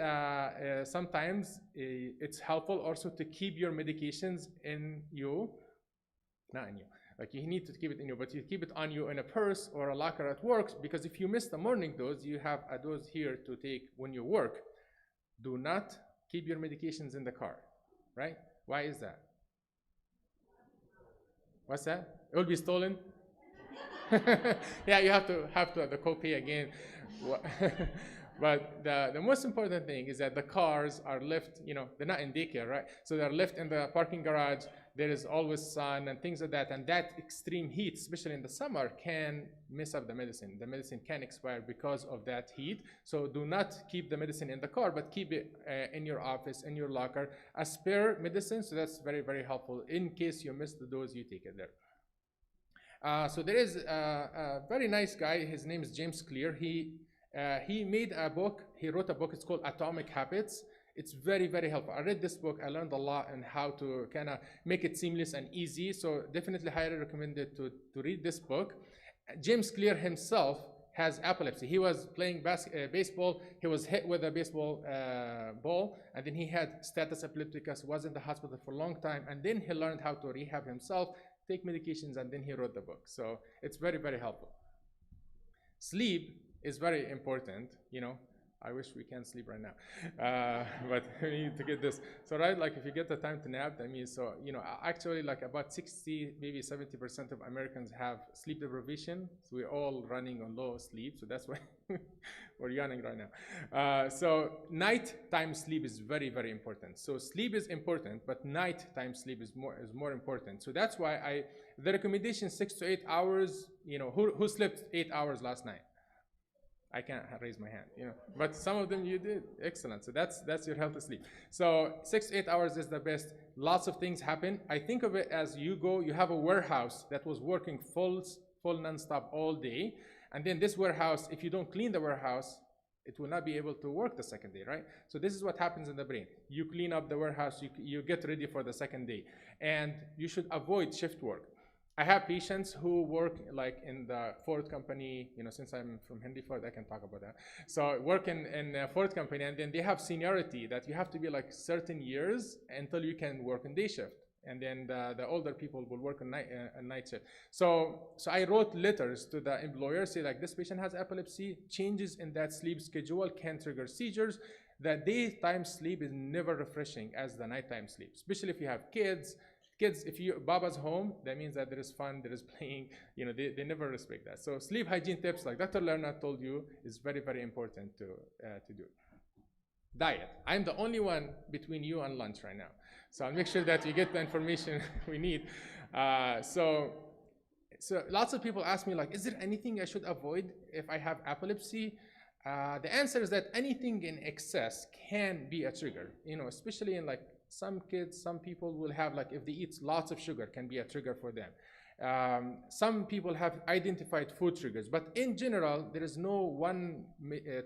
[SPEAKER 20] sometimes it's helpful also to keep your medications in you, not in you, like you need to keep it in you, but you keep it on you in a purse or a locker at work, because if you miss the morning dose, you have a dose here to take when you work. Do not keep your medications in the car, right? Why is that? What's that? It will be stolen? Yeah, you have to the copay again. But the most important thing is that the cars are left, they're not in daycare, right? So they're left in the parking garage. There is always sun and things like that. And that extreme heat, especially in the summer, can mess up the medicine. The medicine can expire because of that heat. So do not keep the medicine in the car, but keep it in your office, in your locker, a spare medicine. So that's very, very helpful. In case you miss the dose, you take it there. So there is a very nice guy. His name is James Clear. He made a book. He wrote a book. It's called Atomic Habits. It's very, very helpful. I read this book. I learned a lot on how to kind of make it seamless and easy. So definitely highly recommended to read this book. James Clear himself has epilepsy. He was playing baseball. He was hit with a baseball ball, and then he had status epilepticus, was in the hospital for a long time, and then he learned how to rehab himself, take medications, and then he wrote the book. So it's very, very helpful. Sleep is very important, I wish we can sleep right now, but we need to get this. So right, like if you get the time to nap, that means, so, actually like about 60, maybe 70% of Americans have sleep deprivation. So we're all running on low sleep. So that's why we're yawning right now. So nighttime sleep is very, very important. So sleep is important, but nighttime sleep is more important. So that's why the recommendation 6 to 8 hours, who slept 8 hours last night? I can't raise my hand, but some of them you did. Excellent. So that's your healthy sleep. So 6 to 8 hours is the best. Lots of things happen. I think of it as you have a warehouse that was working full nonstop all day. And then this warehouse, if you don't clean the warehouse, it will not be able to work the second day, right? So this is what happens in the brain. You clean up the warehouse, you get ready for the second day. And you should avoid shift work. I have patients who work like in the Ford company, since I'm from Henry Ford, I can talk about that. So work in Ford company, and then they have seniority that you have to be like certain years until you can work in day shift. And then the older people will work on night shift. So I wrote letters to the employer, say like, this patient has epilepsy, changes in that sleep schedule can trigger seizures. The daytime sleep is never refreshing as the nighttime sleep, especially if you have kids. Kids, if Baba's home, that means that there is fun, there is playing, they never respect that. So sleep hygiene tips, like Dr. Lerner told you, is very, very important to do. Diet. I'm the only one between you and lunch right now. So I'll make sure that you get the information we need. So lots of people ask me, like, is there anything I should avoid if I have epilepsy? The answer is that anything in excess can be a trigger, especially in like some kids, some people will have, like, if they eat lots of sugar, can be a trigger for them. Some people have identified food triggers, but in general, there is no one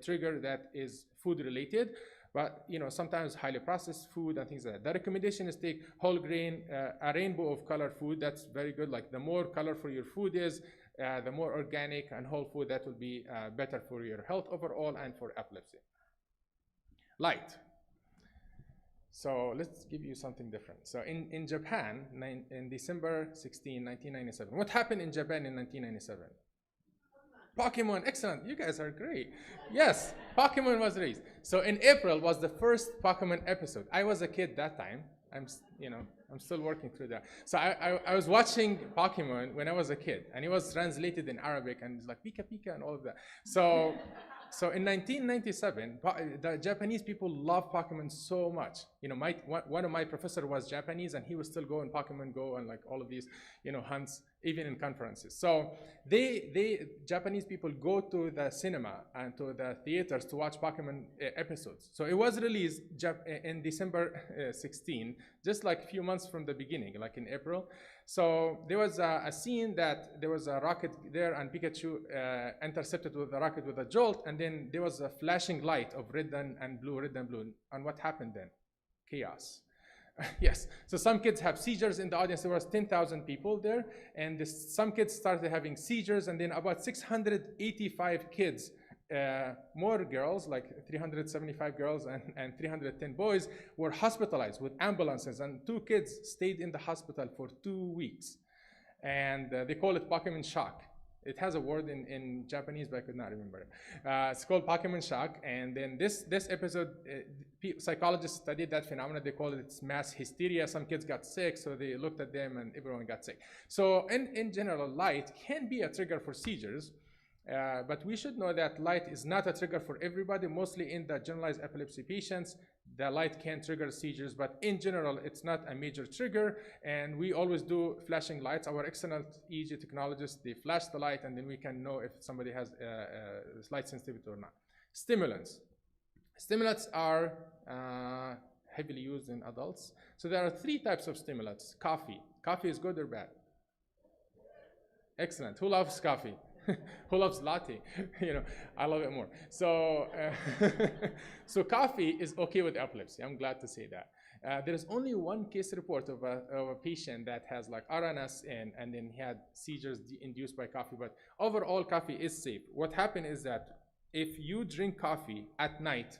[SPEAKER 20] trigger that is food related. But sometimes highly processed food and things like that. The recommendation is take whole grain, a rainbow of colored food. That's very good. Like the more colorful your food is, the more organic and whole food, that will be better for your health overall and for epilepsy. Light. So let's give you something different. So in Japan, in December 16, 1997, what happened in Japan in 1997? Pokemon, excellent. You guys are great. Yes, Pokemon was released. So in April was the first Pokemon episode. I was a kid that time. I'm still working through that. So I was watching Pokemon when I was a kid, and it was translated in Arabic, and it's like Pika Pika and all of that. So in 1997, the Japanese people love Pokemon so much. One of my professors was Japanese, and he would still go in Pokemon Go and like all of these, hunts, even in conferences. So Japanese people go to the cinema and to the theaters to watch Pokemon episodes. So it was released in December 16, just like a few months from the beginning, like in April. So there was a scene that there was a rocket there, and Pikachu intercepted with the rocket with a jolt, and then there was a flashing light of red and blue, red and blue. And what happened then? Chaos. Yes. So some kids have seizures in the audience. There was 10,000 people there, and some kids started having seizures, and then about 685 kids, more girls, like 375 girls and 310 boys, were hospitalized with ambulances, and 2 kids stayed in the hospital for 2 weeks. And they call it Pokemon shock. It has a word in Japanese, but I could not remember it. It's called Pokemon shock. And then this episode, psychologists studied that phenomenon. They call it mass hysteria. Some kids got sick, so they looked at them and everyone got sick. So in general, light can be a trigger for seizures. But we should know that light is not a trigger for everybody. Mostly in the generalized epilepsy patients, the light can trigger seizures, but in general, it's not a major trigger. And we always do flashing lights. Our excellent EEG technologists, they flash the light, and then we can know if somebody has light sensitivity or not. Stimulants. Stimulants are heavily used in adults. So there are 3 types of stimulants. Coffee. Coffee is good or bad? Excellent. Who loves coffee? Who loves latte? I love it more. So, so coffee is okay with epilepsy. I'm glad to say that. There is only 1 case report of a patient that has like RNS and then he had seizures induced by coffee. But overall, coffee is safe. What happened is that if you drink coffee at night,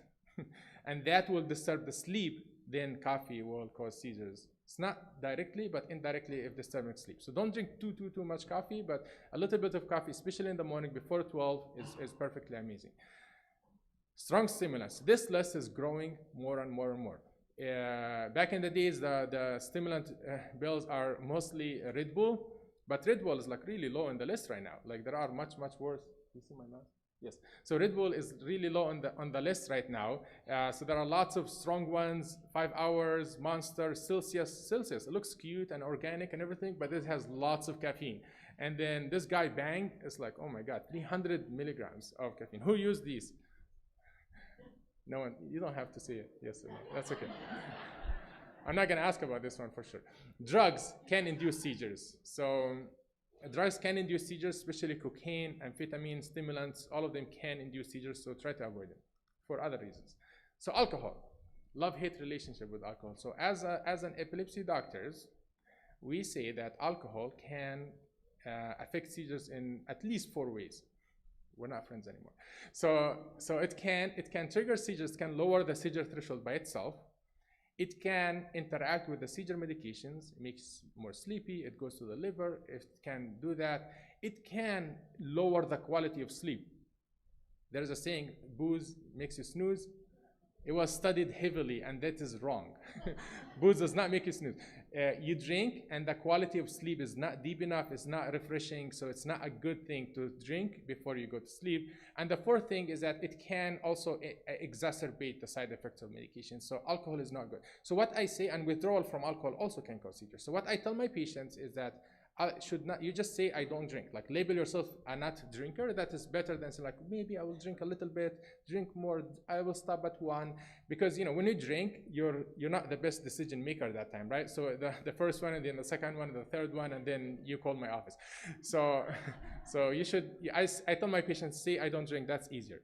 [SPEAKER 20] and that will disturb the sleep, then coffee will cause seizures. It's not directly, but indirectly if disturbing sleep. So don't drink too much coffee, but a little bit of coffee, especially in the morning before 12, is perfectly amazing. Strong stimulants. This list is growing more and more and more. Back in the days, the stimulant bills are mostly Red Bull, but Red Bull is like really low in the list right now. Like there are much worse. You see my mouse? Yes. So Red Bull is really low on the list right now. So there are lots of strong ones, 5 Hours, Monster, Celsius. It looks cute and organic and everything, but it has lots of caffeine. And then this guy Bang is like, oh my God, 300 milligrams of caffeine. Who used these? No one. You don't have to say it. Yes or no. That's okay. I'm not going to ask about this one for sure. Drugs can induce seizures. So drugs can induce seizures, especially cocaine, amphetamine, stimulants. All of them can induce seizures, so try to avoid them for other reasons. So alcohol, love-hate relationship with alcohol. So as an epilepsy doctors, we say that alcohol can affect seizures in at least 4 ways. We're not friends anymore. So it can trigger seizures, can lower the seizure threshold by itself. It can interact with the seizure medications, it makes more sleepy, it goes to the liver, it can do that. It can lower the quality of sleep. There's a saying, booze makes you snooze. It was studied heavily, and that is wrong. Booze does not make you snooze. You drink, and the quality of sleep is not deep enough, it's not refreshing, so it's not a good thing to drink before you go to sleep. And the 4th thing is that it can also exacerbate the side effects of medication, so alcohol is not good. So what I say, and withdrawal from alcohol also can cause seizures. So what I tell my patients is that you just say, I don't drink. Like label yourself a not drinker. That is better than saying like, maybe I will drink a little bit, drink more, I will stop at 1. Because when you drink, you're not the best decision maker at that time, right? So the first one, and then the second one, and the third one, and then you call my office. So you should, I tell my patients, say I don't drink, that's easier.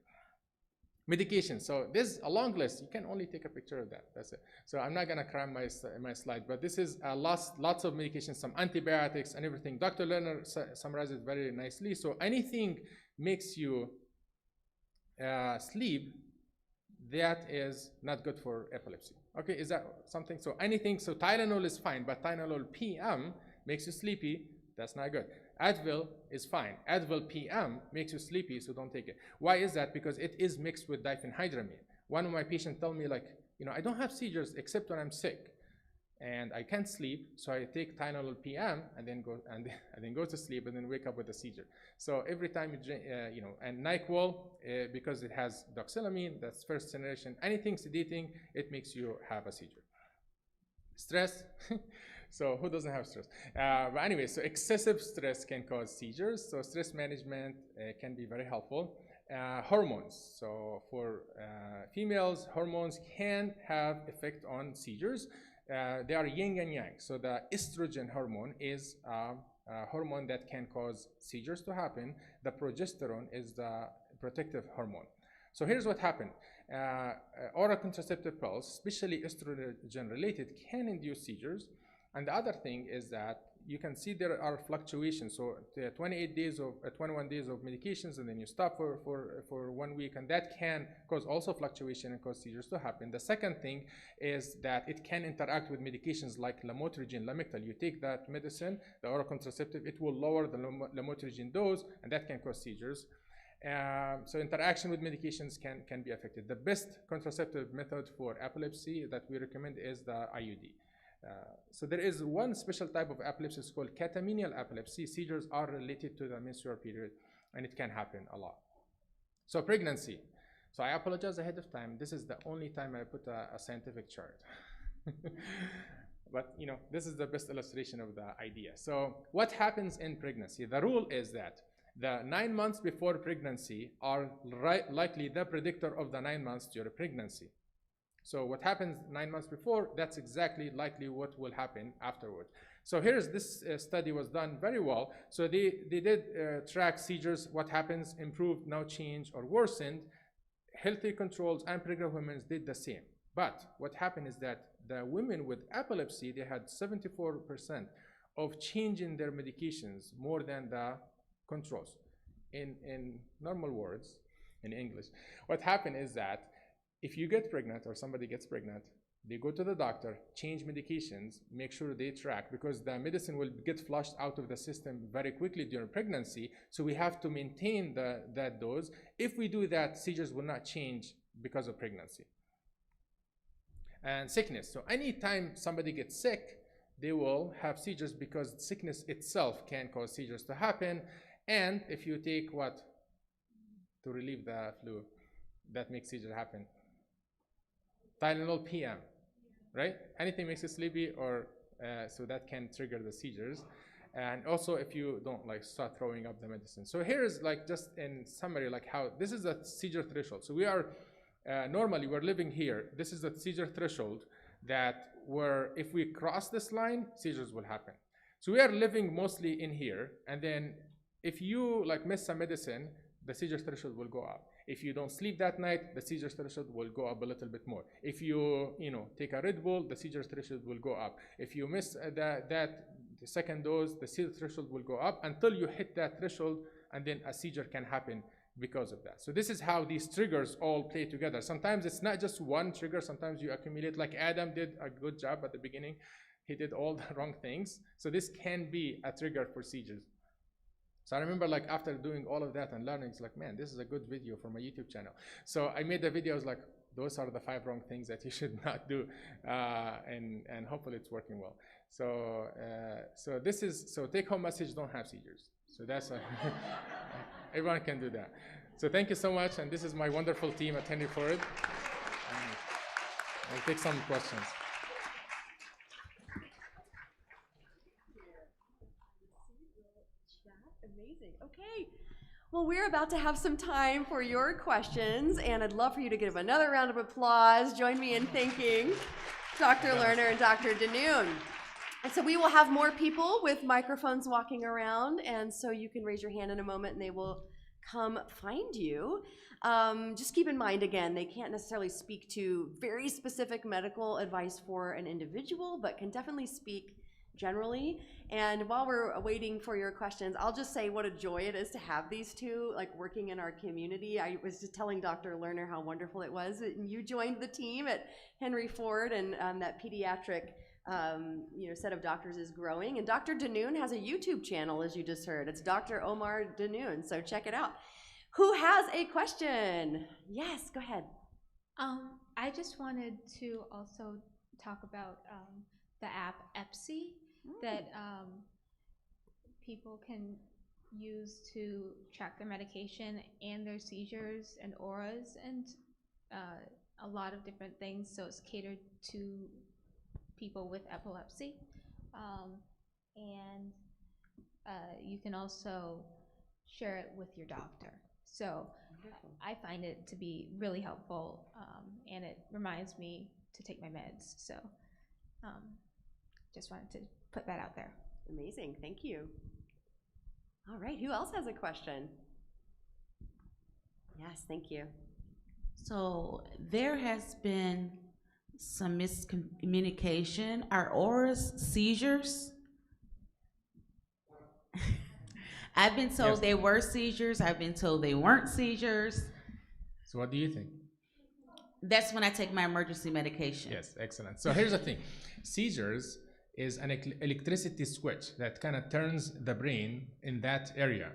[SPEAKER 20] Medication. So there's a long list. You can only take a picture of that. That's it. So I'm not gonna cram my slide, but this is lots of medications, some antibiotics and everything. Dr. Lerner summarized it very nicely. So anything makes you sleep, that is not good for epilepsy. Okay, is that something? So anything, so Tylenol is fine, but Tylenol PM makes you sleepy, that's not good. Advil is fine. Advil PM makes you sleepy, so don't take it. Why is that? Because it is mixed with diphenhydramine. One of my patients told me, like, I don't have seizures except when I'm sick, and I can't sleep, so I take Tylenol PM and then go to sleep and then wake up with a seizure. So every time you drink, and NyQuil, because it has doxylamine, that's first generation. Anything sedating, it makes you have a seizure. Stress. So who doesn't have stress? But anyway, so excessive stress can cause seizures. So stress management can be very helpful. Hormones. So for females, hormones can have effect on seizures. They are yin and yang. So the estrogen hormone is a hormone that can cause seizures to happen. The progesterone is the protective hormone. So here's what happened. Oral contraceptive pills, especially estrogen related, can induce seizures. And the other thing is that you can see there are fluctuations. So the 21 days of medications, and then you stop for 1 week, and that can cause also fluctuation and cause seizures to happen. The second thing is that it can interact with medications like lamotrigine, Lamictal. You take that medicine, the oral contraceptive, it will lower the lamotrigine dose, and that can cause seizures. So interaction with medications can be affected. The best contraceptive method for epilepsy that we recommend is the IUD. So there is one special type of epilepsy, it's called catamenial epilepsy. Seizures are related to the menstrual period, and it can happen a lot. So pregnancy. So I apologize ahead of time. This is the only time I put a scientific chart. But this is the best illustration of the idea. So what happens in pregnancy? The rule is that the 9 months before pregnancy are likely the predictor of the 9 months during pregnancy. So what happens 9 months before, that's exactly likely what will happen afterwards. So here's this study was done very well. So they did track seizures, what happens, improved, no change, or worsened. Healthy controls and pregnant women did the same. But what happened is that the women with epilepsy, they had 74% of change in their medications more than the controls. In normal words, in English, what happened is that if you get pregnant or somebody gets pregnant, they go to the doctor, change medications, make sure they track, because the medicine will get flushed out of the system very quickly during pregnancy. So we have to maintain that dose. If we do that, seizures will not change because of pregnancy. And sickness. So anytime somebody gets sick, they will have seizures because sickness itself can cause seizures to happen. And if you take what? To relieve the flu, that makes seizure happen. Tylenol PM, right? Anything makes you sleepy, or so that can trigger the seizures. And also if you don't start throwing up the medicine. So here's just in summary, how this is the seizure threshold. So we are normally we're living here. This is the seizure threshold that if we cross this line, seizures will happen. So we are living mostly in here, and then if you miss some medicine, the seizure threshold will go up. If you don't sleep that night, the seizure threshold will go up a little bit more. If you take a Red Bull, the seizure threshold will go up. If you miss the second dose, the seizure threshold will go up until you hit that threshold, and then a seizure can happen because of that. So this is how these triggers all play together. Sometimes it's not just one trigger. Sometimes you accumulate, like Adam did a good job at the beginning. He did all the wrong things. So this can be a trigger for seizures. So I remember after doing all of that and learning, it's man, this is a good video for my YouTube channel. So I made the videos those are the 5 wrong things that you should not do, and hopefully it's working well. So so take home message: don't have seizures. So that's everyone can do that. So thank you so much, and this is my wonderful team attending for it. I'll take some questions.
[SPEAKER 4] Amazing. Okay. Well, we're about to have some time for your questions, and I'd love for you to give another round of applause. Join me in thanking Dr. Lerner and Dr. Danoun. And so we will have more people with microphones walking around, and so you can raise your hand in a moment, and they will come find you. Just keep in mind, again, they can't necessarily speak to very specific medical advice for an individual, but can definitely speak generally. And while we're waiting for your questions, I'll just say what a joy it is to have these two like working in our community. I was just telling Dr. Lerner how wonderful it was. You joined the team at Henry Ford, and that pediatric set of doctors is growing. And Dr. Danoun has a YouTube channel, as you just heard. It's Dr. Omar Danoun, so check it out. Who has a question? Yes, go ahead.
[SPEAKER 21] I just wanted to also talk about the app Epsi that people can use to track their medication and their seizures and auras and a lot of different things. So it's catered to people with epilepsy. And you can also share it with your doctor. So I find it to be really helpful, and it reminds me to take my meds. So just wanted to put that out there.
[SPEAKER 4] Amazing, thank you. All right, who else has a question? Yes, thank you.
[SPEAKER 16] So there has been some miscommunication. Are auras seizures? I've been told they were seizures. I've been told they weren't seizures.
[SPEAKER 20] So what do you think?
[SPEAKER 16] That's when I take my emergency medication.
[SPEAKER 20] Yes, excellent. So here's the thing. Seizures is an electricity switch that kind of turns the brain in that area.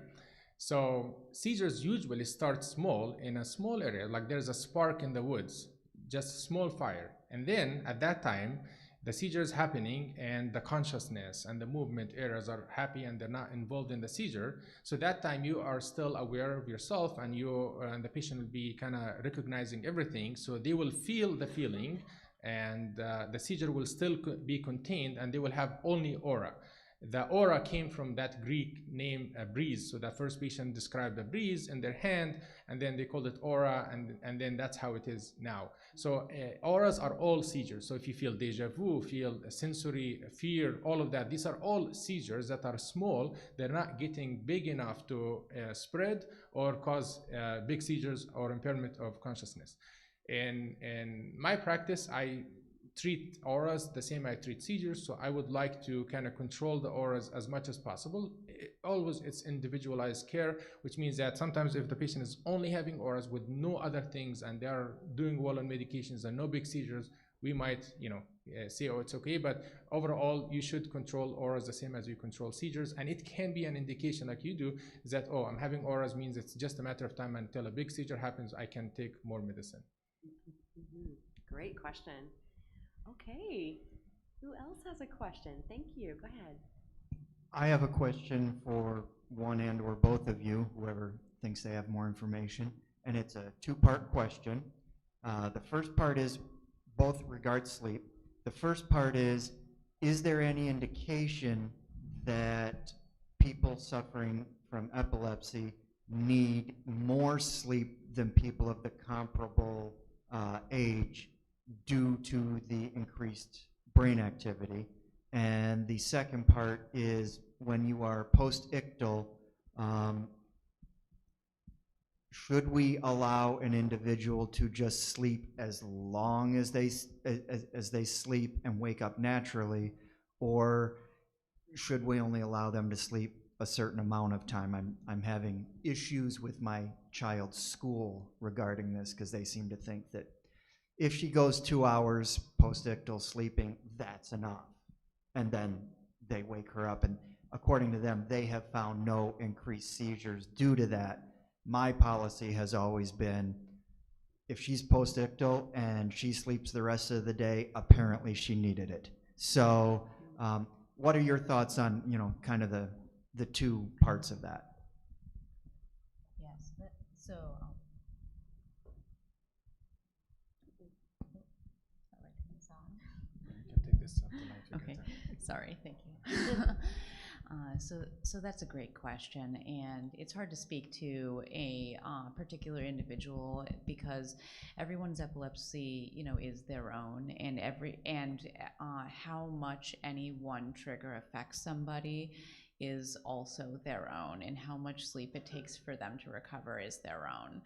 [SPEAKER 20] So seizures usually start small in a small area, like there's a spark in the woods, just a small fire. And then at that time, the seizure is happening and the consciousness and the movement areas are happy and they're not involved in the seizure. So that time you are still aware of yourself, and the patient will be kind of recognizing everything. So they will feel the feeling, and the seizure will still be contained, and they will have only aura. The aura came from that Greek name, breeze. So the first patient described a breeze in their hand, and then they called it aura, and then that's how it is now. So auras are all seizures. So if you feel deja vu, feel sensory fear, all of that, these are all seizures that are small. They're not getting big enough to spread or cause big seizures or impairment of consciousness. In my practice, I treat auras the same I treat seizures, so I would like to kind of control the auras as much as possible. Always it's individualized care, which means that sometimes if the patient is only having auras with no other things and they are doing well on medications and no big seizures, we might say, oh, it's okay, but overall you should control auras the same as you control seizures. And it can be an indication, like you do, is that, oh, I'm having auras means it's just a matter of time until a big seizure happens, I can take more medicine.
[SPEAKER 4] Great question. Okay, who else has a question? Thank you, go ahead.
[SPEAKER 15] I have a question for one and or both of you, whoever thinks they have more information, and it's a two-part question. The first part is both regard sleep. The first part is there any indication that people suffering from epilepsy need more sleep than people of the comparable age due to the increased brain activity? And the second part is when you are post-ictal, should we allow an individual to just sleep as long as they sleep and wake up naturally, or should we only allow them to sleep a certain amount of time? I'm having issues with my child's school regarding this, because they seem to think that if she goes 2 hours post-ictal sleeping, that's enough. And then they wake her up, and according to them, they have found no increased seizures due to that. My policy has always been, if she's post-ictal and she sleeps the rest of the day, apparently she needed it. So what are your thoughts on, kind of the two parts of that?
[SPEAKER 22] Yes, so okay, sorry, thank you. So that's a great question, and it's hard to speak to a particular individual because everyone's epilepsy, is their own, and how much any one trigger affects somebody is also their own, and how much sleep it takes for them to recover is their own.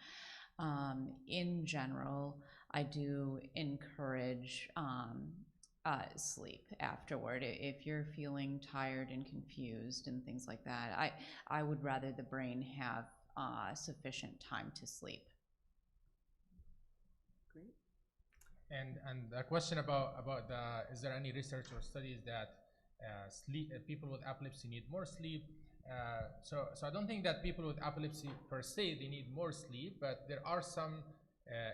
[SPEAKER 22] In general, I do encourage sleep afterward. If you're feeling tired and confused and things like that, I would rather the brain have sufficient time to sleep.
[SPEAKER 4] Great.
[SPEAKER 1] And the question about is there any research or studies that people with epilepsy need more sleep? So I don't think that people with epilepsy per se they need more sleep, but there are some.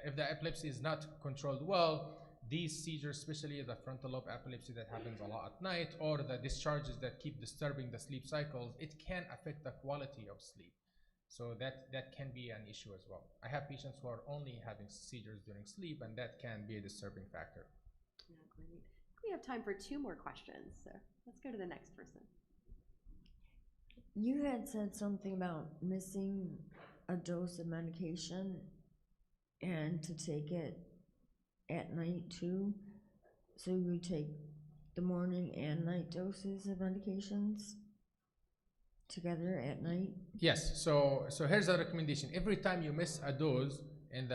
[SPEAKER 1] If the epilepsy is not controlled well, these seizures, especially the frontal lobe epilepsy that happens a lot at night, or the discharges that keep disturbing the sleep cycles, it can affect the quality of sleep. So that can be an issue as well. I have patients who are only having seizures during sleep, and that can be a disturbing factor.
[SPEAKER 4] Yeah, great. We have time for 2 more questions, so let's go to the next person.
[SPEAKER 3] You had said something about missing a dose of medication and to take it at night too. So you take the morning and night doses of medications together at night?
[SPEAKER 1] Yes, so here's a recommendation. Every time you miss a dose in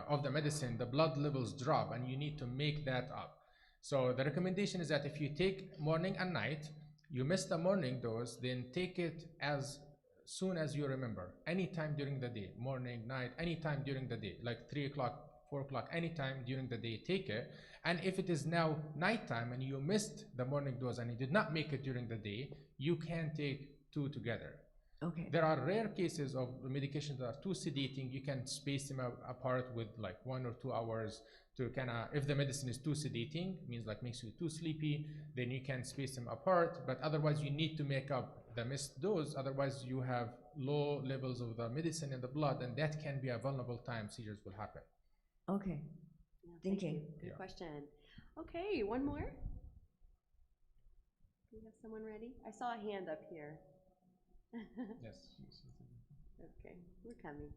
[SPEAKER 1] of the medicine, the blood levels drop and you need to make that up. So the recommendation is that if you take morning and night, you miss the morning dose, then take it as soon as you remember, anytime during the day, morning, night, anytime during the day, like 3 o'clock, 4 o'clock, anytime during the day, take it. And if it is now nighttime and you missed the morning dose and you did not make it during the day, you can take 2 together.
[SPEAKER 3] Okay.
[SPEAKER 1] There are rare cases of medications that are too sedating. You can space them apart with like 1 or 2 hours to if the medicine is too sedating, means like makes you too sleepy, then you can space them apart. But otherwise you need to make up the missed dose. Otherwise you have low levels of the medicine in the blood, and that can be a vulnerable time seizures will happen.
[SPEAKER 3] Okay.
[SPEAKER 4] Yeah,
[SPEAKER 3] Thank you.
[SPEAKER 4] Good question. Okay, one more. Do we have someone ready? I saw a hand up here.
[SPEAKER 1] Yes.
[SPEAKER 4] Okay, we're coming.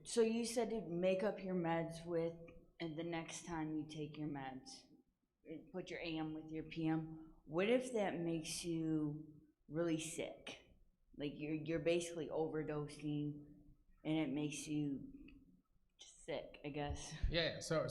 [SPEAKER 3] So you said to make up your meds with, and the next time you take your meds, put your AM with your PM. What if that makes you really sick? Like you're basically overdosing, and it makes you sick, I guess.
[SPEAKER 1] Yeah, so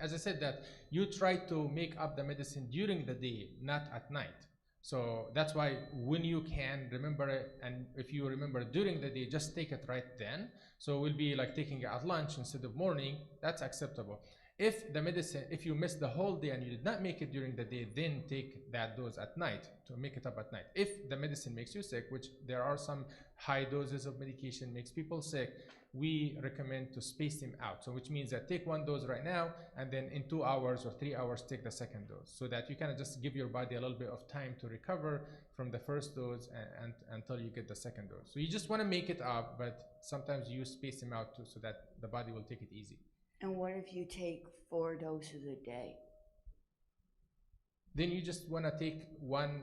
[SPEAKER 1] as I said that you try to make up the medicine during the day, not at night. So that's why when you can remember it, and if you remember during the day, just take it right then. So we'll be like taking it at lunch instead of morning, that's acceptable. If the medicine, if you missed the whole day and you did not make it during the day, then take that dose at night to make it up at night. If the medicine makes you sick, which there are some high doses of medication makes people sick, we recommend to space them out. So which means that take 1 dose right now, and then in 2 hours or 3 hours, take the second dose, so that you kind of just give your body a little bit of time to recover from the first dose and until you get the second dose. So you just want to make it up, but sometimes you space them out too, so that the body will take it easy.
[SPEAKER 3] And what if you take 4 doses a day?
[SPEAKER 1] Then you just want to take 1.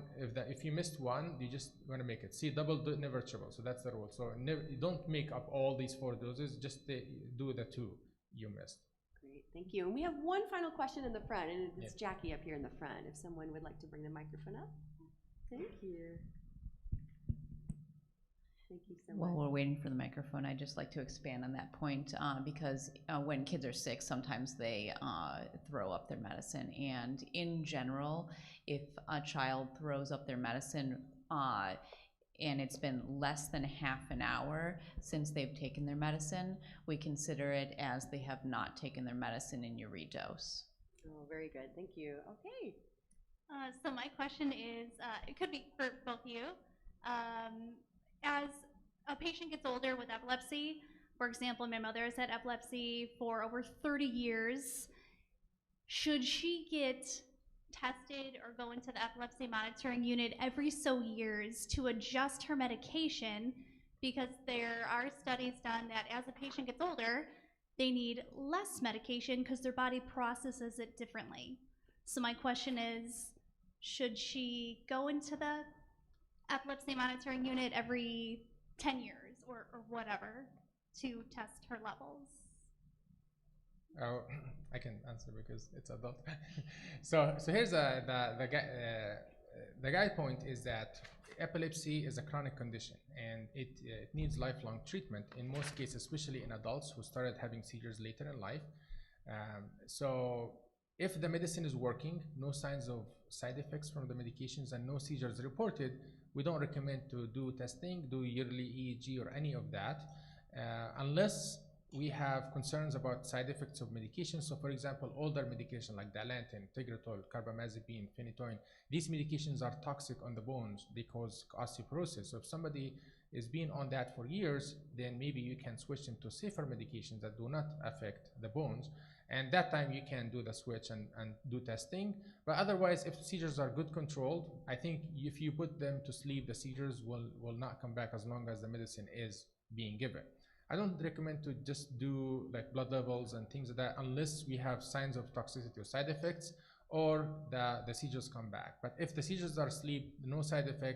[SPEAKER 1] If you missed 1, you just want to make it. See, double, never triple. So that's the rule. So you don't make up all these 4 doses. Just do the 2 you missed.
[SPEAKER 4] Great, thank you. And we have one final question in the front, and it's Jackie up here in the front. If someone would like to bring the microphone up. Thank you. Thank you so much.
[SPEAKER 22] While we're waiting for the microphone, I'd just like to expand on that point because when kids are sick, sometimes they throw up their medicine. And in general, if a child throws up their medicine and it's been less than half an hour since they've taken their medicine, we consider it as they have not taken their medicine and you redose.
[SPEAKER 4] Oh, very good. Thank you. Okay.
[SPEAKER 23] So my question is, it could be for both of you. As a patient gets older with epilepsy, for example, my mother has had epilepsy for over 30 years. Should she get tested or go into the epilepsy monitoring unit every so years to adjust her medication? Because there are studies done that as a patient gets older, they need less medication because their body processes it differently. So my question is, should she go into the epilepsy monitoring unit every 10 years or whatever to test her levels?
[SPEAKER 1] I can answer because it's adult. So here's the guide point is that epilepsy is a chronic condition, and it needs lifelong treatment in most cases, especially in adults who started having seizures later in life. So if the medicine is working, no signs of side effects from the medications, and no seizures reported, we don't recommend to do testing, do yearly EEG or any of that, unless we have concerns about side effects of medications. So for example, older medication like Dilantin, Tegretol, carbamazepine, phenytoin, these medications are toxic on the bones. They cause osteoporosis. So if somebody is being on that for years, then maybe you can switch them to safer medications that do not affect the bones. And that time you can do the switch and do testing. But otherwise, if seizures are good controlled, I think if you put them to sleep, the seizures will not come back as long as the medicine is being given. I don't recommend to just do like blood levels and things like that unless we have signs of toxicity or side effects, or the seizures come back. But if the seizures are asleep, no side effects,